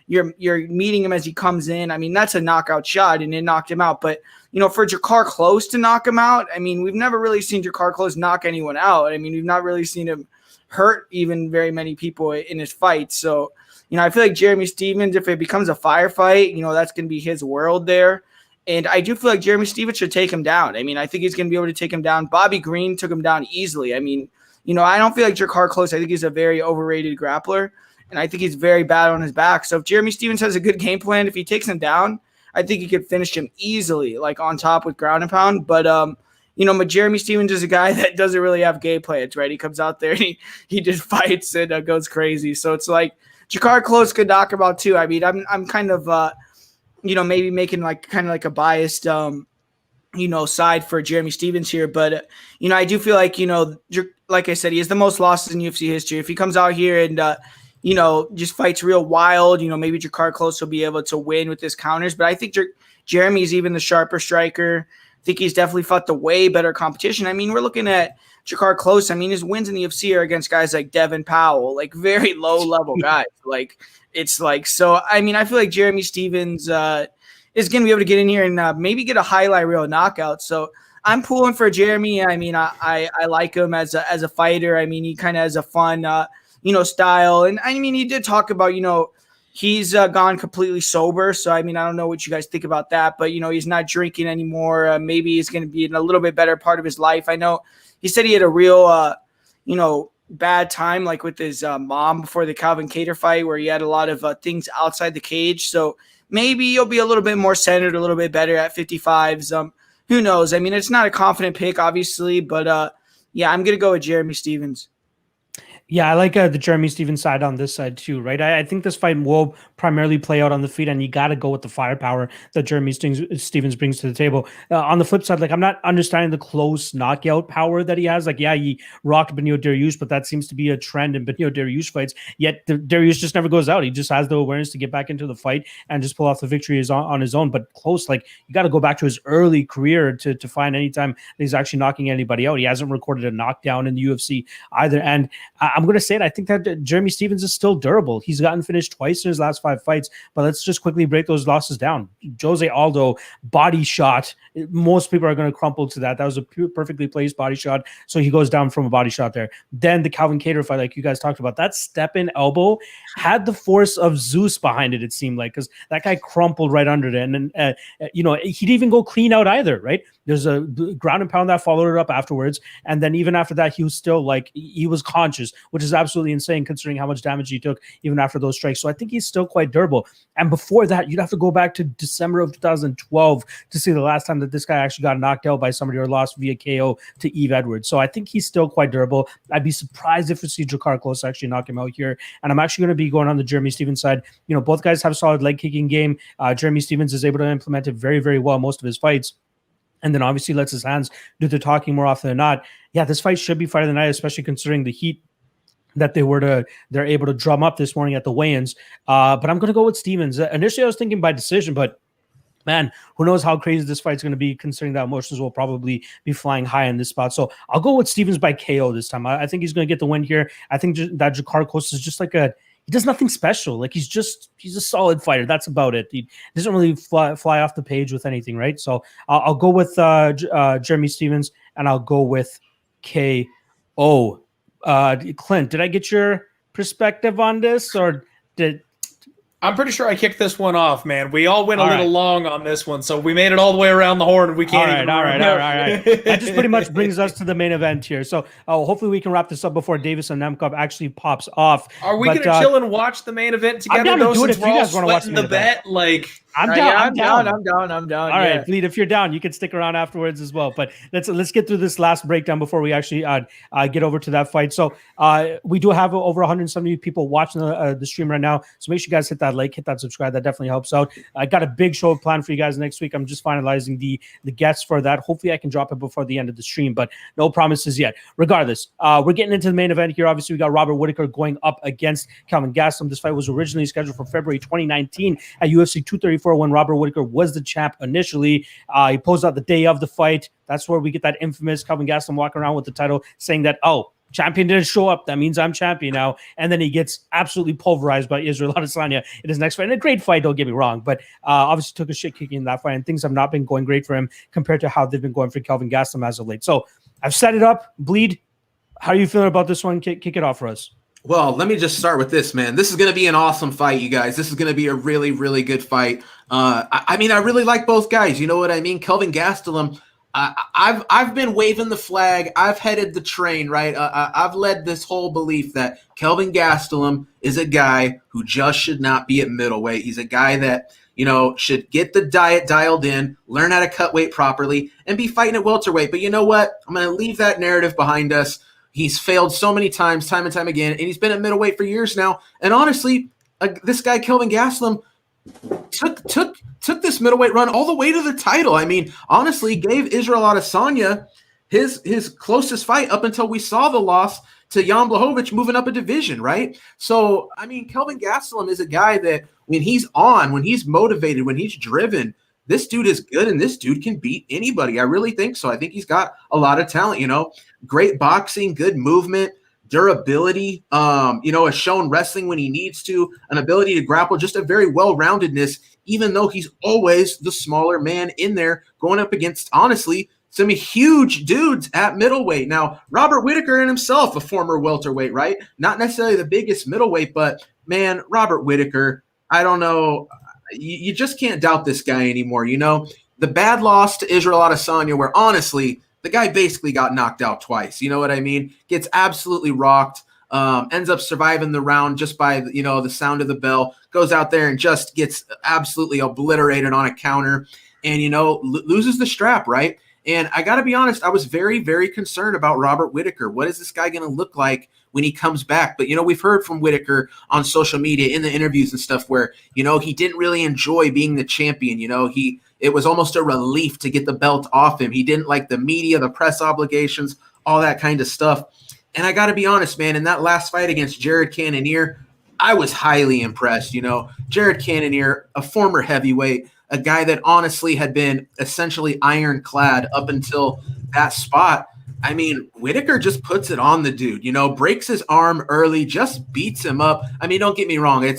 you're meeting him as he comes in. I mean, that's a knockout shot, and it knocked him out. But, for Jakar Klose to knock him out, I mean, we've never really seen Jakar Klose knock anyone out. I mean, we've not really seen him hurt even very many people in his fight. So, I feel like Jeremy Stevens, if it becomes a firefight, that's going to be his world there. And I do feel like Jeremy Stevens should take him down. I mean, I think he's going to be able to take him down. Bobby Green took him down easily. I mean, I don't feel like Jakar Klose. I think he's a very overrated grappler, and I think he's very bad on his back. So if Jeremy Stevens has a good game plan, if he takes him down, I think he could finish him easily, like on top with ground and pound. But, but Jeremy Stevens is a guy that doesn't really have game plans, right? He comes out there and he just fights and goes crazy. So it's like Jakar Klose could knock him out too. I mean, I'm kind of, maybe making like kind of like a biased, side for Jeremy Stevens here. But, I do feel like, like I said, he has the most losses in UFC history. If he comes out here and, just fights real wild, maybe Jakar Klose will be able to win with his counters. But I think Jeremy's even the sharper striker. I think he's definitely fought the way better competition. I mean, we're looking at Jakar Klose. I mean, his wins in the UFC are against guys like Devin Powell, like very low-level guys. Like, it's like – so, I mean, I feel like Jeremy Stevens is going to be able to get in here and maybe get a highlight reel knockout. So, I'm pulling for Jeremy. I mean, I like him as a fighter. I mean, he kind of has a fun style. And, I mean, he did talk about, he's gone completely sober. So, I mean, I don't know what you guys think about that, but, he's not drinking anymore. Maybe he's going to be in a little bit better part of his life. I know he said he had a real, bad time, like with his mom before the Calvin Kattar fight, where he had a lot of things outside the cage. So maybe he'll be a little bit more centered, a little bit better at 55s. Who knows? I mean, it's not a confident pick, obviously, but I'm going to go with Jeremy Stevens. Yeah, I like the Jeremy Stevens side on this side too, right? I think this fight will primarily play out on the feet, and you got to go with the firepower that Jeremy Stevens brings to the table. On the flip side, like I'm not understanding the close knockout power that he has. Like, yeah, he rocked Beneil Dariush, but that seems to be a trend in Beneil Dariush fights. Yet Dariush just never goes out. He just has the awareness to get back into the fight and just pull off the victory on his own. But close, like you got to go back to his early career to find any time that he's actually knocking anybody out. He hasn't recorded a knockdown in the UFC either, and I'm going to say it. I think that Jeremy Stevens is still durable. He's gotten finished twice in his last 5 fights, but let's just quickly break those losses down. Jose Aldo, body shot. Most people are going to crumple to that. That was a perfectly placed body shot. So he goes down from a body shot there. Then the Calvin Kattar fight, like you guys talked about, that step-in elbow had the force of Zeus behind it, it seemed like, because that guy crumpled right under it. And then, he didn't even go clean out either, right? There's a ground and pound that followed it up afterwards. And then even after that, he was still like, he was conscious, which is absolutely insane considering how much damage he took even after those strikes. So I think he's still quite durable. And before that, you'd have to go back to December of 2012 to see the last time that this guy actually got knocked out by somebody or lost via KO to Eve Edwards. So I think he's still quite durable. I'd be surprised if we see Jakar Klose actually knock him out here. And I'm actually going to be going on the Jeremy Stevens side. Both guys have a solid leg kicking game. Jeremy Stevens is able to implement it very, very well most of his fights. And then obviously lets his hands do the talking more often than not. Yeah, this fight should be fight of the night, especially considering the heat that they're able to drum up this morning at the weigh-ins. But I'm going to go with Stevens. Initially, I was thinking by decision, but man, who knows how crazy this fight's going to be, considering that emotions will probably be flying high in this spot. So I'll go with Stevens by KO this time. I think he's going to get the win here. I think that Jakar Klose is just like he does nothing special. Like he's a solid fighter. That's about it. He doesn't really fly off the page with anything, right? So I'll go with Jeremy Stevens, and I'll go with KO. Clint, did I get your perspective on this, or did... I'm pretty sure I kicked this one off, man. We all went a little long on this one, so we made it all the way around the horn. We can't all right. That just pretty much brings us to the main event here. So hopefully we can wrap this up before Davis and Nemkov actually pops off. Are we going to chill and watch the main event together? I'm down to do it if you guys want to watch the bet. Like, I'm down. I'm down. All right, Bleed, if you're down, you can stick around afterwards as well. But let's get through this last breakdown before we actually get over to that fight. So we do have over 170 people watching the stream right now. So make sure you guys hit that like, hit that subscribe. That definitely helps out. I got a big show planned for you guys next week. I'm just finalizing the guests for that. Hopefully I can drop it before the end of the stream, but no promises yet. Regardless, we're getting into the main event here. Obviously, we got Robert Whittaker going up against Kelvin Gastelum. This fight was originally scheduled for February 2019 at UFC 234 when Robert Whittaker was the champ initially. He posed out the day of the fight. That's where we get that infamous Kelvin Gastelum walking around with the title saying that, champion didn't show up. That means I'm champion now. And then he gets absolutely pulverized by Israel Adesanya in his next fight. And a great fight, don't get me wrong. But obviously took a shit kicking in that fight. And things have not been going great for him compared to how they've been going for Kelvin Gastelum as of late. So I've set it up. Bleed, how are you feeling about this one? Kick it off for us. Well, let me just start with this, man. This is going to be an awesome fight, you guys. This is going to be a really, really good fight. I really like both guys. You know what I mean? Kelvin Gastelum, I've been waving the flag. I've headed the train, right? I've led this whole belief that Kelvin Gastelum is a guy who just should not be at middleweight. He's a guy that, should get the diet dialed in, learn how to cut weight properly, and be fighting at welterweight. But you know what? I'm going to leave that narrative behind us. He's failed so many times, time and time again, and he's been at middleweight for years now. And honestly, this guy, Kelvin Gastelum, took this middleweight run all the way to the title. I mean, honestly, gave Israel Adesanya his closest fight up until we saw the loss to Jan Blachowicz moving up a division, right? So, I mean, Kelvin Gastelum is a guy that when he's on, when he's motivated, when he's driven, this dude is good, and this dude can beat anybody. I really think so. I think he's got a lot of talent, great boxing, good movement, durability, has shown wrestling when he needs to, an ability to grapple, just a very well-roundedness, even though he's always the smaller man in there going up against, honestly, some huge dudes at middleweight. Now, Robert Whittaker in himself, a former welterweight, right? Not necessarily the biggest middleweight, but, man, Robert Whittaker, I don't know. You just can't doubt this guy anymore, The bad loss to Israel Adesanya where, honestly, the guy basically got knocked out twice. You know what I mean? Gets absolutely rocked, ends up surviving the round just by, the sound of the bell, goes out there and just gets absolutely obliterated on a counter and, loses the strap, right? And I got to be honest, I was very, very concerned about Robert Whittaker. What is this guy going to look like when he comes back? But, we've heard from Whittaker on social media in the interviews and stuff where, he didn't really enjoy being the champion. It was almost a relief to get the belt off him. He didn't like the media, the press obligations, all that kind of stuff. And I got to be honest, man, in that last fight against Jared Cannonier, I was highly impressed. Jared Cannonier, a former heavyweight, a guy that honestly had been essentially ironclad up until that spot. I mean, Whittaker just puts it on the dude, breaks his arm early, just beats him up. I mean, don't get me wrong. I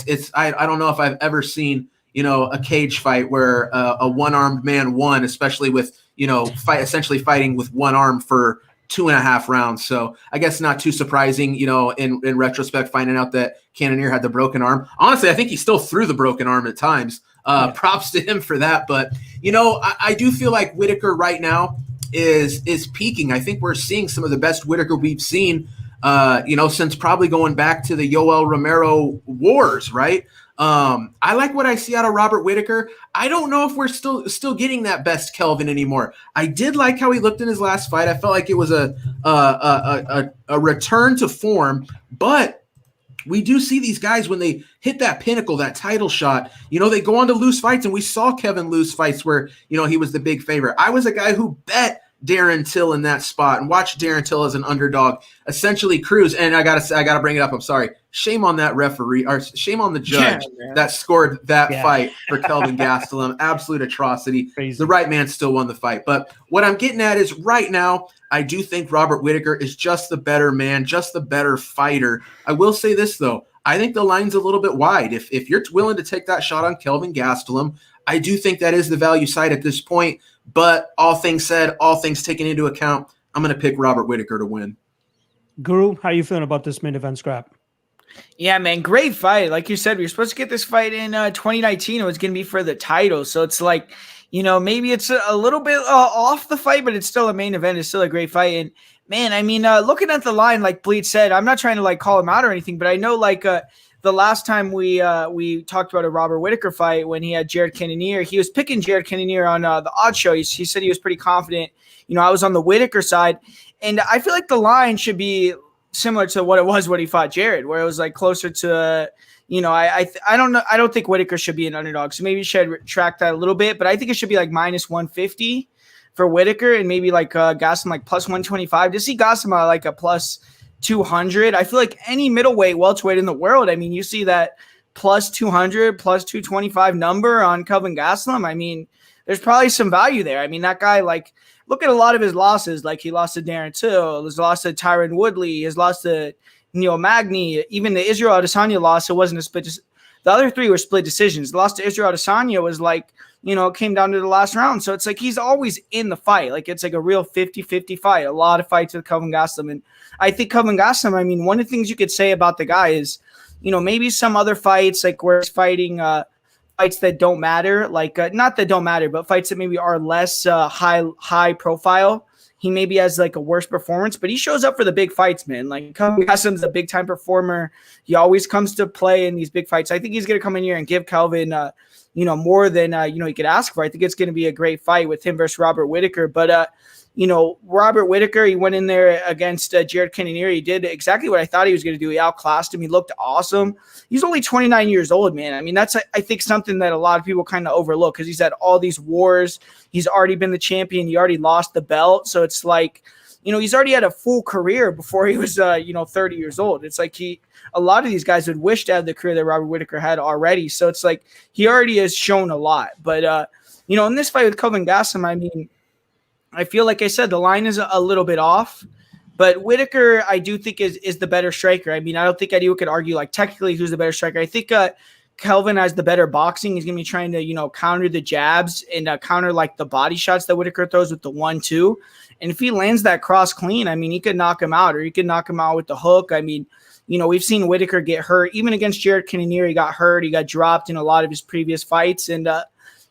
don't know if I've ever seen, a cage fight where a one-armed man won, especially with, essentially fighting with one arm for 2.5 rounds. So I guess not too surprising, in retrospect, finding out that Cannonier had the broken arm. Honestly, I think he still threw the broken arm at times. Props to him for that. But, I do feel like Whittaker right now is peaking. I think we're seeing some of the best Whittaker we've seen, since probably going back to the Yoel Romero wars, right? I like what I see out of Robert Whittaker. I don't know if we're still getting that best Kelvin anymore. I did like how he looked in his last fight. I felt like it was a return to form, but we do see these guys when they hit that pinnacle, that title shot, they go on to lose fights, and we saw Kevin lose fights where, he was the big favorite. I was a guy who bet Darren Till in that spot and watch Darren Till as an underdog essentially cruise. And I gotta bring it up. I'm sorry. Shame on that referee, or shame on the judge that scored that fight for Kelvin Gastelum. Absolute atrocity. Crazy. The right man still won the fight. But what I'm getting at is right now, I do think Robert Whittaker is just the better man, just the better fighter. I will say this, though. I think the line's a little bit wide. If you're willing to take that shot on Kelvin Gastelum, I do think that is the value side at this point. But all things said, all things taken into account, I'm going to pick Robert Whittaker to win. Guru, how you feeling about this main event scrap? Yeah, man, great fight. Like you said, we were supposed to get this fight in 2019. It was going to be for the title. So it's like, maybe it's a little bit off the fight, but it's still a main event. It's still a great fight. And man, I mean, looking at the line, like Bleed said, I'm not trying to like call him out or anything, but I know like the last time we talked about a Robert Whittaker fight when he had Jared Cannonier, he was picking Jared Cannonier on the odd show. He said he was pretty confident. I was on the Whittaker side, and I feel like the line should be similar to what it was when he fought Jared, where it was like closer to, I don't know. I don't think Whittaker should be an underdog. So maybe you should retract that a little bit, but I think it should be like minus 150 for Whittaker and maybe like Gastelum like plus 125. To see Gastelum like a plus 200. I feel like any middleweight, welterweight in the world, I mean, you see that plus 200, plus 225 number on Kelvin Gastelum. I mean, there's probably some value there. I mean, that guy, like, look at a lot of his losses. Like, he lost to Darren Till, he's lost to Tyron Woodley, he's lost to Neil Magny, even the Israel Adesanya loss. It wasn't a split. The other three were split decisions. The loss to Israel Adesanya was like, it came down to the last round. So it's like he's always in the fight. Like, it's like a real 50-50 fight. A lot of fights with Kelvin Gastelum. And I think Kelvin Gastelum, I mean, one of the things you could say about the guy is, maybe some other fights, like where he's fighting fights that don't matter, like not that don't matter, but fights that maybe are less high profile. He maybe has like a worse performance, but he shows up for the big fights, man. Like Kelvin Gastelum's a big time performer. He always comes to play in these big fights. I think he's going to come in here and give Kelvin, more than, he could ask for. I think it's going to be a great fight with him versus Robert Whittaker. But, Robert Whittaker, he went in there against Jared Cannonier. He did exactly what I thought he was going to do. He outclassed him. He looked awesome. He's only 29 years old, man. I mean, that's, I think, something that a lot of people kind of overlook because he's had all these wars. He's already been the champion. He already lost the belt. So it's like, he's already had a full career before he was, 30 years old. It's like a lot of these guys would wish to have the career that Robert Whittaker had already. So it's like he already has shown a lot. But, in this fight with Kelvin Gastelum, I mean, I feel like I said, the line is a little bit off. But Whittaker, I do think is the better striker. I mean, I don't think anyone could argue, like, technically who's the better striker. I think Kelvin has the better boxing. He's going to be trying to, counter the jabs and counter, like, the body shots that Whittaker throws with the 1-2. And if he lands that cross clean, I mean, he could knock him out, or he could knock him out with the hook. I mean, we've seen Whittaker get hurt. Even against Jared Cannonier, he got hurt. He got dropped in a lot of his previous fights. And,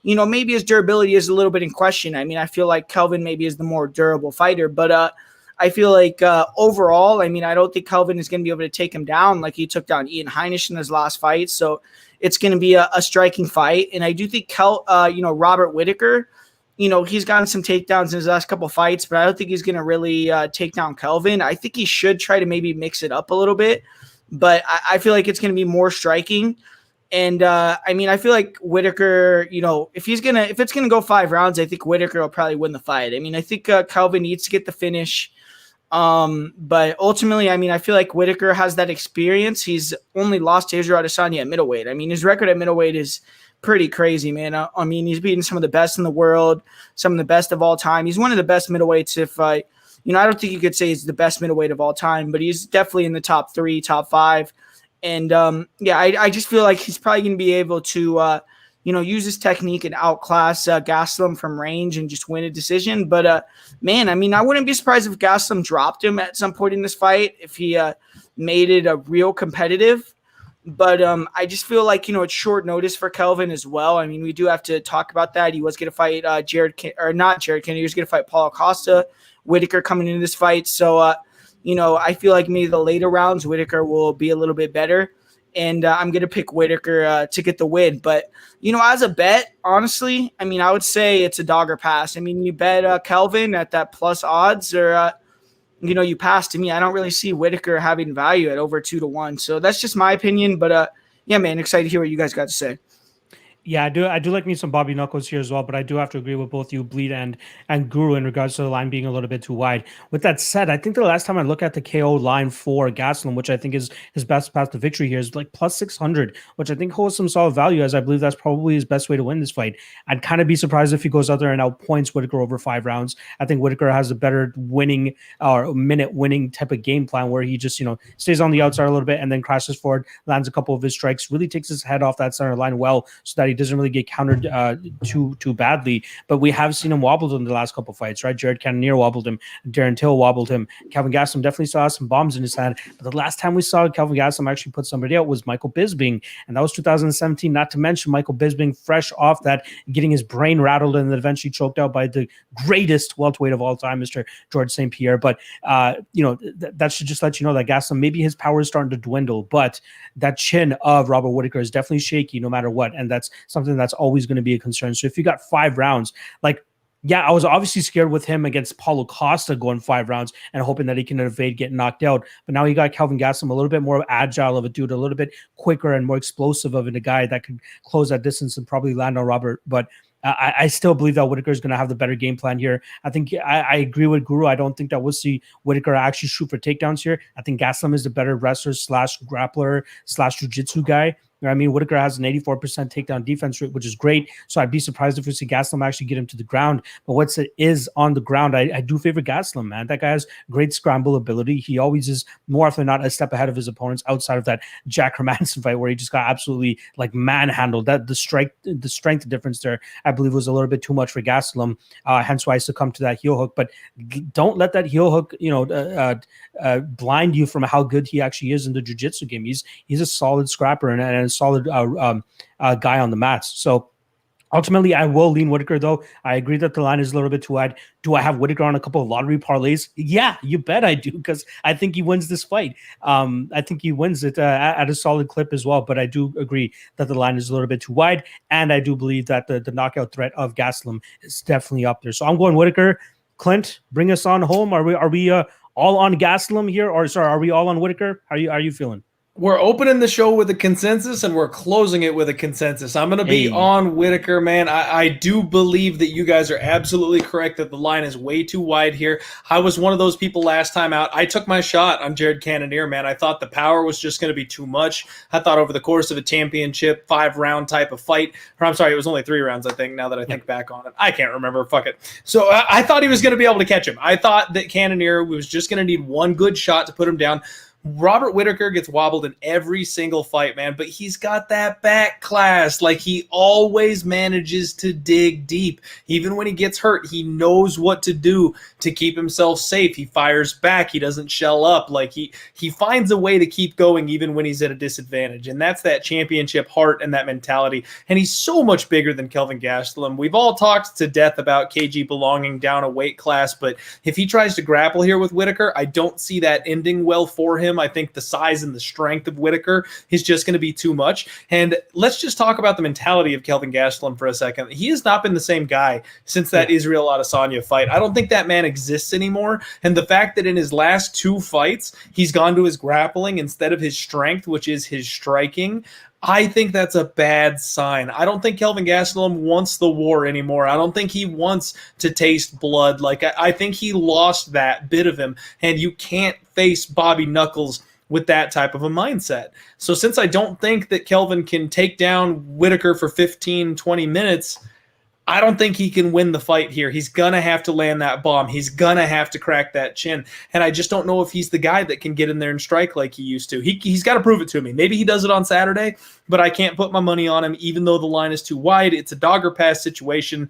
maybe his durability is a little bit in question. I mean, I feel like Kelvin maybe is the more durable fighter. But I feel like overall, I mean, I don't think Kelvin is going to be able to take him down like he took down Ian Heinisch in his last fight. So it's going to be a striking fight. And I do think, Robert Whittaker, he's gotten some takedowns in his last couple fights, but I don't think he's going to really take down Kelvin. I think he should try to maybe mix it up a little bit, but I feel like it's going to be more striking. And I mean, I feel like Whittaker, if it's going to go 5 rounds, I think Whittaker will probably win the fight. I mean, I think Kelvin needs to get the finish. But ultimately, I mean, I feel like Whittaker has that experience. He's only lost to Israel Adesanya at middleweight. I mean, his record at middleweight is pretty crazy, man. I mean, he's beaten some of the best in the world, some of the best of all time. He's one of the best middleweights. If I don't think you could say he's the best middleweight of all time, but he's definitely in the top 3, top 5. And I just feel like he's probably going to be able to, use his technique and outclass Gastelum from range and just win a decision. But man, I mean, I wouldn't be surprised if Gastelum dropped him at some point in this fight if he made it a real competitive. But I just feel like, it's short notice for Kelvin as well. I mean, we do have to talk about that. He was going to fight not Jared Kennedy. He was going to fight Paulo Costa. Whittaker coming into this fight. So, I feel like maybe the later rounds, Whittaker will be a little bit better. And I'm going to pick Whittaker to get the win. But, as a bet, honestly, I mean, I would say it's a dog or pass. I mean, you bet Kelvin at that plus odds or, you pass to me. I don't really see Whittaker having value at over 2-1. So that's just my opinion. But, yeah, man, excited to hear what you guys got to say. Yeah, I do like me some Bobby Knuckles here as well, but I do have to agree with both you, Bleed and Guru, in regards to the line being a little bit too wide. With that said, I think the last time I look at the KO line for Gastelum, which I think is his best path to victory here, is like plus 600, which I think holds some solid value, as I believe that's probably his best way to win this fight. I'd kind of be surprised if he goes out there and outpoints Whittaker over 5 rounds. I think Whittaker has a better winning or minute winning type of game plan where he just, stays on the outside a little bit and then crashes forward, lands a couple of his strikes, really takes his head off that center line well, so that he doesn't really get countered too badly. But we have seen him wobbled in the last couple of fights, right? Jared Cannonier wobbled him, Darren Till wobbled him, Kelvin Gastelum definitely still has some bombs in his hand. But the last time we saw Kelvin Gastelum actually put somebody out was Michael Bisping, and that was 2017. Not to mention Michael Bisping, fresh off that, getting his brain rattled and then eventually choked out by the greatest welterweight of all time, Mr. George St. Pierre. But that should just let you know that Gastelum, maybe his power is starting to dwindle, but that chin of Robert Whittaker is definitely shaky no matter what, and that's something that's always going to be a concern. So if you got 5 rounds, I was obviously scared with him against Paulo Costa going 5 rounds and hoping that he can evade getting knocked out. But now you got Kelvin Gastelum, a little bit more agile of a dude, a little bit quicker and more explosive of a guy that could close that distance and probably land on Robert. But I still believe that Whittaker is going to have the better game plan here. I think I agree with Guru. I don't think that we'll see Whittaker actually shoot for takedowns here. I think Gastelum is the better wrestler / grappler / jiu-jitsu guy. I mean, Whittaker has an 84% takedown defense rate, which is great. So I'd be surprised if we see Gastelum actually get him to the ground. But what's it is on the ground, I do favor Gastelum, man. That guy has great scramble ability. He always is more often than not a step ahead of his opponents outside of that Jack Hermanson fight where he just got absolutely manhandled. That the strength difference there, I believe, was a little bit too much for Gastelum. Hence why I succumbed to that heel hook. But don't let that heel hook, blind you from how good he actually is in the jiu-jitsu game. He's a solid scrapper and a solid guy on the mats. So ultimately, I will lean Whittaker, though. I agree that the line is a little bit too wide. Do I have Whittaker on a couple of lottery parlays? Yeah, you bet I do, because I think he wins this fight. I think he wins it at a solid clip as well, but I do agree that the line is a little bit too wide, and I do believe that the knockout threat of Gastelum is definitely up there. So I'm going Whittaker. Clint, bring us on home. Are we all on Gastelum here, or sorry, are we all on Whittaker? How are you feeling? We're opening the show with a consensus, and we're closing it with a consensus. I'm going to be on Whittaker, man. I do believe that you guys are absolutely correct that the line is way too wide here. I was one of those people last time out. I took my shot on Jared Cannonier, man. I thought the power was just going to be too much. I thought over the course of a championship 5-round type of fight, or I'm sorry, it was only 3 rounds, I think, now that I think back on it. I can't remember. Fuck it. So I thought he was going to be able to catch him. I thought that Cannonier was just going to need one good shot to put him down. Robert Whittaker gets wobbled in every single fight, man, but he's got that back class. He always manages to dig deep. Even when he gets hurt, he knows what to do to keep himself safe. He fires back. He doesn't shell up. He finds a way to keep going even when he's at a disadvantage, and that's that championship heart and that mentality. And he's so much bigger than Kelvin Gastelum. We've all talked to death about KG belonging down a weight class, but if he tries to grapple here with Whittaker, I don't see that ending well for him. I think the size and the strength of Whittaker is just going to be too much. And let's just talk about the mentality of Kelvin Gastelum for a second. He has not been the same guy since that Israel Adesanya fight. I don't think that man exists anymore. And the fact that in his last 2 fights, he's gone to his grappling instead of his strength, which is his striking, I think that's a bad sign. I don't think Kelvin Gastelum wants the war anymore. I don't think he wants to taste blood. I think he lost that bit of him, and you can't face Bobby Knuckles with that type of a mindset. So since I don't think that Kelvin can take down Whittaker for 15, 20 minutes, I don't think he can win the fight here. He's going to have to land that bomb. He's going to have to crack that chin. And I just don't know if he's the guy that can get in there and strike like he used to. He's got to prove it to me. Maybe he does it on Saturday, but I can't put my money on him, even though the line is too wide. It's a dog or pass situation.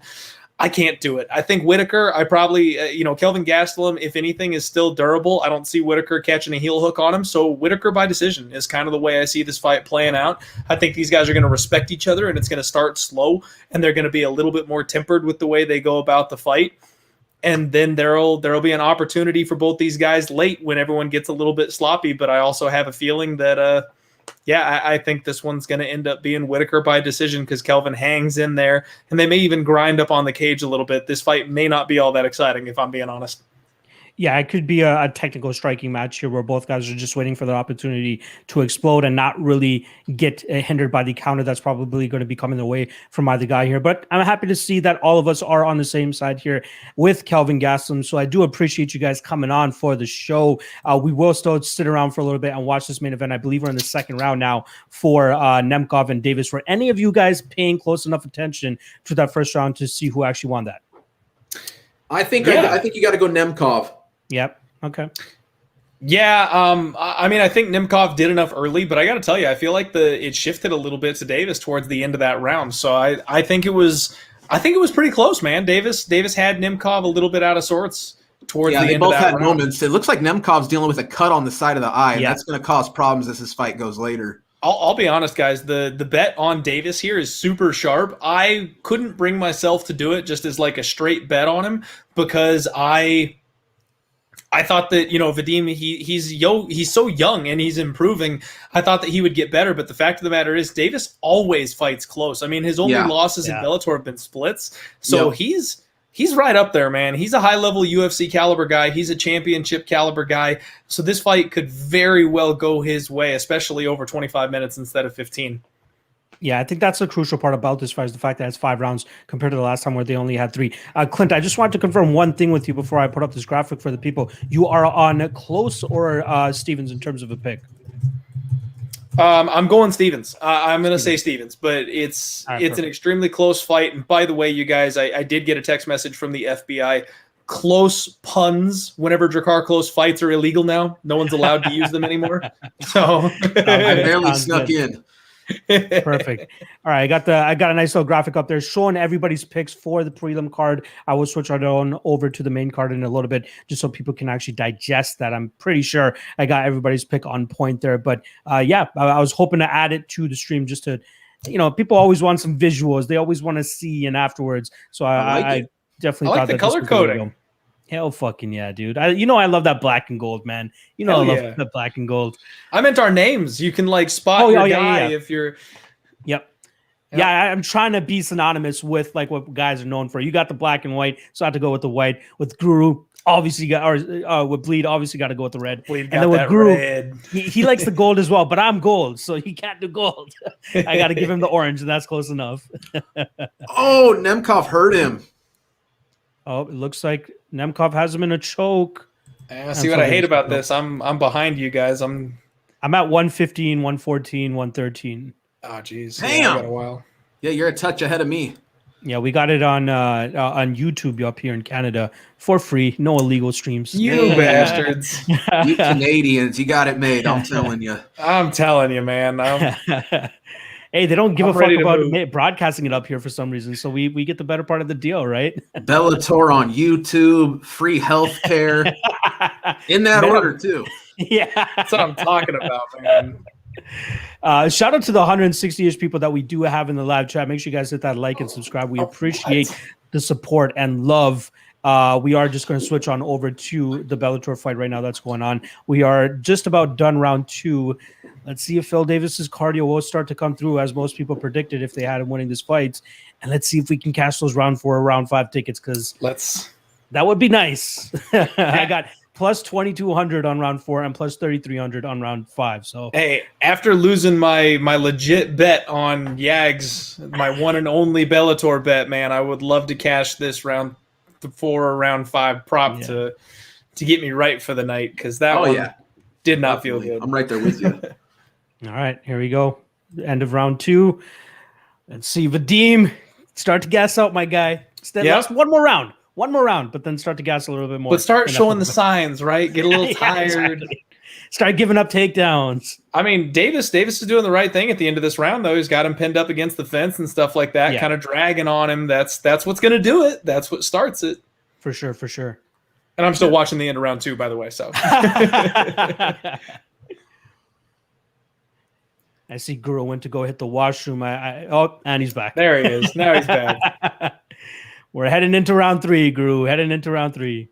I can't do it. I think Whittaker, I probably, Kelvin Gastelum, if anything, is still durable. I don't see Whittaker catching a heel hook on him. So Whittaker by decision is kind of the way I see this fight playing out. I think these guys are going to respect each other, and it's going to start slow, and they're going to be a little bit more tempered with the way they go about the fight. And then there'll be an opportunity for both these guys late when everyone gets a little bit sloppy. But I also have a feeling that, I think this one's going to end up being Whittaker by decision because Kelvin hangs in there, and they may even grind up on the cage a little bit. This fight may not be all that exciting, if I'm being honest. Yeah, it could be a technical striking match here where both guys are just waiting for their opportunity to explode and not really get hindered by the counter that's probably going to be coming their way from either guy here. But I'm happy to see that all of us are on the same side here with Kelvin Gastelum. So I do appreciate you guys coming on for the show. We will still sit around for a little bit and watch this main event. I believe we're in the second round now for Nemkov and Davis. Were any of you guys paying close enough attention to that first round to see who actually won that? I think you got to go Nemkov. Yep. Okay. Yeah. I mean, I think Nemkov did enough early, but I got to tell you, I feel like it shifted a little bit to Davis towards the end of that round. So I think it was pretty close, man. Davis had Nemkov a little bit out of sorts towards the end of that round. They both had moments. It looks like Nemkov's dealing with a cut on the side of the eye, and that's going to cause problems as this fight goes later. I'll be honest, guys. The bet on Davis here is super sharp. I couldn't bring myself to do it just as like a straight bet on him because I thought that, Vadim, he's so young and he's improving. I thought that he would get better, but the fact of the matter is Davis always fights close. I mean, his only losses in Bellator have been splits. So he's right up there, man. He's a high-level UFC caliber guy. He's a championship caliber guy. So this fight could very well go his way, especially over 25 minutes instead of 15. Yeah, I think that's the crucial part about this fight is the fact that it's 5 rounds compared to the last time where they only had 3. Clint, I just wanted to confirm one thing with you before I put up this graphic for the people. You are on Klose or Stevens in terms of a pick? I'm going Stevens. I'm going to say Stevens, but it's an extremely close fight. And by the way, you guys, I did get a text message from the FBI. Close puns whenever Drakkar Klose fights are illegal now. No one's allowed to use them anymore. So I barely snuck in. Perfect. All right, I got a nice little graphic up there showing everybody's picks for the prelim card. I will switch right on over to the main card in a little bit just so people can actually digest that. I'm pretty sure I got everybody's pick on point there, but I was hoping to add it to the stream just to, people always want some visuals. They always want to see and afterwards. So I definitely thought the color coding. Hell fucking yeah, dude. I love that black and gold, man. I love the black and gold. I meant our names. You can spot your guy if you're... Yep. Yeah, I'm trying to be synonymous with what guys are known for. You got the black and white, so I have to go with the white. With Guru, obviously with Bleed, obviously got to go with the red. Bleed got and then with Guru, red. He likes the gold as well, but I'm gold, so he can't do gold. I got to give him the orange, and that's close enough. Oh, Nemkov hurt him. Oh, it looks like Nemkov has him in a choke. See what I hate about this. I'm behind you guys. I'm at 115, 114, 113. Oh, jeez. Damn. Yeah, I got a while. Yeah, you're a touch ahead of me. Yeah, we got it on YouTube up here in Canada for free. No illegal streams. You bastards. You Canadians, you got it made. I'm telling you. I'm telling you, man. Hey, they don't give a fuck about broadcasting it up here for some reason, so we get the better part of the deal, right? Bellator on YouTube, free healthcare, in that order too. Yeah, that's what I'm talking about, man. Shout out to the 160-ish people that we do have in the live chat. Make sure you guys hit that like and subscribe. We appreciate the support and love. We are just going to switch on over to the Bellator fight right now that's going on. We are just about done round 2. Let's see if Phil Davis's cardio will start to come through, as most people predicted if they had him winning this fight. And let's see if we can cash those round 4 or round 5 tickets, because that would be nice. I got plus 2,200 on round 4 and plus 3,300 on round 5. So hey, after losing my legit bet on Yags, my one and only Bellator bet, man, I would love to cash this round 4 or round 5 prop to get me right for the night, because that one did not feel good. I'm right there with you. All right, here we go. End of round 2. Let's see, Vadim, start to gas out, my guy. Last one more round, but then start to gas a little bit more. But start showing the signs, right? Get a little tired. Exactly. Start giving up takedowns. I mean, Davis is doing the right thing at the end of this round, though. He's got him pinned up against the fence and stuff like that, kind of dragging on him. That's what's going to do it. That's what starts it. For sure. And I'm still watching the end of round 2, by the way. So I see Guru went to go hit the washroom. And he's back. There he is. Now he's back. We're heading into round 3, Guru. Heading into round 3.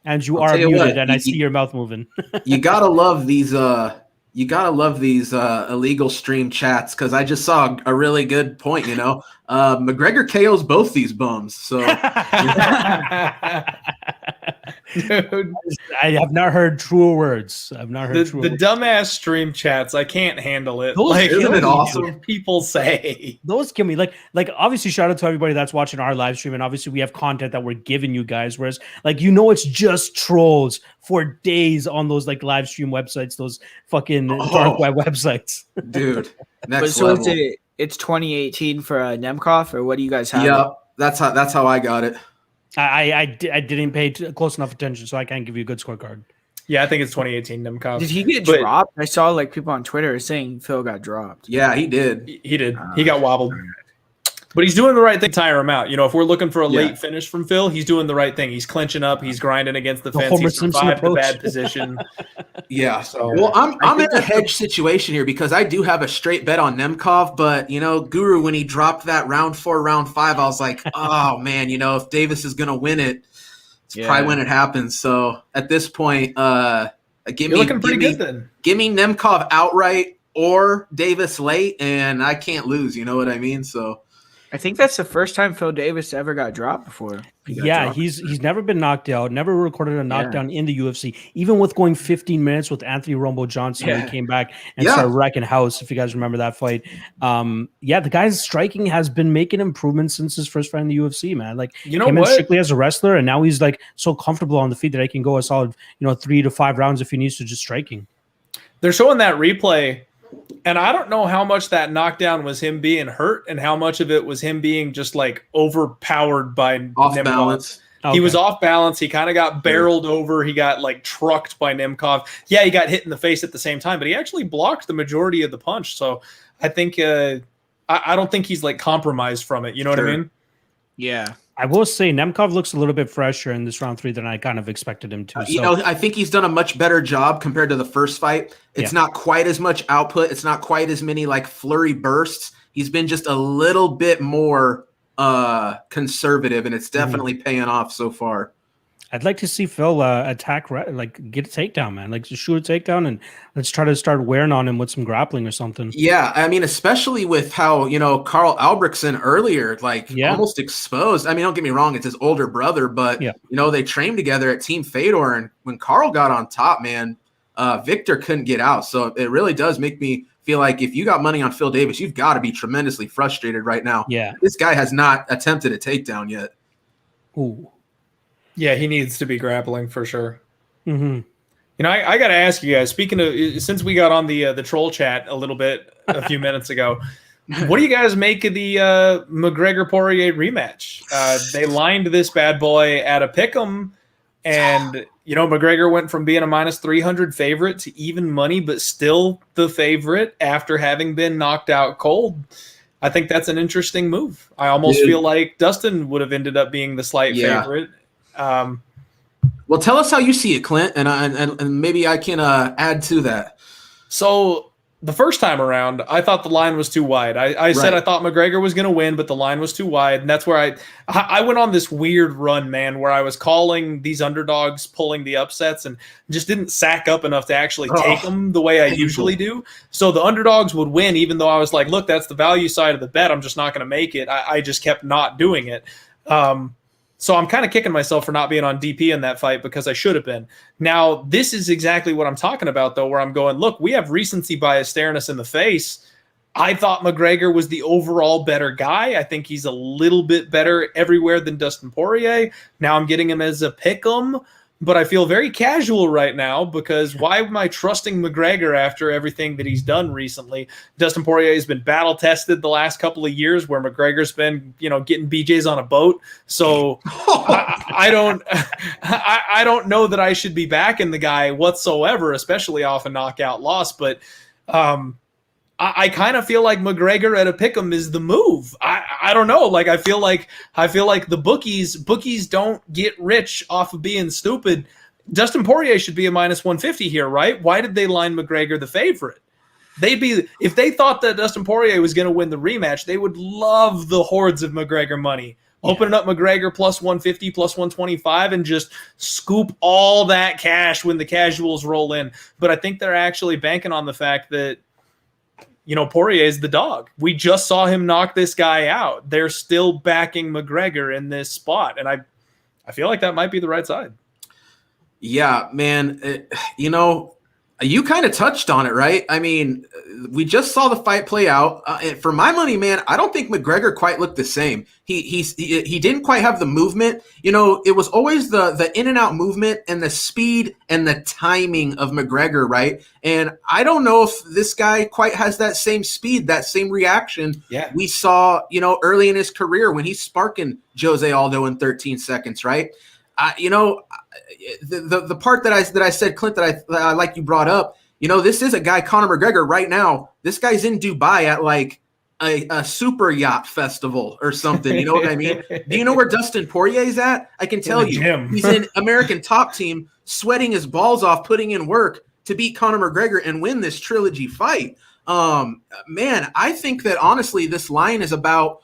And you are muted, and I see your mouth moving. You gotta love these. You gotta love these illegal stream chats, because I just saw a really good point. McGregor KOs both these bums. So Dude, I have not heard truer words. I've not heard the dumbass stream chats. I can't handle it. Those Like, Isn't it kill me, awesome? dude. people say. Those kill me. Like obviously, shout out to everybody that's watching our live stream, and obviously we have content that we're giving you guys. Whereas, like, it's just trolls for days on those like live stream websites, those fucking dark web websites. Dude, But next so level. it's 2018 for Nemkov, or what do you guys have? Yeah, that's how I got it. I didn't pay close enough attention, so I can't give you a good scorecard. Yeah, I think it's 2018 Nemkov. Did he get But- dropped? I saw like people on Twitter saying Phil got dropped. Yeah, he did. He did. He got wobbled. But he's doing the right thing to tire him out. If we're looking for a Yeah. late finish from Phil, he's doing the right thing. He's clenching up. He's grinding against the fence. Homer He's Simpson survived the approach. bad position. Yeah. So- Well, I'm in a hedge situation here because I do have a straight bet on Nemkov, but Guru, when he dropped that round 4, round 5, I was like, oh man, if Davis is gonna win it, it's probably when it happens. So at this point, You're looking pretty good then. Give me Nemkov outright or Davis late, and I can't lose. You know what I mean? So I think that's the first time Phil Davis ever got dropped before. He's never been knocked out, never recorded a knockdown in the UFC, even with going 15 minutes with Anthony Rumble Johnson when he came back and started wrecking house, if you guys remember that fight. The guy's striking has been making improvements since his first fight in the UFC, man. Like, You know came in what? strictly as a wrestler, and now he's like so comfortable on the feet that he can go a solid 3 to 5 rounds if he needs to, just striking. They're showing that replay, and I don't know how much that knockdown was him being hurt and how much of it was him being just like overpowered by off Nemkov. balance. He was off balance. He kind of got barreled over. He got like trucked by Nemkov. Yeah, he got hit in the face at the same time, but he actually blocked the majority of the punch. So I think I don't think he's like compromised from it. You know what I mean? Yeah. I will say Nemkov looks a little bit fresher in this round 3 than I kind of expected him to. I think he's done a much better job compared to the first fight. It's not quite as much output. It's not quite as many like flurry bursts. He's been just a little bit more conservative, and it's definitely paying off so far. I'd like to see Phil attack, get a takedown, man. Like, just shoot a takedown, and let's try to start wearing on him with some grappling or something. Yeah, I mean, especially with how, Carl Albrechtsen earlier, almost exposed. I mean, don't get me wrong, it's his older brother, but, they trained together at Team Fedor, and when Carl got on top, man, Victor couldn't get out. So it really does make me feel like if you got money on Phil Davis, you've got to be tremendously frustrated right now. Yeah. This guy has not attempted a takedown yet. Ooh. Yeah, he needs to be grappling for sure. Mm-hmm. I got to ask you guys, speaking of, since we got on the troll chat a little bit a few minutes ago, what do you guys make of the McGregor-Poirier rematch? They lined this bad boy at a pick'em, and, McGregor went from being a minus 300 favorite to even money, but still the favorite after having been knocked out cold. I think that's an interesting move. I almost feel like Dustin would have ended up being the slight favorite. Well, tell us how you see it, Clint, and maybe I can add to that. So the first time around, I thought the line was too wide. I said I thought McGregor was going to win, but the line was too wide, and that's where I went on this weird run, man, where I was calling these underdogs pulling the upsets and just didn't sack up enough to actually take them the way I usually do. So the underdogs would win, even though I was like, look, that's the value side of the bet. I'm just not going to make it. I just kept not doing it. So I'm kind of kicking myself for not being on DP in that fight because I should have been. Now, this is exactly what I'm talking about, though, where I'm going, look, we have recency bias staring us in the face. I thought McGregor was the overall better guy. I think he's a little bit better everywhere than Dustin Poirier. Now I'm getting him as a pick'em, but I feel very casual right now because why am I trusting McGregor after everything that he's done recently? Dustin Poirier has been battle tested the last couple of years where McGregor's been, getting BJs on a boat. So I don't know that I should be backing the guy whatsoever, especially off a knockout loss. But I kind of feel like McGregor at a pick'em is the move. I don't know. Like I feel like the bookies don't get rich off of being stupid. Dustin Poirier should be a minus 150 here, right? Why did they line McGregor the favorite? If they thought that Dustin Poirier was going to win the rematch, they would love the hordes of McGregor money. Opening up McGregor plus 150, plus 125, and just scoop all that cash when the casuals roll in. But I think they're actually banking on the fact that Poirier is the dog. We just saw him knock this guy out. They're still backing McGregor in this spot. And I feel like that might be the right side. Yeah, man. You kind of touched on it, right? I mean, we just saw the fight play out. And for my money, man, I don't think McGregor quite looked the same. He didn't quite have the movement. It was always the in and out movement and the speed and the timing of McGregor, right? And I don't know if this guy quite has that same speed, that same reaction we saw, early in his career when he's sparking Jose Aldo in 13 seconds, right? The part that I said, Clint, that I like you brought up, this is a guy, Conor McGregor, right now. This guy's in Dubai at like a super yacht festival or something. You know what I mean? Do you know where Dustin Poirier's at? I can tell you. Gym. He's in American Top Team, sweating his balls off, putting in work to beat Conor McGregor and win this trilogy fight. Man, I think that honestly, this line is about,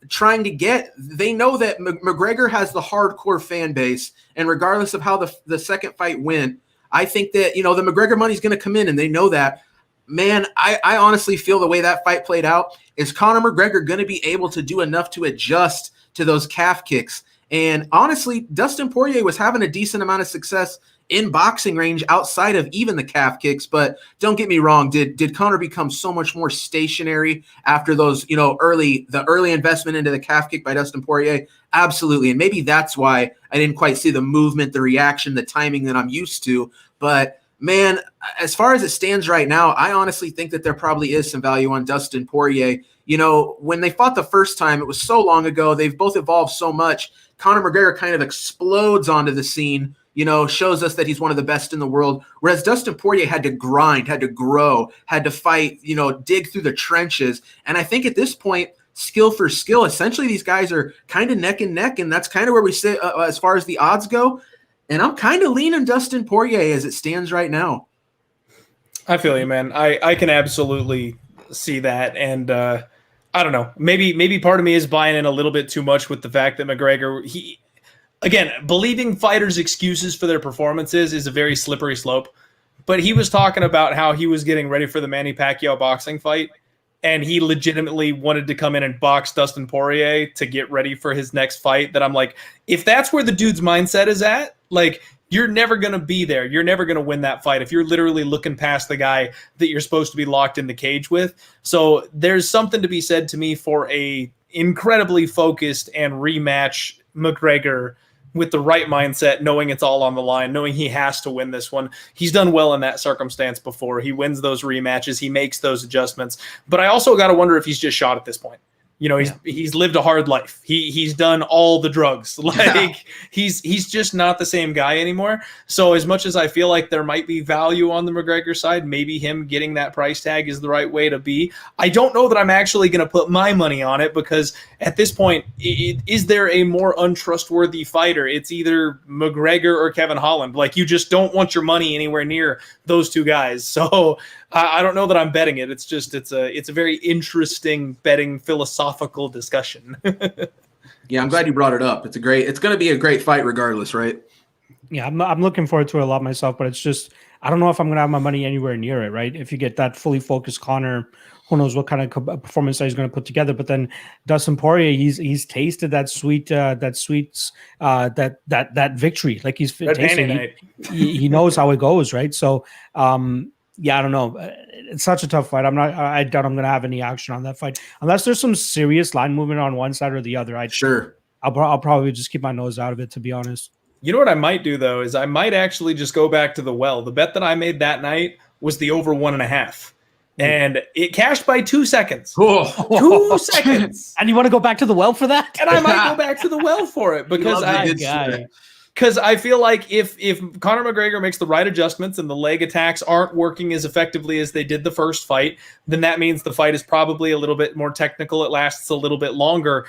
trying to they know that McGregor has the hardcore fan base, and regardless of how the second fight went, I think that, the McGregor money's going to come in, and they know that. Man, I honestly feel the way that fight played out is Conor McGregor going to be able to do enough to adjust to those calf kicks. And honestly, Dustin Poirier was having a decent amount of success in boxing range outside of even the calf kicks. But don't get me wrong, did Conor become so much more stationary after those, the early investment into the calf kick by Dustin Poirier? Absolutely. And maybe that's why I didn't quite see the movement, the reaction, the timing that I'm used to. But man, as far as it stands right now, I honestly think that there probably is some value on Dustin Poirier. When they fought the first time, it was so long ago. They've both evolved so much. Conor McGregor kind of explodes onto the scene, shows us that he's one of the best in the world. Whereas Dustin Poirier had to grind, had to grow, had to fight, dig through the trenches. And I think at this point, skill for skill, essentially these guys are kind of neck and neck. And that's kind of where we sit as far as the odds go. And I'm kind of leaning Dustin Poirier as it stands right now. I feel you, man. I can absolutely see that. And I don't know. Maybe part of me is buying in a little bit too much with the fact that McGregor, again, believing fighters' excuses for their performances is a very slippery slope. But he was talking about how he was getting ready for the Manny Pacquiao boxing fight, and he legitimately wanted to come in and box Dustin Poirier to get ready for his next fight. That I'm like, if that's where the dude's mindset is at, like, you're never going to be there. You're never going to win that fight if you're literally looking past the guy that you're supposed to be locked in the cage with. So there's something to be said to me for a incredibly focused and rematch McGregor with the right mindset, knowing it's all on the line, knowing he has to win this one. He's done well in that circumstance before. He wins those rematches. He makes those adjustments. But I also got to wonder if he's just shot at this point. He's lived a hard life. He's done all the drugs. He's just not the same guy anymore. So as much as I feel like there might be value on the McGregor side, maybe him getting that price tag is the right way to be. I don't know that I'm actually going to put my money on it, because at this point, is there a more untrustworthy fighter? It's either McGregor or Kevin Holland. Like, you just don't want your money anywhere near those two guys. So I don't know that I'm betting it. It's just it's a very interesting betting philosophical discussion. Yeah, I'm glad you brought it up. It's going to be a great fight regardless, right? Yeah, I'm looking forward to it a lot myself, but it's just, I don't know if I'm going to have my money anywhere near it, right? If you get that fully focused Conor, who knows what kind of performance that he's going to put together. But then Dustin Poirier, he's tasted that victory. Like, he's tasted, he knows how it goes, right? So, yeah, I don't know. It's such a tough fight. I doubt I'm going to have any action on that fight unless there's some serious line movement on one side or the other. I'll probably just keep my nose out of it, to be honest. You know what I might do, though, is I might actually just go back to the well. The bet that I made that night was the over 1.5. And it cashed by 2 seconds. 2 seconds. And you want to go back to the well for that? And I might go back to the well for it, because I feel like if Conor McGregor makes the right adjustments and the leg attacks aren't working as effectively as they did the first fight, then that means the fight is probably a little bit more technical. It lasts a little bit longer.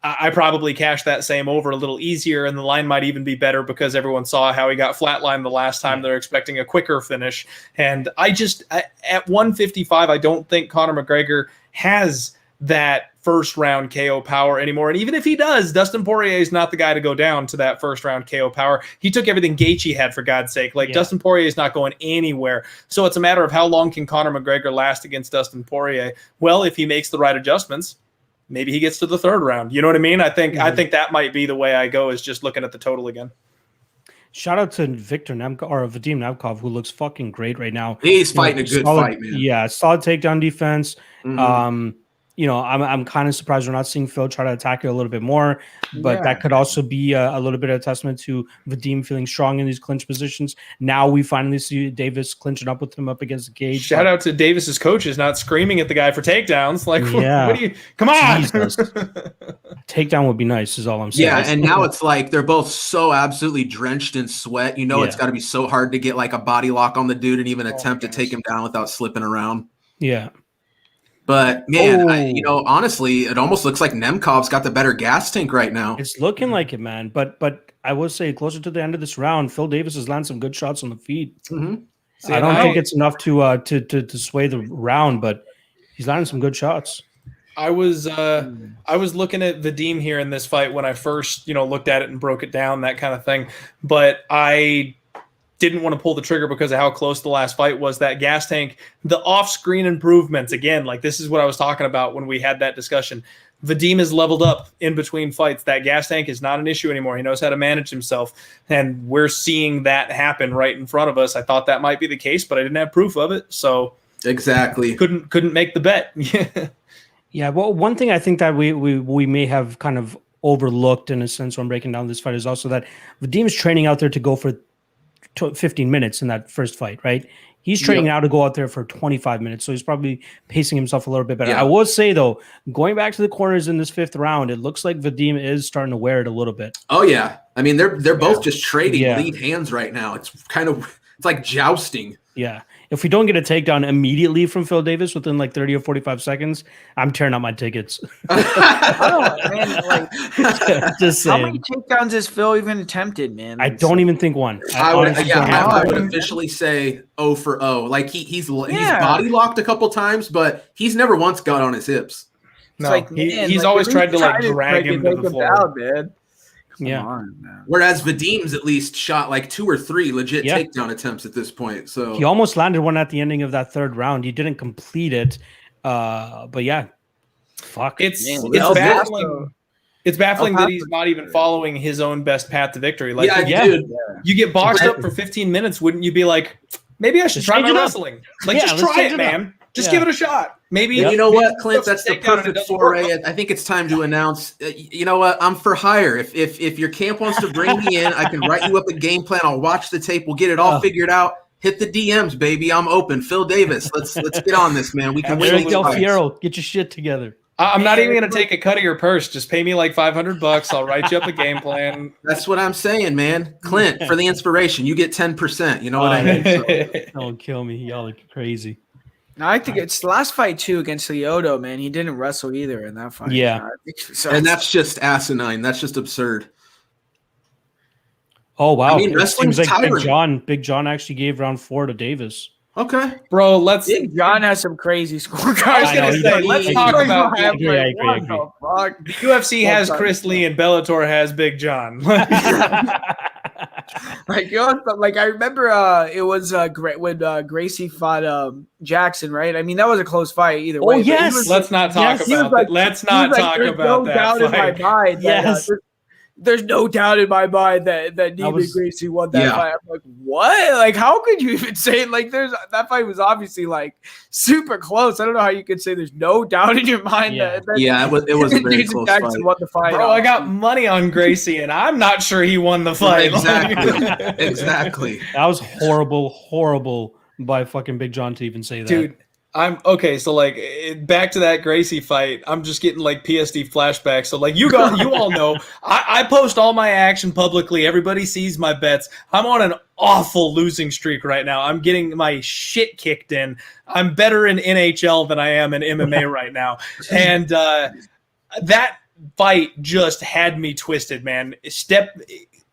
I probably cashed that same over a little easier, and the line might even be better because everyone saw how he got flatlined the last time. They're expecting a quicker finish. And at 155, I don't think Conor McGregor has that first round KO power anymore. And even if he does, Dustin Poirier is not the guy to go down to that first round KO power. He took everything Gaethje had, for God's sake. Dustin Poirier is not going anywhere. So it's a matter of how long can Conor McGregor last against Dustin Poirier. Well, if he makes the right adjustments, maybe he gets to the third round. You know what I mean? I think that might be the way I go, is just looking at the total again. shout out to Victor Nemkov or Vadim Nemkov, who looks fucking great right now. He's fighting a good fight, man. Yeah, solid takedown defense. Mhm. I'm kind of surprised we're not seeing Phil try to attack it a little bit more, but that could also be a little bit of a testament to Vadim feeling strong in these clinch positions. Now we finally see Davis clinching up with him up against the cage. Shout out to Davis's coaches not screaming at the guy for takedowns. Like, Yeah. what do you? Come on. Takedown would be nice, is all I'm saying. Yeah, and now it's like they're both so absolutely drenched in sweat. You know, it's Yeah. got to be so hard to get like a body lock on the dude and even attempt to take him down without slipping around. Yeah. But man, honestly, it almost looks like Nemkov's got the better gas tank right now. It's looking like it, man. But I will say, closer to the end of this round, Phil Davis has landed some good shots on the feet. Mm-hmm. I don't think it's enough to sway the round, but he's landing some good shots. I was looking at Vadim here in this fight when I first looked at it and broke it down, that kind of thing. But I didn't want to pull the trigger because of how close the last fight was. That gas tank, the off-screen improvements, again, like this is what I was talking about when we had that discussion. Vadim is leveled up in between fights. That gas tank is not an issue anymore. He knows how to manage himself, and we're seeing that happen right in front of us. I thought that might be the case, but I didn't have proof of it, so exactly couldn't make the bet. Yeah, well, one thing I think that we may have kind of overlooked in a sense when breaking down this fight is also that Vadim's training out there to go for 15 minutes in that first fight, right? He's training now to go out there for 25 minutes, so he's probably pacing himself a little bit better. I will say, though, going back to the corners in this fifth round, it looks like Vadim is starting to wear it a little bit. Oh, yeah. I mean, they're both just trading lead hands right now. It's like jousting. Yeah. If we don't get a takedown immediately from Phil Davis within like 30 or 45 seconds, I'm tearing out my tickets. Just saying. How many takedowns has Phil even attempted, man? I don't even think one. I would officially say 0 for 0. Like he's body locked a couple times, but he's never once got on his hips. No, like, he's always tried to drag him to the floor. Down, man. Come on, man. Whereas Vadim's at least shot like 2 or 3 legit takedown attempts at this point. So he almost landed one at the ending of that third round. He didn't complete it. But yeah. Fuck. It's baffling. It's baffling that he's not even following his own best path to victory. Like dude. You get boxed up for 15 minutes, wouldn't you be like, maybe I should try my wrestling? Like just try it, man. Just give it a shot. Maybe you know what, Clint? That's the perfect foray. I think it's time to announce. You know what? I'm for hire. If your camp wants to bring me in, I can write you up a game plan. I'll watch the tape. We'll get it all figured out. Hit the DMs, baby. I'm open. Phil Davis. Let's get on this, man. We can win. Del Fiero, get your shit together. I'm not even going to take a cut of your purse. Just pay me like $500. I'll write you up a game plan. That's what I'm saying, man. Clint, for the inspiration, you get 10%. You know what I mean? So. Don't kill me. Y'all are crazy. No, I think it's the last fight too against Lyoto, man. He didn't wrestle either in that fight. Yeah. And that's just asinine. That's just absurd. Oh, wow. I mean, wrestling's like Big John actually gave round 4 to Davis. Okay. Bro, Big John has some crazy scorecards. I was going to say, let's talk about I agree. The UFC has Chris Lee and Bellator has Big John. Like I remember it was great when Gracie fought Jackson, right? I mean, that was a close fight either way. Oh, yes. Let's not talk about that. Let's not talk about that fight. In my mind yes. There's no doubt in my mind that Neiman Gracie won that fight. I'm like, what? Like, how could you even say it? Like, that fight was obviously like super close. I don't know how you could say there's no doubt in your mind that it was a very close Jackson fight. won the fight. Bro, I got money on Gracie, and I'm not sure he won the fight. Exactly. That was horrible by fucking Big John to even say that. Dude, I'm okay. So like back to that Gracie fight, I'm just getting like PSD flashbacks. So like you all know, I post all my action publicly. Everybody sees my bets. I'm on an awful losing streak right now. I'm getting my shit kicked in. I'm better in NHL than I am in MMA right now. And that fight just had me twisted, man.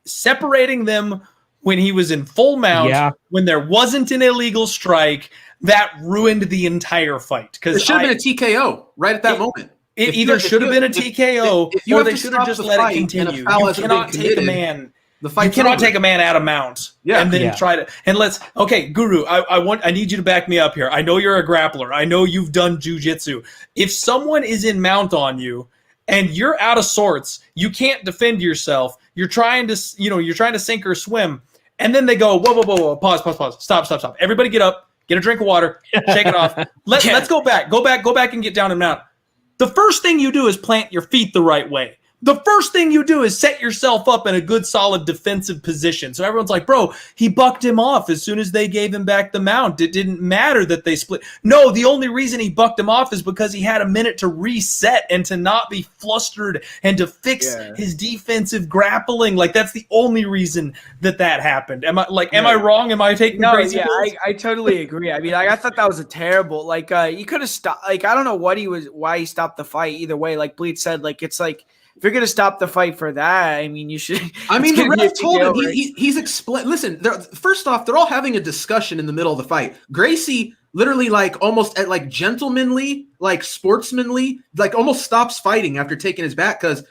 Separating them when he was in full mount, when there wasn't an illegal strike. That ruined the entire fight because it should have been a TKO right at that moment. It either should have been a TKO or they should have just let it continue. You cannot take a man. You cannot take a man out of mount and then try to. And Guru, I need you to back me up here. I know you're a grappler. I know you've done jujitsu. If someone is in mount on you and you're out of sorts, you can't defend yourself. You're trying to sink or swim. And then they go, whoa, pause, stop. Everybody get up, get a drink of water, shake it off. Let's go back and get down and out. The first thing you do is plant your feet the right way. The first thing you do is set yourself up in a good, solid defensive position. So everyone's like, bro, he bucked him off as soon as they gave him back the mount. It didn't matter that they split. No, the only reason he bucked him off is because he had a minute to reset and to not be flustered and to fix his defensive grappling. Like, that's the only reason that happened. Am I wrong? Am I taking crazy pills? I totally agree. I mean, I thought that was a terrible, he could have stopped. I don't know why he stopped the fight either way. Like Bleed said, it's like, if you're going to stop the fight for that, I mean, you should. I mean, the ref told him he's explained. Listen, first off, they're all having a discussion in the middle of the fight. Gracie literally, almost at gentlemanly, sportsmanly, almost stops fighting after taking his back because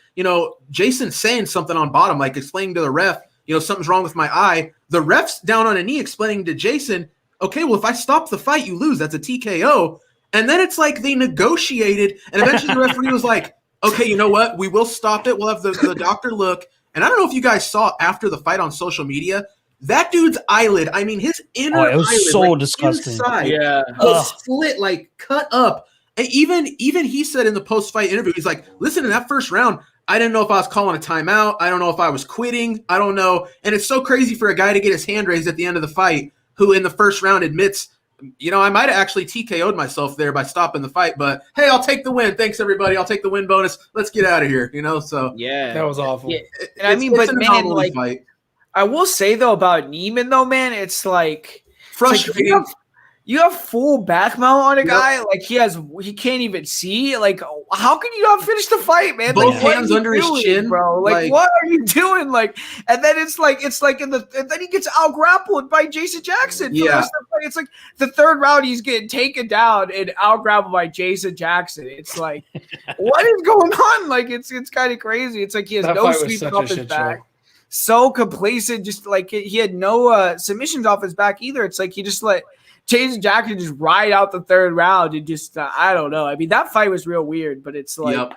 Jason's saying something on bottom, explaining to the ref, something's wrong with my eye. The ref's down on a knee explaining to Jason, okay, well, if I stop the fight, you lose. That's a TKO. And then it's like they negotiated, and eventually the referee was like, okay, you know what? We will stop it. We'll have the doctor look. And I don't know if you guys saw after the fight on social media, that dude's eyelid, I mean, his inner it was eyelid, so disgusting. Inside, was split, cut up. And even he said in the post-fight interview, he's like, listen, in that first round, I didn't know if I was calling a timeout. I don't know if I was quitting. I don't know. And it's so crazy for a guy to get his hand raised at the end of the fight who in the first round admits, I might have actually TKO'd myself there by stopping the fight, but hey, I'll take the win. Thanks, everybody. I'll take the win bonus. Let's get out of here. So yeah, that was awful. Yeah. And I mean, but man, fight. I will say though about Neiman though, man, it's frustrating. You have full back mount on a guy, he can't even see. How can you not finish the fight, man? Both hands under his chin, bro. What are you doing? And then and then he gets out grappled by Jason Jackson. It's like the third round he's getting taken down and out grappled by Jason Jackson. It's like, what is going on? It's kind of crazy. It's like he has no sweep off his back. So complacent, just he had no submissions off his back either. It's like he just let Jason Jackson just ride out the third round and just I don't know. I mean, that fight was real weird, but it's like. Yep.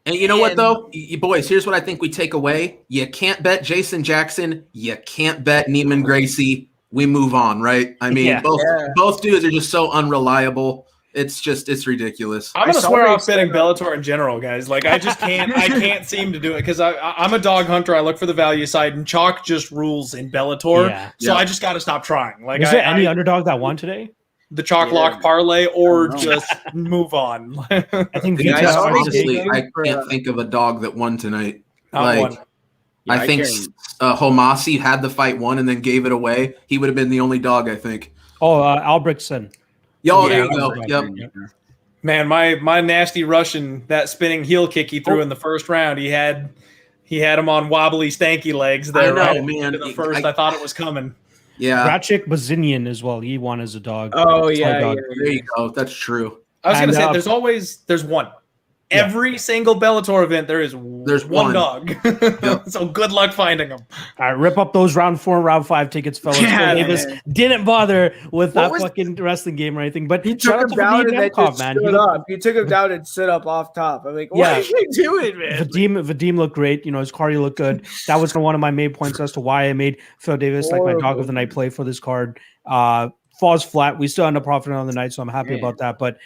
And you know what though, you boys? Here's what I think we take away: you can't bet Jason Jackson. You can't bet Neiman Gracie. We move on, right? I mean, both dudes are just so unreliable. It's ridiculous. I'm gonna swear off betting Bellator in general, guys. I just can't. I can't seem to do it because I'm a dog hunter. I look for the value side, and chalk just rules in Bellator. So I just got to stop trying. Is there any underdog that won today? The chalk lock parlay, or just move on. I think honestly, I can't think of a dog that won tonight. I think Homasi had the fight won and then gave it away. He would have been the only dog, I think. Albrechtsen. There you go. Yep. Man, my nasty Russian, that spinning heel kick he threw in the first round, he had him on wobbly, stanky legs there. I know, man. The first, I thought it was coming. Yeah. Ratchik Bazinian as well. He won as a dog. Oh, yeah. There you go. That's true. I was going to say, there's one. Every single Bellator event, there's one dog. So good luck finding them. All right, rip up those round 4 and round 5 tickets, fellas. Davis didn't bother with that fucking wrestling game or anything, but he took him down and Nemkov, man. He took him down and stood up off top. I'm like, what are you doing, man? Vadim looked great. His cardio looked good. That was one of my main points as to why I made Phil Davis my dog of the night play for this card. Falls flat. We still end up profiting on the night, so I'm happy about that. But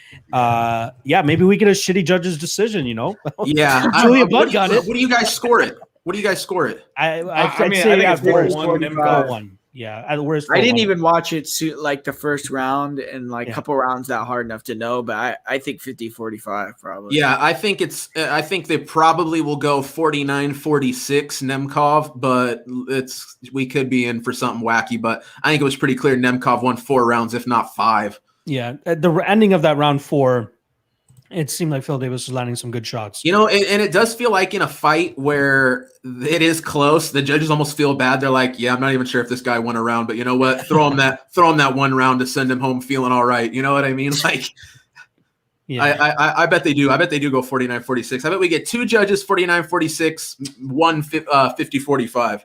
maybe we get a shitty judge's decision. Yeah, Julia Budd got it. What do you guys score it? I'd say at worst 4-1. Yeah, at worst. I didn't even watch it the first round and a couple rounds that hard enough to know, but I think 50-45 probably. Yeah, I think they probably will go 49-46 Nemkov, but we could be in for something wacky. But I think it was pretty clear Nemkov won 4 rounds, if not 5. Yeah, at the ending of that round 4, it seemed like Phil Davis was landing some good shots. And it does feel like in a fight where it is close, the judges almost feel bad. They're like, yeah, I'm not even sure if this guy won a round, but you know what? Throw him that one round to send him home feeling all right. You know what I mean? I bet they do. I bet they do go 49-46. I bet we get 2 judges 49-46, 1 50-45.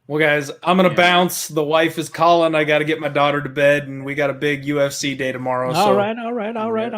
Well, guys, I'm going to bounce. The wife is calling. I got to get my daughter to bed, and we got a big UFC day tomorrow. All right.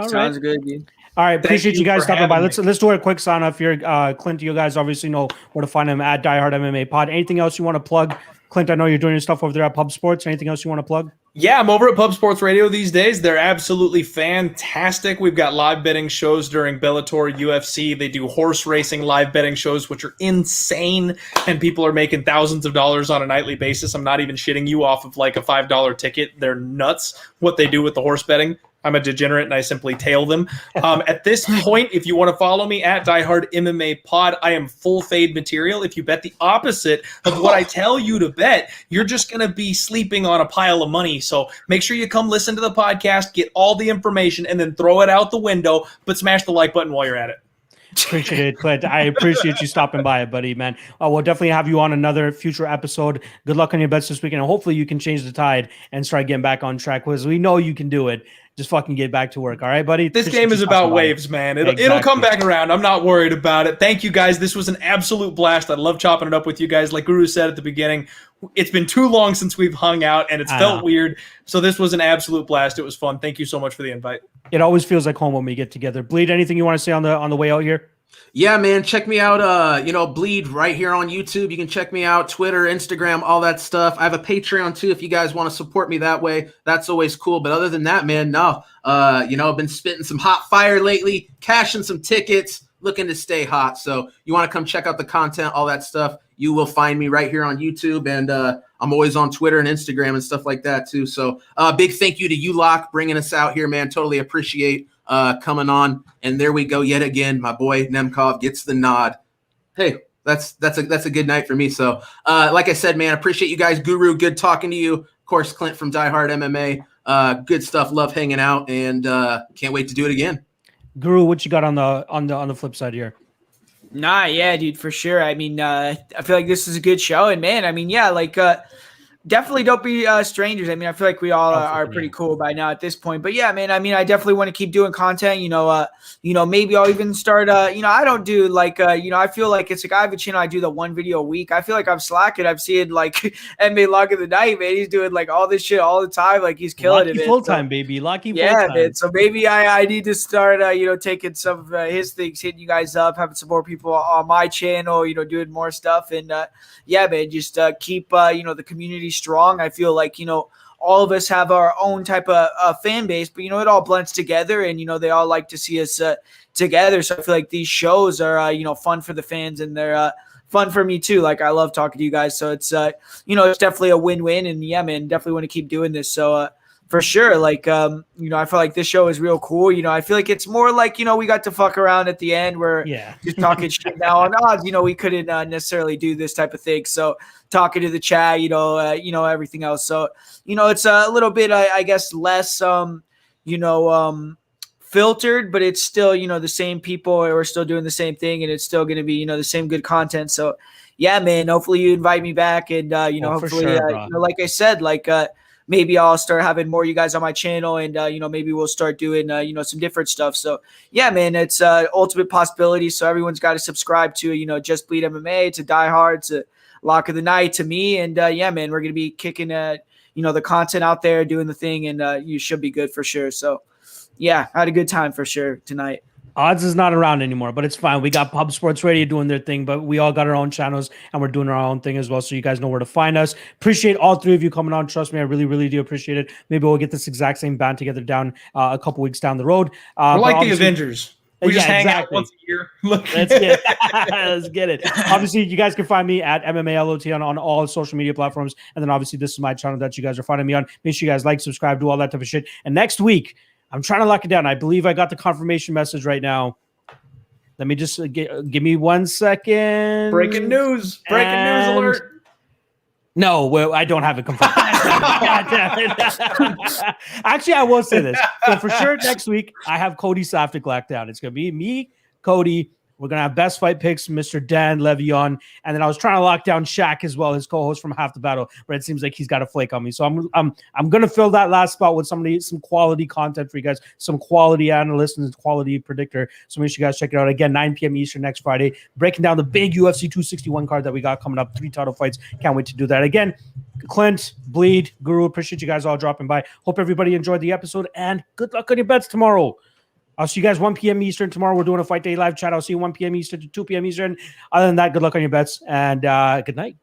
Sounds good, dude. All right, appreciate you guys for stopping by. having Let's do a quick sign off here. Clint, you guys obviously know where to find him at Die Hard MMA Pod. Anything else you want to plug? Clint, I know you're doing your stuff over there at Pub Sports. Anything else you want to plug? Yeah, I'm over at Pub Sports Radio these days. They're absolutely fantastic. We've got live betting shows during Bellator, UFC. They do horse racing live betting shows, which are insane, and people are making thousands of dollars on a nightly basis. I'm not even shitting you off of like a $5 ticket. They're nuts what they do with the horse betting. I'm a degenerate and I simply tail them. At this point, if you want to follow me at Die Hard MMA Pod, I am full fade material. If you bet the opposite of what I tell you to bet, you're just going to be sleeping on a pile of money. So make sure you come listen to the podcast, get all the information, and then throw it out the window, but smash the like button while you're at it. Appreciate it, Clint. I appreciate you stopping by, buddy, man. We'll definitely have you on another future episode. Good luck on your bets this weekend. And hopefully you can change the tide and start getting back on track because we know you can do it. Just fucking get back to work. All right, buddy? This game is about waves, man. It'll come back around. I'm not worried about it. Thank you, guys. This was an absolute blast. I love chopping it up with you guys. Like Guru said at the beginning, it's been too long since we've hung out, and it's felt weird. So this was an absolute blast. It was fun. Thank you so much for the invite. It always feels like home when we get together. Bleed, anything you want to say on the way out here? Yeah, man, check me out, Bleed right here on YouTube. You can check me out, Twitter, Instagram, all that stuff. I have a Patreon too if you guys want to support me that way. That's always cool. But other than that, man, no. I've been spitting some hot fire lately, cashing some tickets, looking to stay hot. So you want to come check out the content, all that stuff, you will find me right here on YouTube. And I'm always on Twitter and Instagram and stuff like that too. So big thank you to you, Locke, bringing us out here, man. Totally appreciate coming on. And there we go yet again. My boy Nemkov gets the nod. Hey, that's a good night for me. So like I said, man, appreciate you guys. Guru, good talking to you. Of course, Clint from Die Hard MMA. Good stuff. Love hanging out, and can't wait to do it again. Guru, what you got on the flip side here? Nah, yeah, dude, for sure. I mean, I feel like this is a good show, and man, I mean, yeah, like definitely don't be strangers. I mean, I feel like we all are pretty cool by now at this point. But yeah, man, I mean, I definitely want to keep doing content. Maybe I'll even start. I don't do like, I feel like it's like I have a channel. I do the one video a week. I feel like I'm slacking. I've seen like MMA Lock of the Night, man. He's doing like all this shit all the time. Like he's killing it. Full time, baby. Lucky. Yeah, man. So maybe I need to start, taking some of his things, hitting you guys up, having some more people on my channel, doing more stuff. And yeah, man, just keep, the community strong. I feel like, all of us have our own type of fan base, but, it all blends together and, they all like to see us together. So I feel like these shows are, fun for the fans and they're fun for me too. Like I love talking to you guys. So it's, it's definitely a win-win and yeah, man, definitely want to keep doing this. So, for sure. Like, I feel like this show is real cool. I feel like it's more like, we got to fuck around at the end where just talking shit now on odds, we couldn't necessarily do this type of thing. So talking to the chat, everything else. So, it's a little bit, I guess, less, filtered, but it's still, the same people are still doing the same thing and it's still going to be, the same good content. So yeah, man, hopefully you invite me back and, hopefully, sure, like I said, like, maybe I'll start having more of you guys on my channel and, maybe we'll start doing, some different stuff. So yeah, man, it's ultimate possibility. So everyone's got to subscribe to, Just Bleed MMA, to Die Hard, to Lock of the Night, to me. And yeah, man, we're going to be kicking, the content out there, doing the thing, and you should be good for sure. So yeah, I had a good time for sure tonight. Odds is not around anymore, but it's fine. We got Pub Sports Radio doing their thing, but we all got our own channels and we're doing our own thing as well. So you guys know where to find us. Appreciate all three of you coming on. Trust me, I really, really do appreciate it. Maybe we'll get this exact same band together down a couple weeks down the road. We're like the Avengers. We just hang out once a year. Let's get it. Let's get it. Obviously, you guys can find me at MMALOT on all social media platforms. And then obviously this is my channel that you guys are finding me on. Make sure you guys like, subscribe, do all that type of shit. And next week, I'm trying to lock it down. I believe I got the confirmation message right now. Let me just give me 1 second. Breaking news. Breaking news alert. No, well, I don't have it confirmed. God damn it. Actually, I will say this. So for sure, next week, I have Cody Safdie locked down. It's going to be me, Cody. We're going to have best fight picks, Mr. Dan Levy on. And then I was trying to lock down Shaq as well, his co-host from Half the Battle, but it seems like he's got a flake on me. So I'm going to fill that last spot with some quality content for you guys, some quality analysts and quality predictor. So make sure you guys check it out. Again, 9 p.m. Eastern next Friday, breaking down the big UFC 261 card that we got coming up, 3 title fights. Can't wait to do that. Again, Clint, Bleed, Guru, appreciate you guys all dropping by. Hope everybody enjoyed the episode and good luck on your bets tomorrow. I'll see you guys 1 p.m. Eastern tomorrow. We're doing a Fight Day live chat. I'll see you 1 p.m. Eastern to 2 p.m. Eastern. Other than that, good luck on your bets and good night.